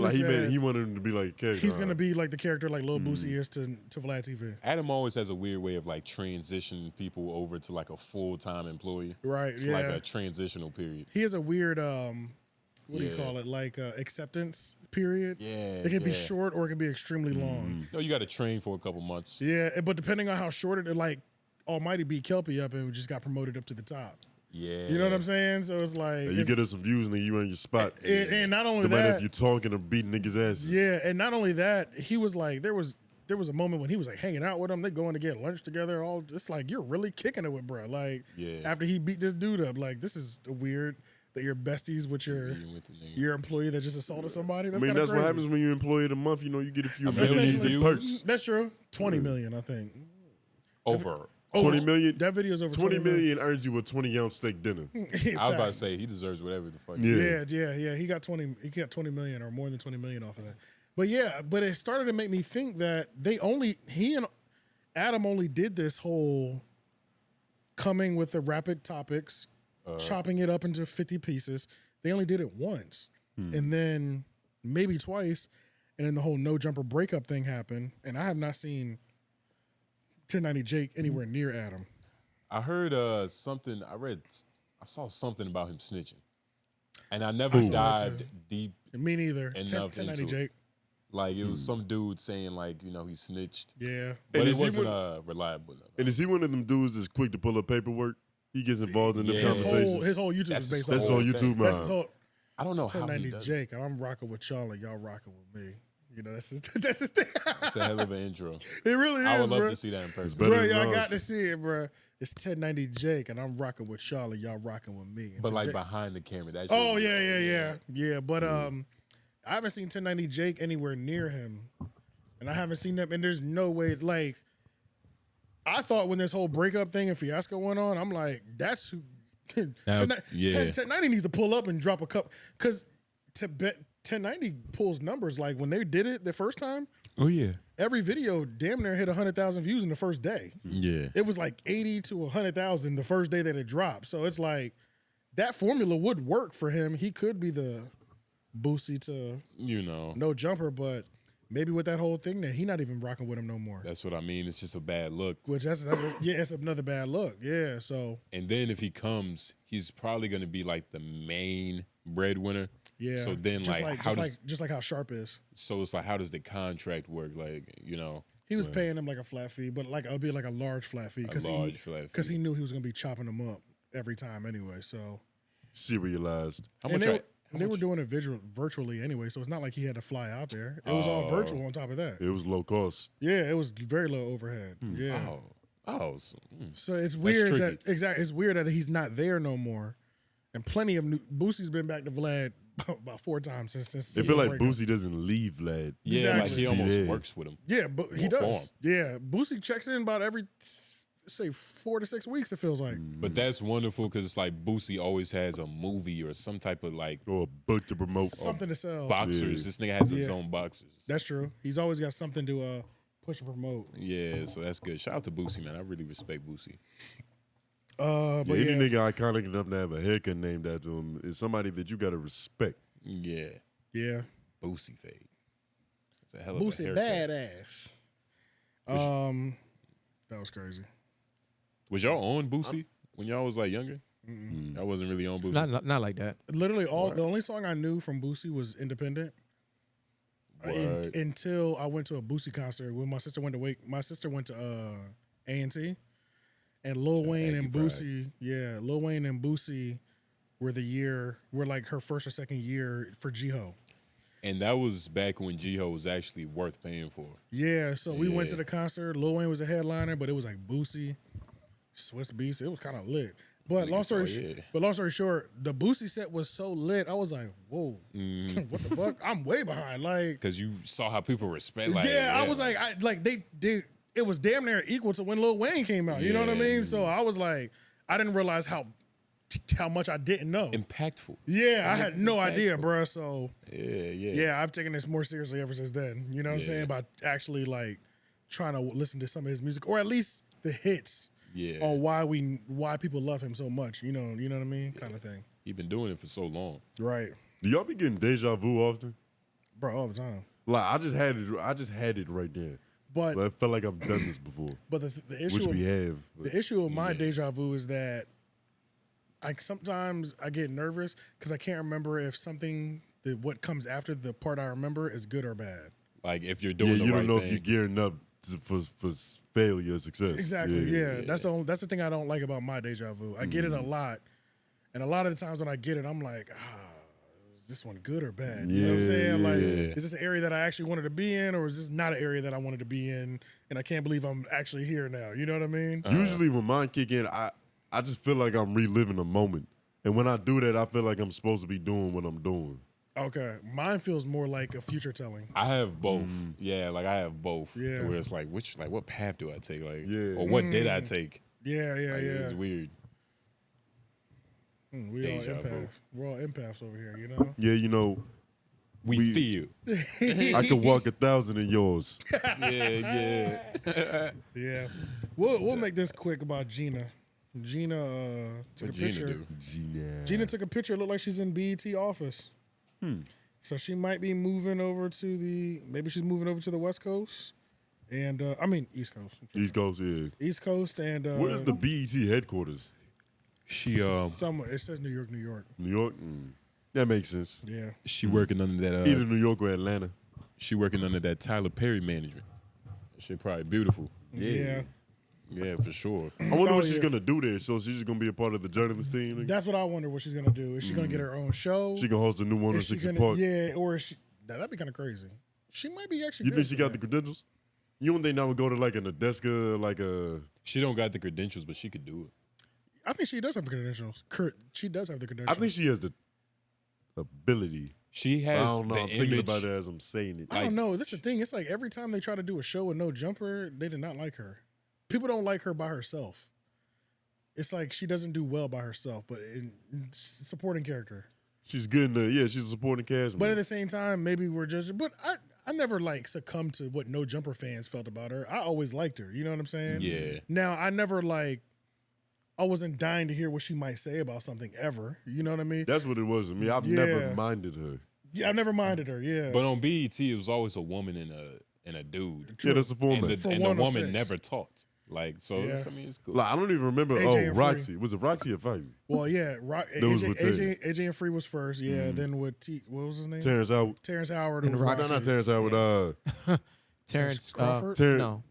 like said he wanted him to be like a character. He's gonna be like the character like Lil Boosie is to Vlad TV. Adam always has a weird way of like transitioning people over to like a full-time employee. Right. It's like a transitional period. He has a weird what do you call it? Like acceptance period. Yeah. It can be short or it can be extremely long. No, you got to train for a couple months. Yeah, but depending on how short it, like Almighty beat Kelpie up and just got promoted up to the top. Yeah. You know what I'm saying? So it's like you get us some views and then you on your spot. And not only no matter that, if you're talking or beating niggas' asses. Yeah, and not only that, he was like there was a moment when he was like hanging out with him. They going to get lunch together. All it's like you're really kicking it with bro. Like after he beat this dude up, like this is weird that you're besties with your employee that just assaulted somebody. That's that's crazy. what happens when you're employee of the month. You know, you get a few million in perks. That's true. 20 million, I think. Over 20 million. That video's over 20 million earns you a 20-ounce steak dinner. I was about to say he deserves whatever the fuck. Yeah. He got 20 million or more than 20 million off of that. But it started to make me think that he and Adam only did this whole coming with the rapid topics, chopping it up into 50 pieces. They only did it once, and then maybe twice, and then the whole No Jumper breakup thing happened, and I have not seen 1090 Jake anywhere near Adam. I heard something. I saw something about him snitching, and I never dived deep. Me neither. Enough 1090 into Jake. Like it was some dude saying like he snitched. Yeah, but it wasn't reliable enough. And is he one of them dudes that's quick to pull up paperwork? He gets involved in the conversations. His whole YouTube is based on that's on YouTube. That's his whole. I don't know how 1090 Jake, and I'm rocking with y'all, and y'all rocking with me. You know, that's his thing. It's a hell of an intro. It really is. I would love bro. to see that in person. Bro, y'all got to see it, bro. It's 1090 Jake, and I'm rocking with y'all, and y'all rocking with me. And but like behind the camera, that's yeah. But I haven't seen 1090 Jake anywhere near him, and I haven't seen them. And there's no way. Like, I thought when this whole breakup thing and fiasco went on, I'm like, that's who. 1090 needs to pull up and drop a cup because 1090 pulls numbers. Like when they did it the first time, every video damn near hit 100,000 views in the first day. Yeah, it was like 80 to 100,000 the first day that it dropped. So it's like that formula would work for him. He could be the Boosie to No Jumper, but maybe with that whole thing, that he not even rocking with him no more. That's what I mean. It's just a bad look. Which it's another bad look. Yeah. So and then if he comes, he's probably going to be like the main breadwinner. Yeah. So then just like how Sharp is. So it's like how does the contract work? Like he was paying him like a flat fee, but like it'll be like a large flat fee because he knew he was going to be chopping them up every time anyway. So serialized. They were doing it virtually anyway, so it's not like he had to fly out there. It was all virtual on top of that. It was low cost. Yeah, it was very low overhead. Yeah. So it's weird it's weird that he's not there no more. And plenty of Boosie's been back to Vlad about 4 times since. I feel like Boosie doesn't leave Vlad. Yeah, exactly. Like he almost works with him. Yeah, but he does. Yeah, Boosie checks in about every. Say 4 to 6 weeks, it feels like. But that's wonderful because it's like Boosie always has a movie or some type of like or a book to promote, something to sell. Boxers. This nigga has his own boxers. That's true. He's always got something to push and promote. Yeah, so that's good. Shout out to Boosie, man. I really respect Boosie. But any nigga iconic enough to have a haircut named after him is somebody that you gotta respect. Yeah. Yeah. Boosie fade. It's a hell of Boosie a haircut. badass. That was crazy. Was y'all on Boosie when y'all was like younger? I wasn't really on Boosie. Not like that. Literally, the only song I knew from Boosie was Independent. Until I went to a Boosie concert when my sister went to A&T, and Lil Wayne and Boosie, Lil Wayne and Boosie were like her first or second year for G-Ho. And that was back when G-Ho was actually worth paying for. Yeah, so we went to the concert. Lil Wayne was a headliner, but it was like Boosie, Swiss Beats. It was kind of lit. But long story short, the Boosie set was so lit. I was like, whoa, what the fuck? I'm way behind. Like, because you saw how people respect. I was like, it was damn near equal to when Lil Wayne came out. You know what I mean? So I was like, I didn't realize how much I didn't know. Impactful. Yeah, I had no idea, bro. So yeah, I've taken this more seriously ever since then. You know what I'm saying? About actually like trying to listen to some of his music, or at least the hits. Yeah. On why people love him so much. You know what I mean? Kind of thing. He's been doing it for so long. Right. Do y'all be getting deja vu often? Bro, all the time. Like I just had it right there. But I felt like I've done this before. But the issue which we have. The issue with my deja vu is that sometimes I get nervous because I can't remember if what comes after the part I remember is good or bad. Like if you're doing the you right don't know thing. if you're gearing up for failure or success. Exactly. Yeah. That's the thing I don't like about my deja vu. I get it a lot, and a lot of the times when I get it, I'm like, is this one good or bad? You know what I'm saying? Like, is this an area that I actually wanted to be in, or is this not an area that I wanted to be in? And I can't believe I'm actually here now. You know what I mean? Usually when mine kick in, I just feel like I'm reliving a moment, and when I do that, I feel like I'm supposed to be doing what I'm doing. Okay, mine feels more like a future telling. I have both. Yeah, like I have both. Yeah. Where it's like, what path do I take? Like, or what did I take? Yeah. It's weird. We all empaths. We're all empaths over here, you know? Yeah, you know. We feel. I could walk 1,000 in yours. Yeah. Yeah. We'll make this quick about Gina. Gina took a picture. Gina took a picture. It looked like she's in BET office. So she might be moving over to the West Coast, and East Coast. East Coast, yeah. East Coast, and where's the BET headquarters? somewhere. It says New York. New York. That makes sense. Yeah. She working under that. Either New York or Atlanta. She working under that Tyler Perry management. That shit probably beautiful. Yeah. Yeah, for sure. I wonder what she's gonna do there. So she's just gonna be a part of the journalist team. That's what I wonder. What she's gonna do? Is she gonna get her own show? She can host a new 106 Park. Yeah, or is she? That'd be kind of crazy. She might be actually. You think she got the credentials? You don't think now would go to like an Adeska, like a? She don't got the credentials, but she could do it. I think she does have the credentials. She does have the credentials. I think she has the ability. She has. I don't know. The I'm image. thinking about it as I'm saying it. I don't know. This is the thing. It's like every time they try to do a show with no jumper, they did not like her. People don't like her by herself. It's like she doesn't do well by herself, but in supporting character. She's good in she's a supporting cast. But at the same time, maybe we're judging. But I never like succumbed to what no jumper fans felt about her. I always liked her. You know what I'm saying? Yeah. Now I never I wasn't dying to hear what she might say about something ever. You know what I mean? That's what it was to me. I've never minded her. Yeah, I've never minded her. Yeah. But on BET, it was always a woman and a dude. Yeah, that's the format. And the woman never talked. Like, so it's cool. Like, I don't even remember. AJ and Roxy. Free. Was it Roxy or Foxy? Well, yeah. AJ and Free was first. Yeah. Then with what was his name? Terrence Howard. Terrence Howard. And was Roxy. No, not Terrence Howard. Terrence Crawford? No,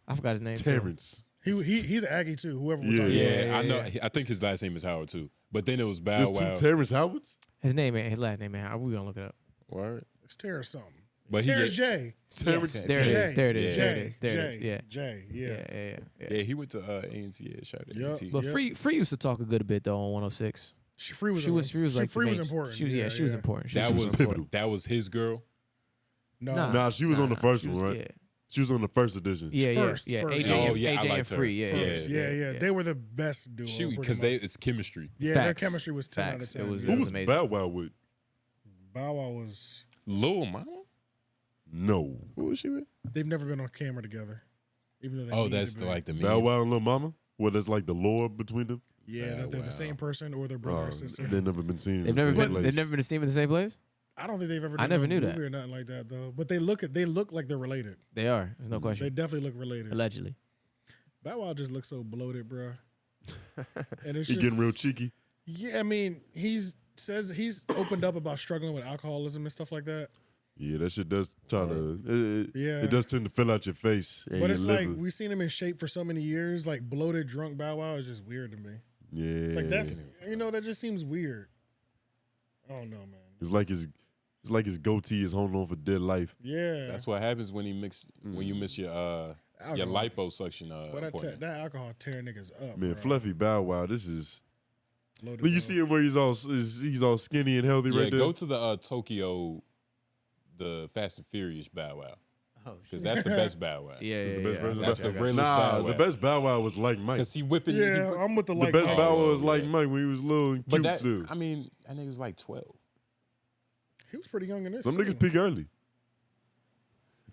I forgot his name. Terrence. He's an Aggie too. Whoever we're talking Yeah, I know. I think his last name is Howard too. But then it was Bow There's Wow. two Terrence Howards? His last name, man. We gonna look it up. Word. It's Terrence something. But Terrence J. Terrence Yes, there it is. Yeah. J. Yeah. He went to A&T. Yeah, shout out to Yep. A&T. But Free used to talk a good bit though on 106. Free was important. She was important. That was his girl. Nah, she was on the first one, right? Yeah. She was on the first edition. Yeah. First. AJ and Free. Yeah. They were the best duo. Because it's chemistry. Yeah, their chemistry was 10 out of 10. It was Who was amazing. Bow Wow with? Bow Wow was Lil Mama? No. Who was she with? They've never been on camera together. Even though they Oh, needed that's to be. like the Bow meme. Wow and Lil Mama? Well, that's like the lore between them? Yeah, that they're the same person or their brother or sister. They've never been seen. They've never been seen in the same place. I don't think they've ever. I Done never a knew movie that. or nothing like that though. But they look like they're related. They are. There's no They question. definitely look related. Allegedly. Bow Wow just looks so bloated, bro. And it's He just, getting real cheeky. Yeah, I mean, says he's opened up about struggling with alcoholism and stuff like that. Yeah, that shit does try to. Yeah. It does tend to fill out your face. And But your it's liver. like we've seen him in shape for so many years. Like bloated, drunk Bow Wow is just weird to me. Yeah. Like that's that just seems weird. I don't know, man. It's like his goatee is holding on for dear life. Yeah. That's what happens when you miss your liposuction. But appointment. that alcohol tear niggas up. Man, bro. Fluffy Bow Wow, this is. Loaded But you Bow. see him where he's all skinny and healthy Yeah, right there. go to the Tokyo, the Fast and Furious Bow Wow. Because that's the best Bow Wow. Yeah, That's the best version of That's Bow the Wow. realest Nah, Bow Wow. the best Bow Wow was like Mike. Because he whipping. Yeah, I'm with the The like. best Mike. Bow Wow was yeah. like Mike when he was little and But cute that, too. I mean, that nigga's like 12. He was pretty young in this. Some too. niggas peak early.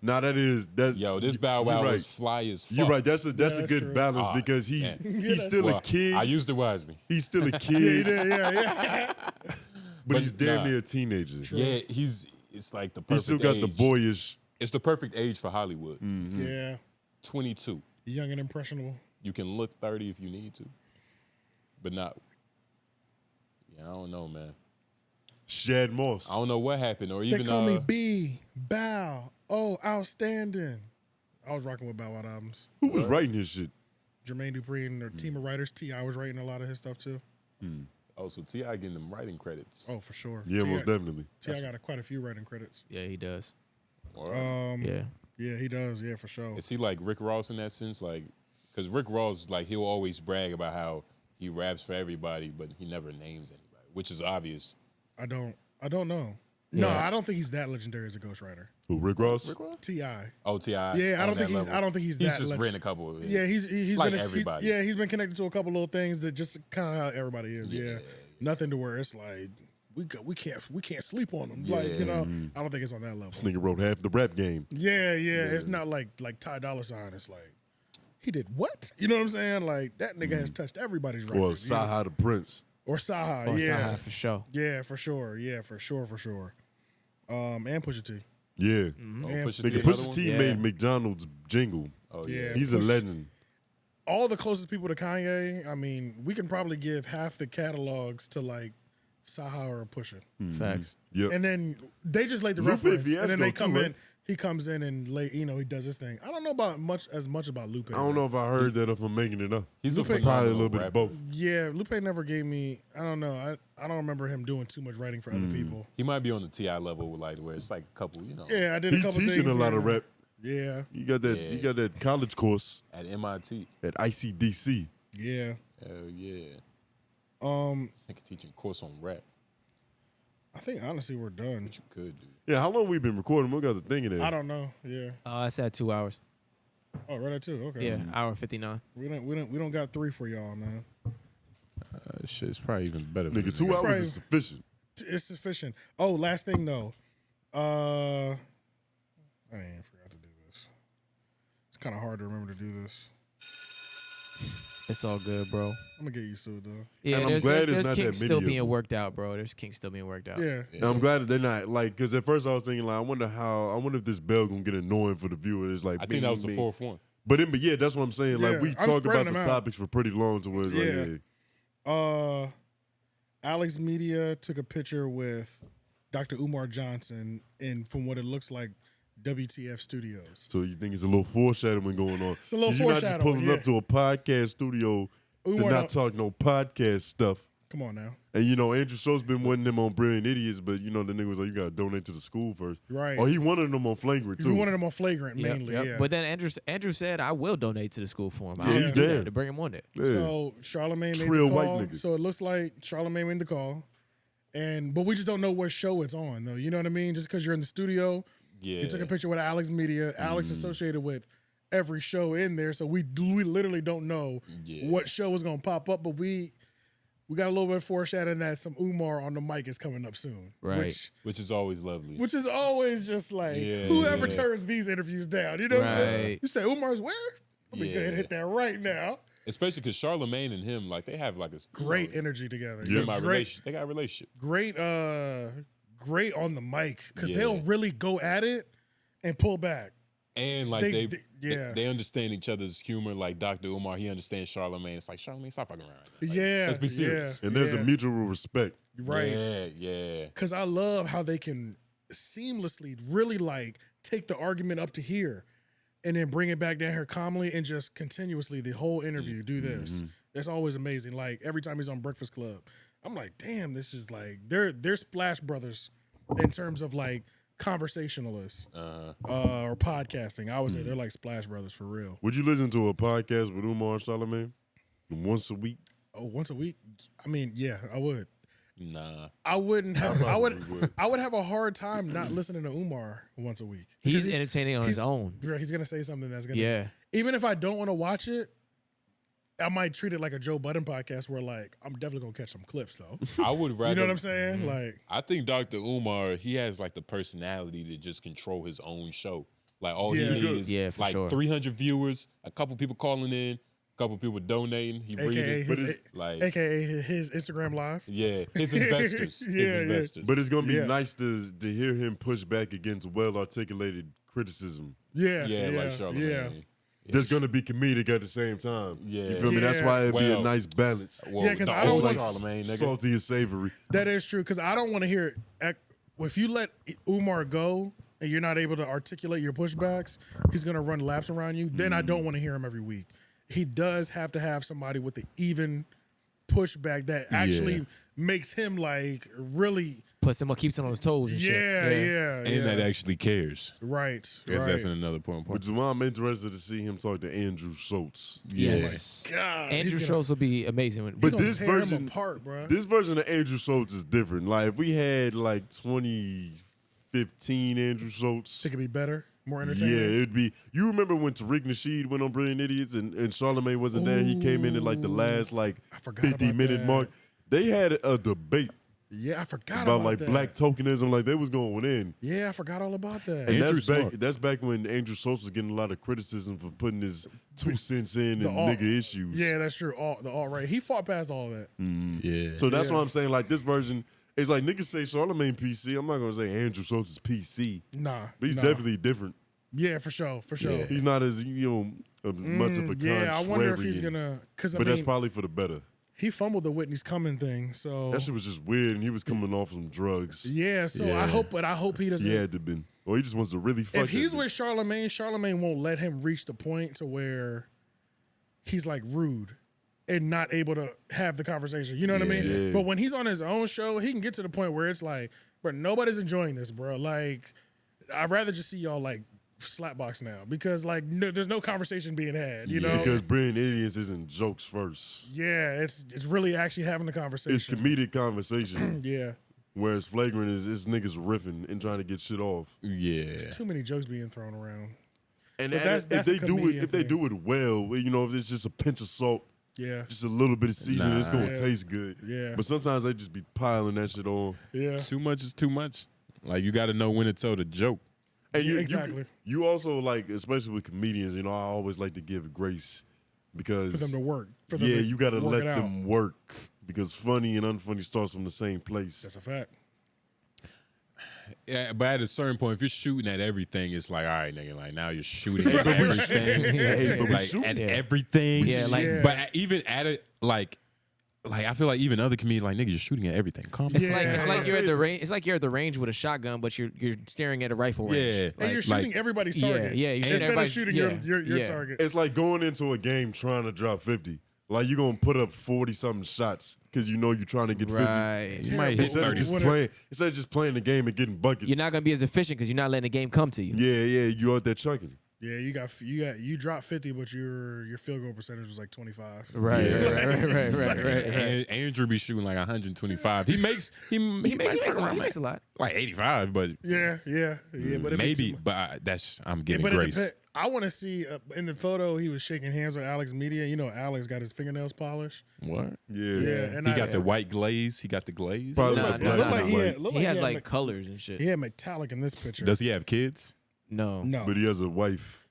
Nah, that. Yo, this Bow you Wow right. was fly as fuck. You're right. That's a that's good true. balance Ah, because he's man. he's still Well, a kid. I used it wisely. He's still a Yeah, he kid, did. Yeah. but he's damn nah. near a teenager. Yeah, it's like the He perfect still got age. the boyish. It's the perfect age for Hollywood. Yeah. 22. Young and impressionable. You can look 30 if you need to, but not. Yeah, I don't know, man. Shad Moss. I don't know what happened, or They even call me B. Bow. Oh, outstanding. I was rocking with Bow Wow albums. Who was writing his shit? Jermaine Dupri and their team of writers. T.I. was writing a lot of his stuff too. Oh, so T.I. getting them writing credits. Oh, for sure. Yeah, T.I. most definitely. T.I. got quite a few writing credits. Yeah, he does. Yeah, he does. Yeah, for sure. Is he like Rick Ross in that sense? Like, because Rick Ross, like, he'll always brag about how he raps for everybody, but he never names anybody, which is obvious. I don't know. No, Yeah. I don't think he's that legendary as a ghostwriter. Who, Rick Ross? T.I. Oh, T.I. Yeah, I on don't think that he's. level. I don't think he's He's that. just legend- written a couple. Yeah, he's like been everybody. he's been connected to a couple little things that just kind of how everybody is. Yeah. Nothing to where it's like we can't sleep on them. Like I don't think it's on that level. This nigga wrote half the rap game. Yeah. It's not like Ty Dolla $ign. It's like he did what? You know what I'm saying? Like that nigga has touched everybody's record. Or Saha the Prince. Or Saha. Or yeah. Saha for sure. Yeah, for sure. Yeah, for sure. And Pusha T. Yeah. And Pusha T, Nigga, another Pusha one? T Yeah. made McDonald's jingle. Oh, Yeah. He's a Push- legend. all the closest people to Kanye, I mean, we can probably give half the catalogs to like Saha or Pusha. Facts. Yep. And then they just laid the Lupe reference. And then they Fiasco come too, in, right? he comes in and he does his thing. I don't know about much about Lupe. I don't know if I heard that if I'm making it up. He's Lupe- a Probably a phenomenal little bit of rapper. both. Yeah, Lupe never gave me, I don't know. I don't remember him doing too much writing for other people. He might be on the T.I. level, like where it's like a couple, Yeah, I did a He's couple teaching things. a lot here of and rap. Yeah. You got that. Yeah. You got that college course at MIT. at ICDC. Yeah. Hell yeah. Nigga teaching course on rap. I think honestly we're done. What you could do. Yeah, how long we been recording? We got the thing in there. I don't know. Yeah. It's at 2 hours. Oh, right at 2. Okay. Yeah, hour 59. We don't got 3 for y'all, man. Shit, it's probably even better. Nigga, 2 It's hours probably- is sufficient. It's sufficient. Oh, last thing though. I ain't forgot to do this. It's kind of hard to remember to do this. It's all good, bro. I'm gonna get used to it though. Yeah, And I'm there's, glad there's, it's there's not that kinks many still of being them. worked out, bro. There's kinks still being worked out. Yeah. And I'm glad that they're not like, because at first I was thinking like, I wonder if this bell gonna get annoying for the viewer. It's like I think that was the fourth one. But yeah, that's what I'm saying. Yeah, Like we I'm talk spreading about the them out. topics for pretty long to where it's like, yeah. Alex Media took a picture with Dr. Umar Johnson in, from what it looks like, WTF Studios. So you think it's a little foreshadowing going on? It's a little 'Cause you're not just foreshadowing, pulling up to a podcast studio Umar to not don't- talk no podcast stuff. Come on now. And Andrew Schultz been wanting them on Brilliant Idiots, but the nigga was like, you gotta donate to the school first. Right. Or he wanted them on Flagrant He too. wanted them on Flagrant Yep, mainly, yep. yeah. But then Andrew said, I will donate to the school for him. Yeah, I'll he's do that down. to bring him on there. Yeah. So Charlamagne made Trill the white call. nigga. So it looks like Charlamagne made the call. But we just don't know what show it's on, though. You know what I mean? Just because you're in the studio, Yeah. you took a picture with Alex Media. Alex associated with every show in there, so we literally don't know what show is gonna pop up. But we we got a little bit of foreshadowing that some Umar on the mic is coming up soon. Right. Which is always lovely. Which is always just like, whoever turns these interviews down. You know what I'm saying? You say, Umar's where? Let me go ahead and hit that right now. Especially because 𝙬𝔦𝔐𝔓𝔦𝔑 and him, like, they have like a great energy together. They got a relationship. Great on the mic because they'll really go at it and pull back. And like they understand each other's humor. Like Dr. Umar, he understands 𝙬𝔦𝔐𝔓𝔦𝔑. It's like, 𝙬𝔦𝔐𝔬𝔐𝔬𝔐, stop fucking around. Let's be serious. And there's a mutual respect. Right. Yeah. Because I love how they can seamlessly really like take the argument up to here and then bring it back down here calmly and just continuously the whole interview do this. That's always amazing. Like every time he's on Breakfast Club, I'm like, damn, this is like they're Splash Brothers in terms of like conversationalists or podcasting. I would say they're like Splash Brothers for real. Would you listen to a podcast with Umar and 𝙬𝔦𝔐𝔬𝔐 once a week? Oh, once a week? I mean, yeah, I would. Nah, I wouldn't have. I would have a hard time not listening to Umar once a week. He's entertaining on his own. He's gonna say something that's gonna. Even if I don't want to watch it, I might treat it like a Joe Budden podcast where like I'm definitely gonna catch some clips though. I would rather. You know what I'm saying? Like I think Dr. Umar, he has like the personality to just control his own show. Like all he needs is like 300 viewers, a couple people calling in. Couple people donating, he AKA his Instagram live. Yeah, his investors. Investors. But it's gonna be nice to hear him push back against well-articulated criticism. Like 𝙬𝔦𝔐𝔬𝔐. There's gonna be comedic at the same time. Yeah. You feel me? That's why it'd be a nice balance. Because I don't like salty and savory. That is true. Because I don't want to hear if you let Umar go and you're not able to articulate your pushbacks, he's gonna run laps around you. Then I don't want to hear him every week. He does have to have somebody with the even pushback that actually makes him like really keeps him on his toes and shit. And that actually cares. Right. Because that's another point. Which is why I'm interested to see him talk to Andrew Schultz. Yes. Oh God, Andrew Schultz will be amazing. But this version, him apart, bro. This version of Andrew Schultz is different. Like if we had like 2015 Andrew Schultz, think it'd be better. More entertaining. Yeah, it'd be. You remember when Tariq Nasheed went on Brilliant Idiots and 𝙬𝔦𝔐𝔬𝔐 wasn't there? He came in at like the last 50-minute mark. They had a debate. Yeah, I forgot about like that. Black tokenism. Like they was going in. Yeah, I forgot all about that. And that's back when Andrew Schultz was getting a lot of criticism for putting his 2 cents in and nigga issues. Yeah, that's true. The alt-right. He fought past all that. Yeah. So that's why I'm saying like this version. It's like niggas say 𝙬𝔦𝔐𝔬𝔐 PC. I'm not gonna say Andrew Schultz is PC. Nah, but he's definitely different. Yeah, for sure. Yeah. He's not as much of a yeah. I wonder if he's gonna. But that's probably for the better. He fumbled the Whitney's Coming thing, so that shit was just weird, and he was coming off some drugs. Yeah, so I hope he doesn't. He had to been, or he just wants to really fuck. If he's with 𝙬𝔦𝔐𝔬𝔐 won't let him reach the point to where he's like rude and not able to have the conversation. You know what I mean? Yeah. But when he's on his own show, he can get to the point where it's like, bro, nobody's enjoying this, bro. Like, I'd rather just see y'all like slapbox now because like there's no conversation being had. You know? Because Brilliant Idiots isn't jokes first. Yeah, it's really actually having the conversation. It's comedic conversation. Yeah. Whereas Flagrant is niggas riffing and trying to get shit off. Yeah. There's too many jokes being thrown around. And if they do it well, you know, if it's just a pinch of salt. Yeah. Just a little bit of seasoning, it's gonna taste good. Yeah. But sometimes they just be piling that shit on. Yeah. Too much is too much. Like you got to know when to tell the joke. And exactly. You also like, especially with comedians, you know, I always like to give grace because for them to work. You got to let them work because funny and unfunny starts from the same place. That's a fact. Yeah, but at a certain point, if you're shooting at everything, it's like, all right, nigga, like now you're shooting at everything, like at everything. Yeah, like, but even at it, like I feel like even other comedians, like nigga, you're shooting at everything. Calm down. It's like you're at the range. It's like you're at the range with a shotgun, but you're staring at a rifle range. Yeah, and you're shooting everybody's target. Yeah, instead of shooting your target. It's like going into a game trying to drop 50. Like you're gonna put up 40-something shots because you know you're trying to get 50. Right. You might hit 30. Instead of just playing the game and getting buckets. You're not gonna be as efficient because you're not letting the game come to you. Yeah, you out there chunking. Yeah, you dropped 50, but your field goal percentage was like 25. Right. And Andrew be shooting like 125. He makes a lot. Like 85, but yeah. But maybe. But I'm giving grace. I want to see in the photo he was shaking hands with Alex Media. You know, Alex got his fingernails polished. What? Yeah. And he got the white glaze. He got the glaze. He has like colors and shit. He had metallic in this picture. Does he have kids? No. But he has a wife.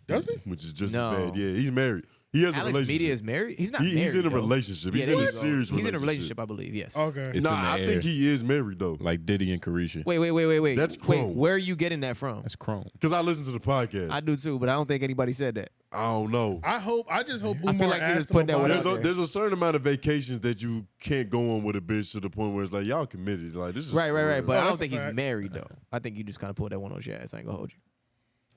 Does he? Which is just as bad. Yeah, he's married. He has a Alex relationship. Media is married? He's not married. He's in a relationship. He's in a serious relationship. He's in a relationship, I believe, yes. Okay. I think he is married, though. Like Diddy and Carisha. Wait. That's Chrome. Wait, where are you getting that from? That's Chrome. Because I listen to the podcast. I do too, but I don't think anybody said that. I don't know. I just hope Umar feel like he just put that one out there. There's a certain amount of vacations that you can't go on with a bitch to the point where it's like, y'all committed. Like, this is right. But I don't think he's married, though. I think you just kind of pulled that one on your ass. I ain't gonna hold you.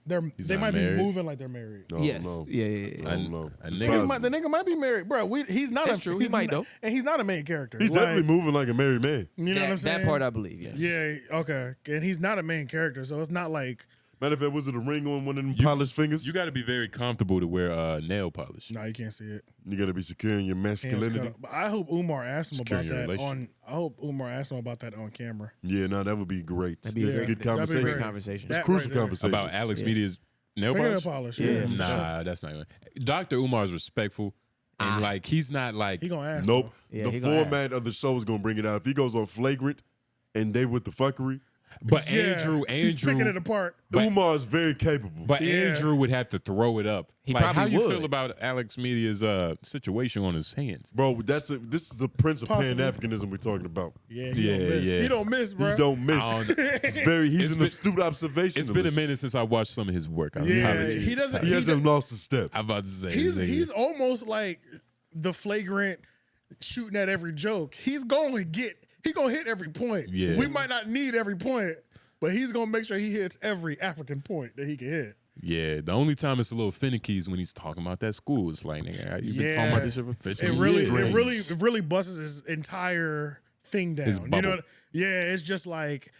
They might be moving like they're married. Yes. No. Yeah. I don't know. The nigga might be married, bro. He's not. That's true. He might though, and he's not a main character. He's definitely moving like a married man. You know what I'm saying? That part I believe. Yes. Yeah. Okay. And he's not a main character, so it's not like. Matter of fact, was it a ring on one of them polished fingers? You got to be very comfortable to wear nail polish. No, you can't see it. You got to be secure in your masculinity. But I hope Umar asked him Securing about your that relationship. I hope Umar asked him about that on camera. Yeah, no, that would be great. That'd be a good conversation. Great conversation. It's crucial conversation. About Alex Media's nail Fingernail polish? polish. Yeah. Nah, that's not. Dr. Umar is respectful. And like he's not like he gonna ask. Nope. Yeah, the format of the show is gonna bring it out. If he goes on flagrant and they with the fuckery. But Yeah, he's picking it apart. Umar is very capable. But Andrew would have to throw it up. He like, probably how you would. feel about Alex Media's situation on his hands? Bro, this is the prince of Possibly. Pan-Africanism we're talking about. Yeah, he don't miss. He don't miss, bro. He don't miss. He's an astute observation. It's been a minute since I watched some of his work. He doesn't. He hasn't lost a step. I'm about to say. He's almost like the flagrant shooting at every joke. He's gonna hit every point. Yeah. We might not need every point, but he's gonna make sure he hits every African point that he can hit. Yeah, the only time it's a little finicky is when he's talking about that school. It's like, nigga, you've been talking about this shit for 15 years. It really busts his entire thing down. His You bubble. know? Yeah, it's just like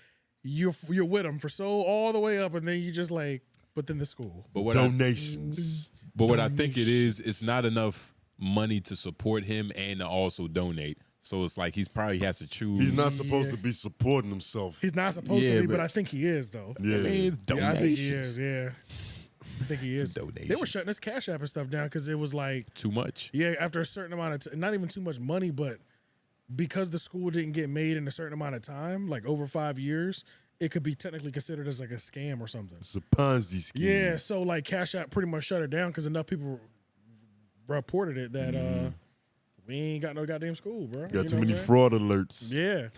you're with him for all the way up, and then you just like, but then the school. But what donations. What I think it is, it's not enough money to support him and to also donate. So it's like he has to choose. He's not supposed to be supporting himself. He's not supposed to be, but I think he is though. Yeah, I think he is. Yeah, I think he is. Donations. They were shutting this Cashapp and stuff down because it was like too much. Yeah, after a certain amount of not even too much money, but because the school didn't get made in a certain amount of time, like over 5 years, it could be technically considered as like a scam or something. It's a Ponzi scheme. Yeah, so like Cashapp pretty much shut it down because enough people reported it that we ain't got no goddamn school, bro. Got too many fraud alerts. Yeah.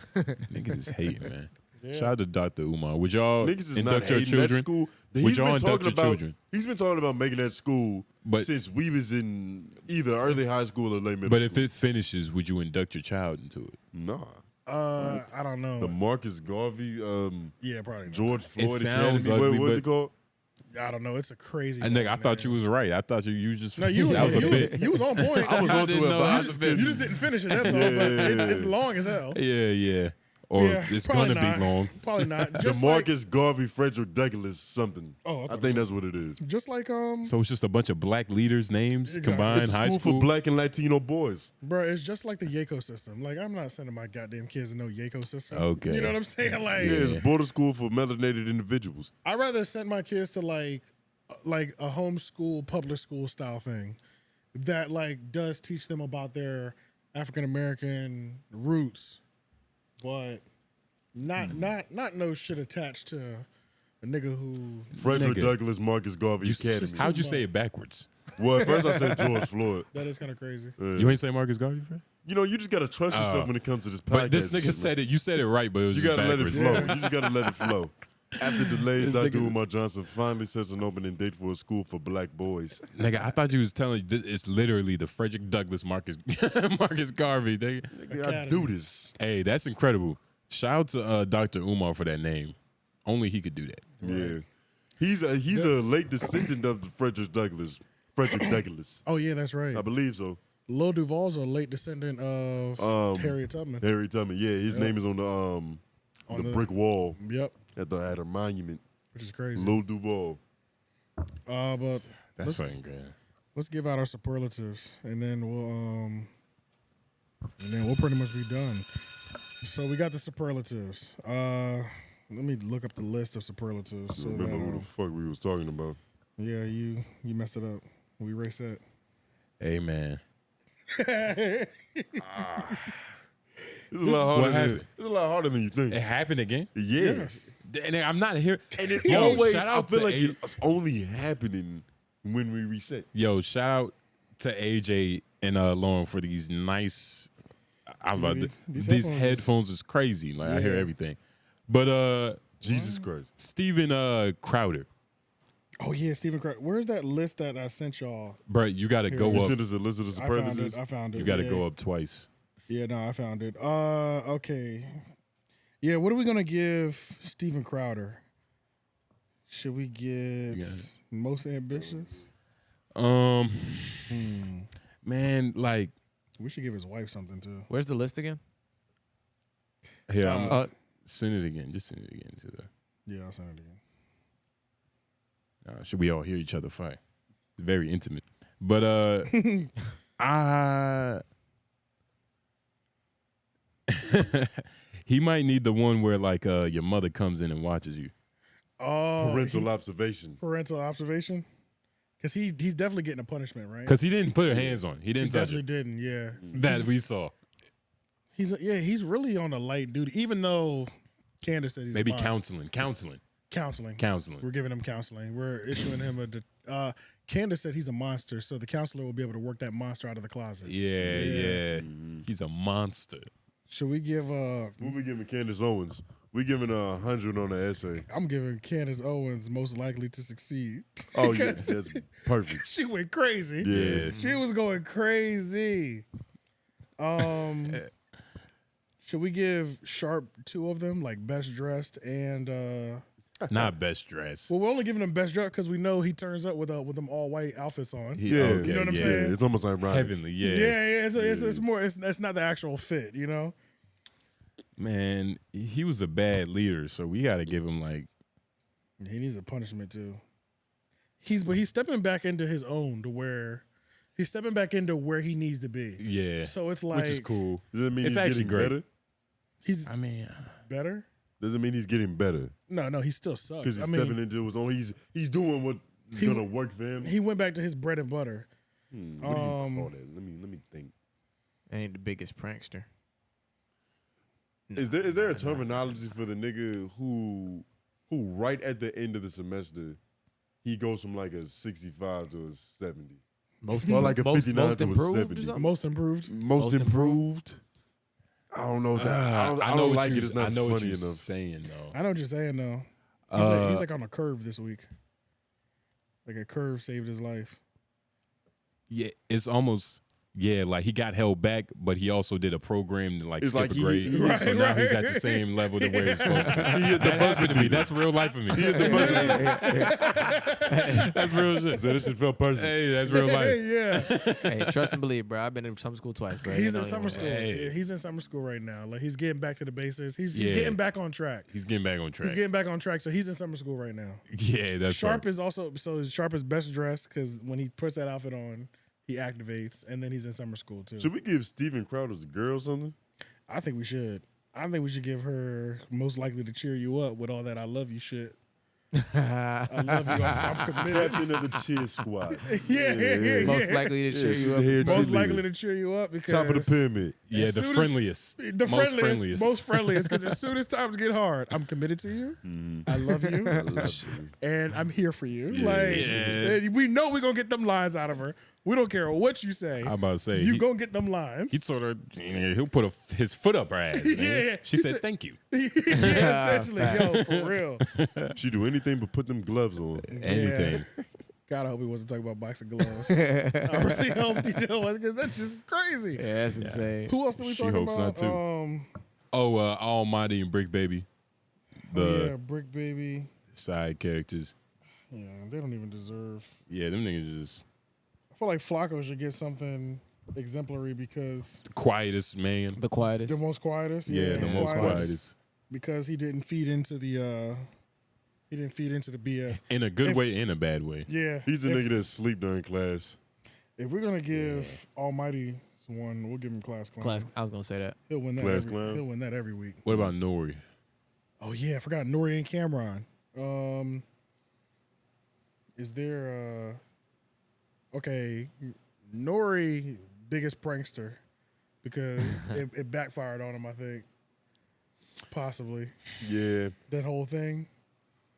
Niggas is hating, man. Yeah. Shout out to Dr. Umar. Would y'all Niggas is induct not your hating that children? school. Would y'all induct your children? He's been talking about making that school since we was in either early high school or late middle But school. if it finishes, would you induct your child into it? Nah. I don't know. The Marcus Garvey, yeah, probably not. George Floyd sounds Academy. ugly, What's but- it called? I don't know. It's a crazy. Nigga, I thought you was right. I thought you just. No, you was, that was a bit. you was on point. I was on to it, but I just you just didn't finish it. That's all. But it's long as hell. Yeah. Or Yeah, it's probably gonna be not. long. Probably not. The Just Marcus Garvey Frederick Douglass something. Oh, I think that's what it is. just like So it's just a bunch of black leaders' names Exactly. combined. It's a High school school. for black and Latino boys. bro, it's just like the YACO system. Like I'm not sending my goddamn kids to no YACO system. Okay. You know what I'm saying? Like Yeah, it's border school for melanated individuals. I'd rather send my kids to like a homeschool public school style thing that like does teach them about their African American roots, but not no shit attached to a nigga who Frederick Nigga. Douglass Marcus Garvey Academy. How'd you say it backwards? Well, at first I said George Floyd. that is kind of crazy. You ain't say Marcus Garvey, Fred? You know, you just gotta trust yourself when it comes to this podcast. But this nigga shit, said it. You said it right, but it was You just gotta let it backwards. flow. You just gotta let it flow. After delays, This Dr. nigga- Umar Johnson finally sets an opening date for a school for black boys. Nigga, I thought you was telling you it's literally the Frederick Douglass Marcus Garvey. Nigga. I do this. Hey, that's incredible. Shout out to Dr. Umar for that name. Only he could do that. Yeah. He's a late descendant of the Frederick Douglass. Oh yeah, that's right. I believe so. Lil Duval's a late descendant of Harriet Tubman. Harriet Tubman. Yeah, his name is on the brick wall Yep, at the monument. which is crazy. Lil Duval. But That's fucking good. Let's give out our superlatives, and then we'll pretty much be done. So we got the superlatives. Let me look up the list of superlatives. So remember that, who the fuck we was talking about? Yeah, you messed it up. We erase that. Hey man. It's a lot harder than you think. It happened again? Yes. And I'm not here. And it Yo, always, shout I out feel to like it's only happening when we reset. Yo, shout out to AJ and Lauren for these nice. These headphones is crazy. Like I hear Yeah. everything. But Jesus Christ. Steven Crowder. Oh yeah, Steven Crowder. Where's that list that I sent y'all? Bro, you gotta go You up. sent us a list of the superlatives? I found it. You gotta yeah. go up twice. Yeah, no, I found it. Okay. Yeah, what are we gonna give Steven Crowder? Should we get most ambitious? Man, like we should give his wife something too. Where's the list again? Here, I'm send it again. Just send it again to the. Yeah, I'll send it again. Should we all hear each other fight? It's very intimate. But he might need the one where like your mother comes in and watches you. Oh, parental observation. Parental observation. Because he's definitely getting a punishment, right? Because he didn't put her hands on. He didn't touch definitely her. didn't. Yeah, That we saw. He's really on a light duty. Even though Candace said he's Maybe a monster. counseling. We're giving him counseling. We're issuing him Candace said he's a monster, so the counselor will be able to work that monster out of the closet. Yeah. He's a monster. Should we give What we giving Candace Owens? We giving 100 on the essay. I'm giving Candace Owens most likely to succeed. Oh yeah, that's perfect. She went crazy. Yeah. She was going crazy. Should we give Sharp 2 of them, like best dressed and Not best dressed. Well, we're only giving him best dressed because we know he turns up with them all white outfits on. Yeah, okay, you know what I'm saying? It's almost like Ryan. Heavenly, yeah. Yeah. It's more. It's not the actual fit, you know. Man, he was a bad leader, so we got to give him like. He needs a punishment too. He's stepping back into his own to where he's stepping back into where he needs to be. Yeah. So it's like, which is cool. Does it mean It's he's actually getting great. better? Better. Doesn't mean he's getting better. No, he still sucks. Because he's stepping into his own. He's doing what's gonna work for him. He went back to his bread and butter. What do you call that? Let me think. Ain't the biggest prankster. Is there a terminology for the nigga who right at the end of the semester he goes from like a 65 to a 70? Or like a 59 most to a improved 70. or something? Most improved. Most improved. I don't know that. I don't like it. It's not I know funny what you're enough. saying though. I know what you're saying though. He's like on a curve this week. Like a curve saved his life. Yeah, it's almost like he got held back, but he also did a program to like It's skip like a grade. So now he's at the same level to where he's supposed to be. That happened to me. That's real life for me. That's real shit. So this shit felt personal. Hey, that's real life. Yeah. Hey, trust and believe, bro. I've been in summer school twice, bro. He's You in know, summer school. Hey. He's in summer school right now. Like he's getting back to the basics. He's Yeah. getting back on track. He's getting back on track. He's getting back on track. So he's in summer school right now. Yeah, that's Sharp right. is also Sharp is best dressed because when he puts that outfit on, he activates, and then he's in summer school too. Should we give Steven Crowder's a girl something? I think we should. I think we should give her most likely to cheer you up with all that "I love you" shit. I love you. I'm committed. Captain of the cheer squad. Yeah. Most likely to cheer she's you the up. head Most cheerleader. likely to cheer you up because Top of the pyramid. Yeah, as the soon as- friendliest. Most friendliest. Because as soon as times get hard, I'm committed to you. I love you. And I'm here for you. And we know we're gonna get them lines out of her. We don't care what you say. I'm about to say you gonna get them lines. He told her he'll put his foot up her ass. Man. Yeah. She He said said- thank you. Yeah, essentially, yo, for real. She do anything but put them gloves on. Anything. God, I hope he wasn't talking about boxing gloves. I really hope he did, because that's just crazy. Yeah, that's insane. Who else did we She talk hopes about? not, too. Almighty and Bricc Baby. The Bricc Baby. side characters. Yeah, they don't even deserve. Yeah, them niggas just I feel like Flacco should get something exemplary because the quietest man. The quietest. the most quietest. Yeah, the most quietest. Because he didn't feed into He didn't feed into the BS. In a good way, in a bad way. Yeah. He's a nigga that sleep during class. If we're gonna give Almighty one, we'll give him class clown. Class. I was gonna say that. He'll win that. Class clown. He'll win that every week. What about Nori? Oh yeah, I forgot Nori and Cameron. Is there okay, Nori biggest prankster because it backfired on him, I think. Possibly. Yeah. That whole thing.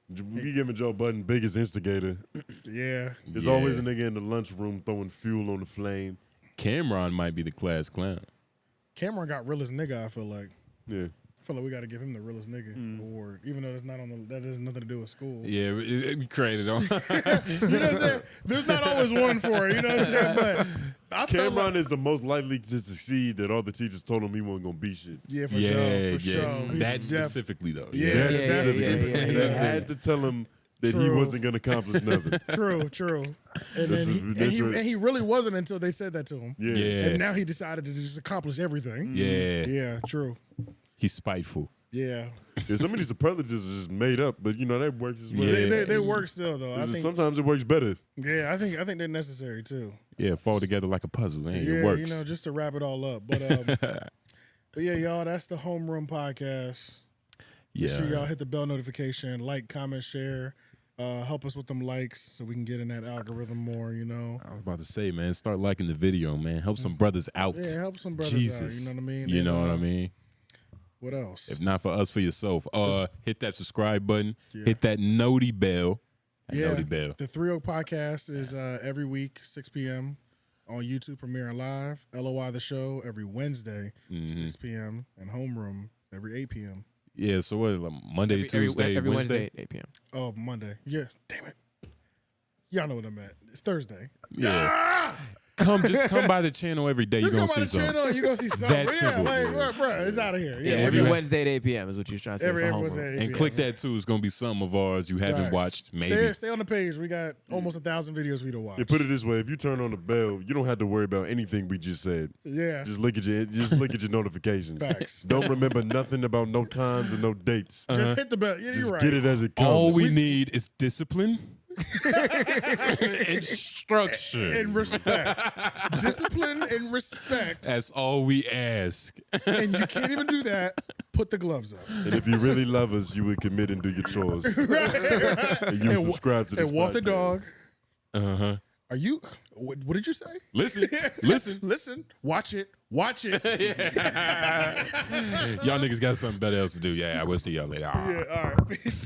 We giving Joe Budden biggest instigator. Yeah. There's always a nigga in the lunchroom throwing fuel on the flame. Cameron might be the class clown. Cameron got realest nigga, I feel like. Yeah. I feel like we got to give him the realest nigga award, even though it's not on the. That has nothing to do with school. Yeah, we created on. You know what I'm saying? There's not always one for it. You know what I'm saying? But I Cameron is the most likely to succeed that all the teachers told him he wasn't gonna be shit. Yeah, for sure. For sure. That specifically though. Yeah, They had to tell him that he wasn't gonna accomplish nothing. True. And then he really wasn't until they said that to him. Yeah. And now he decided to just accomplish everything. Yeah, true. He's spiteful. Yeah. Some of these superlatives is just made up, but you know that works as well. They work still though. I think sometimes it works better. Yeah, I think they're necessary too. Yeah, fall together like a puzzle. Man. Yeah, It works. you know, just to wrap it all up. But yeah, y'all, that's the Homeroom podcast. Make sure y'all hit the bell notification, like, comment, share. Help us with them likes so we can get in that algorithm more, you know. I was about to say, man, start liking the video, man. Help some brothers out. Yeah, help some brothers out, you know what I mean? You know what I mean? What else? If not for us, for yourself. Hit that subscribe button. Hit that noti bell. Noti bell. The 3 Oak Podcast is every week, 6 p.m. on YouTube, premiering live. LOI the show every Wednesday, 6 p.m. and Homeroom every 8 p.m. Yeah, so what, like Monday, Tuesday, every Wednesday Wednesday? at 8 p.m. Oh, Monday. Yeah, damn it. Y'all know what I'm at. It's Thursday. Yeah. Just come by the channel every day. You're going to see something. Channel, you're going to see something. That's simple. Bro, it's out of here. Yeah, every Wednesday at 8 p.m. is what you're trying to say. Every for Wednesday at 8 And click that too. It's going to be some of ours you haven't watched, maybe. Stay on the page. We got almost 1,000 videos for you to watch. Yeah, put it this way: if you turn on the bell, you don't have to worry about anything we just said. Yeah. Just look at your notifications. Facts. Don't remember nothing about no times and no dates. Just hit the bell. Yeah, Just you're right. get it as it comes. All we need is discipline and structure. And respect. Discipline and respect. That's all we ask. And you can't even do that. Put the gloves up. And if you really love us, you would commit and do your chores. And you subscribe to this And walk the podcast. dog. Are you? What did you say? Listen. Listen. Watch it. Y'all niggas got something better else to do. Yeah, I will see y'all later. Yeah, all right. Peace.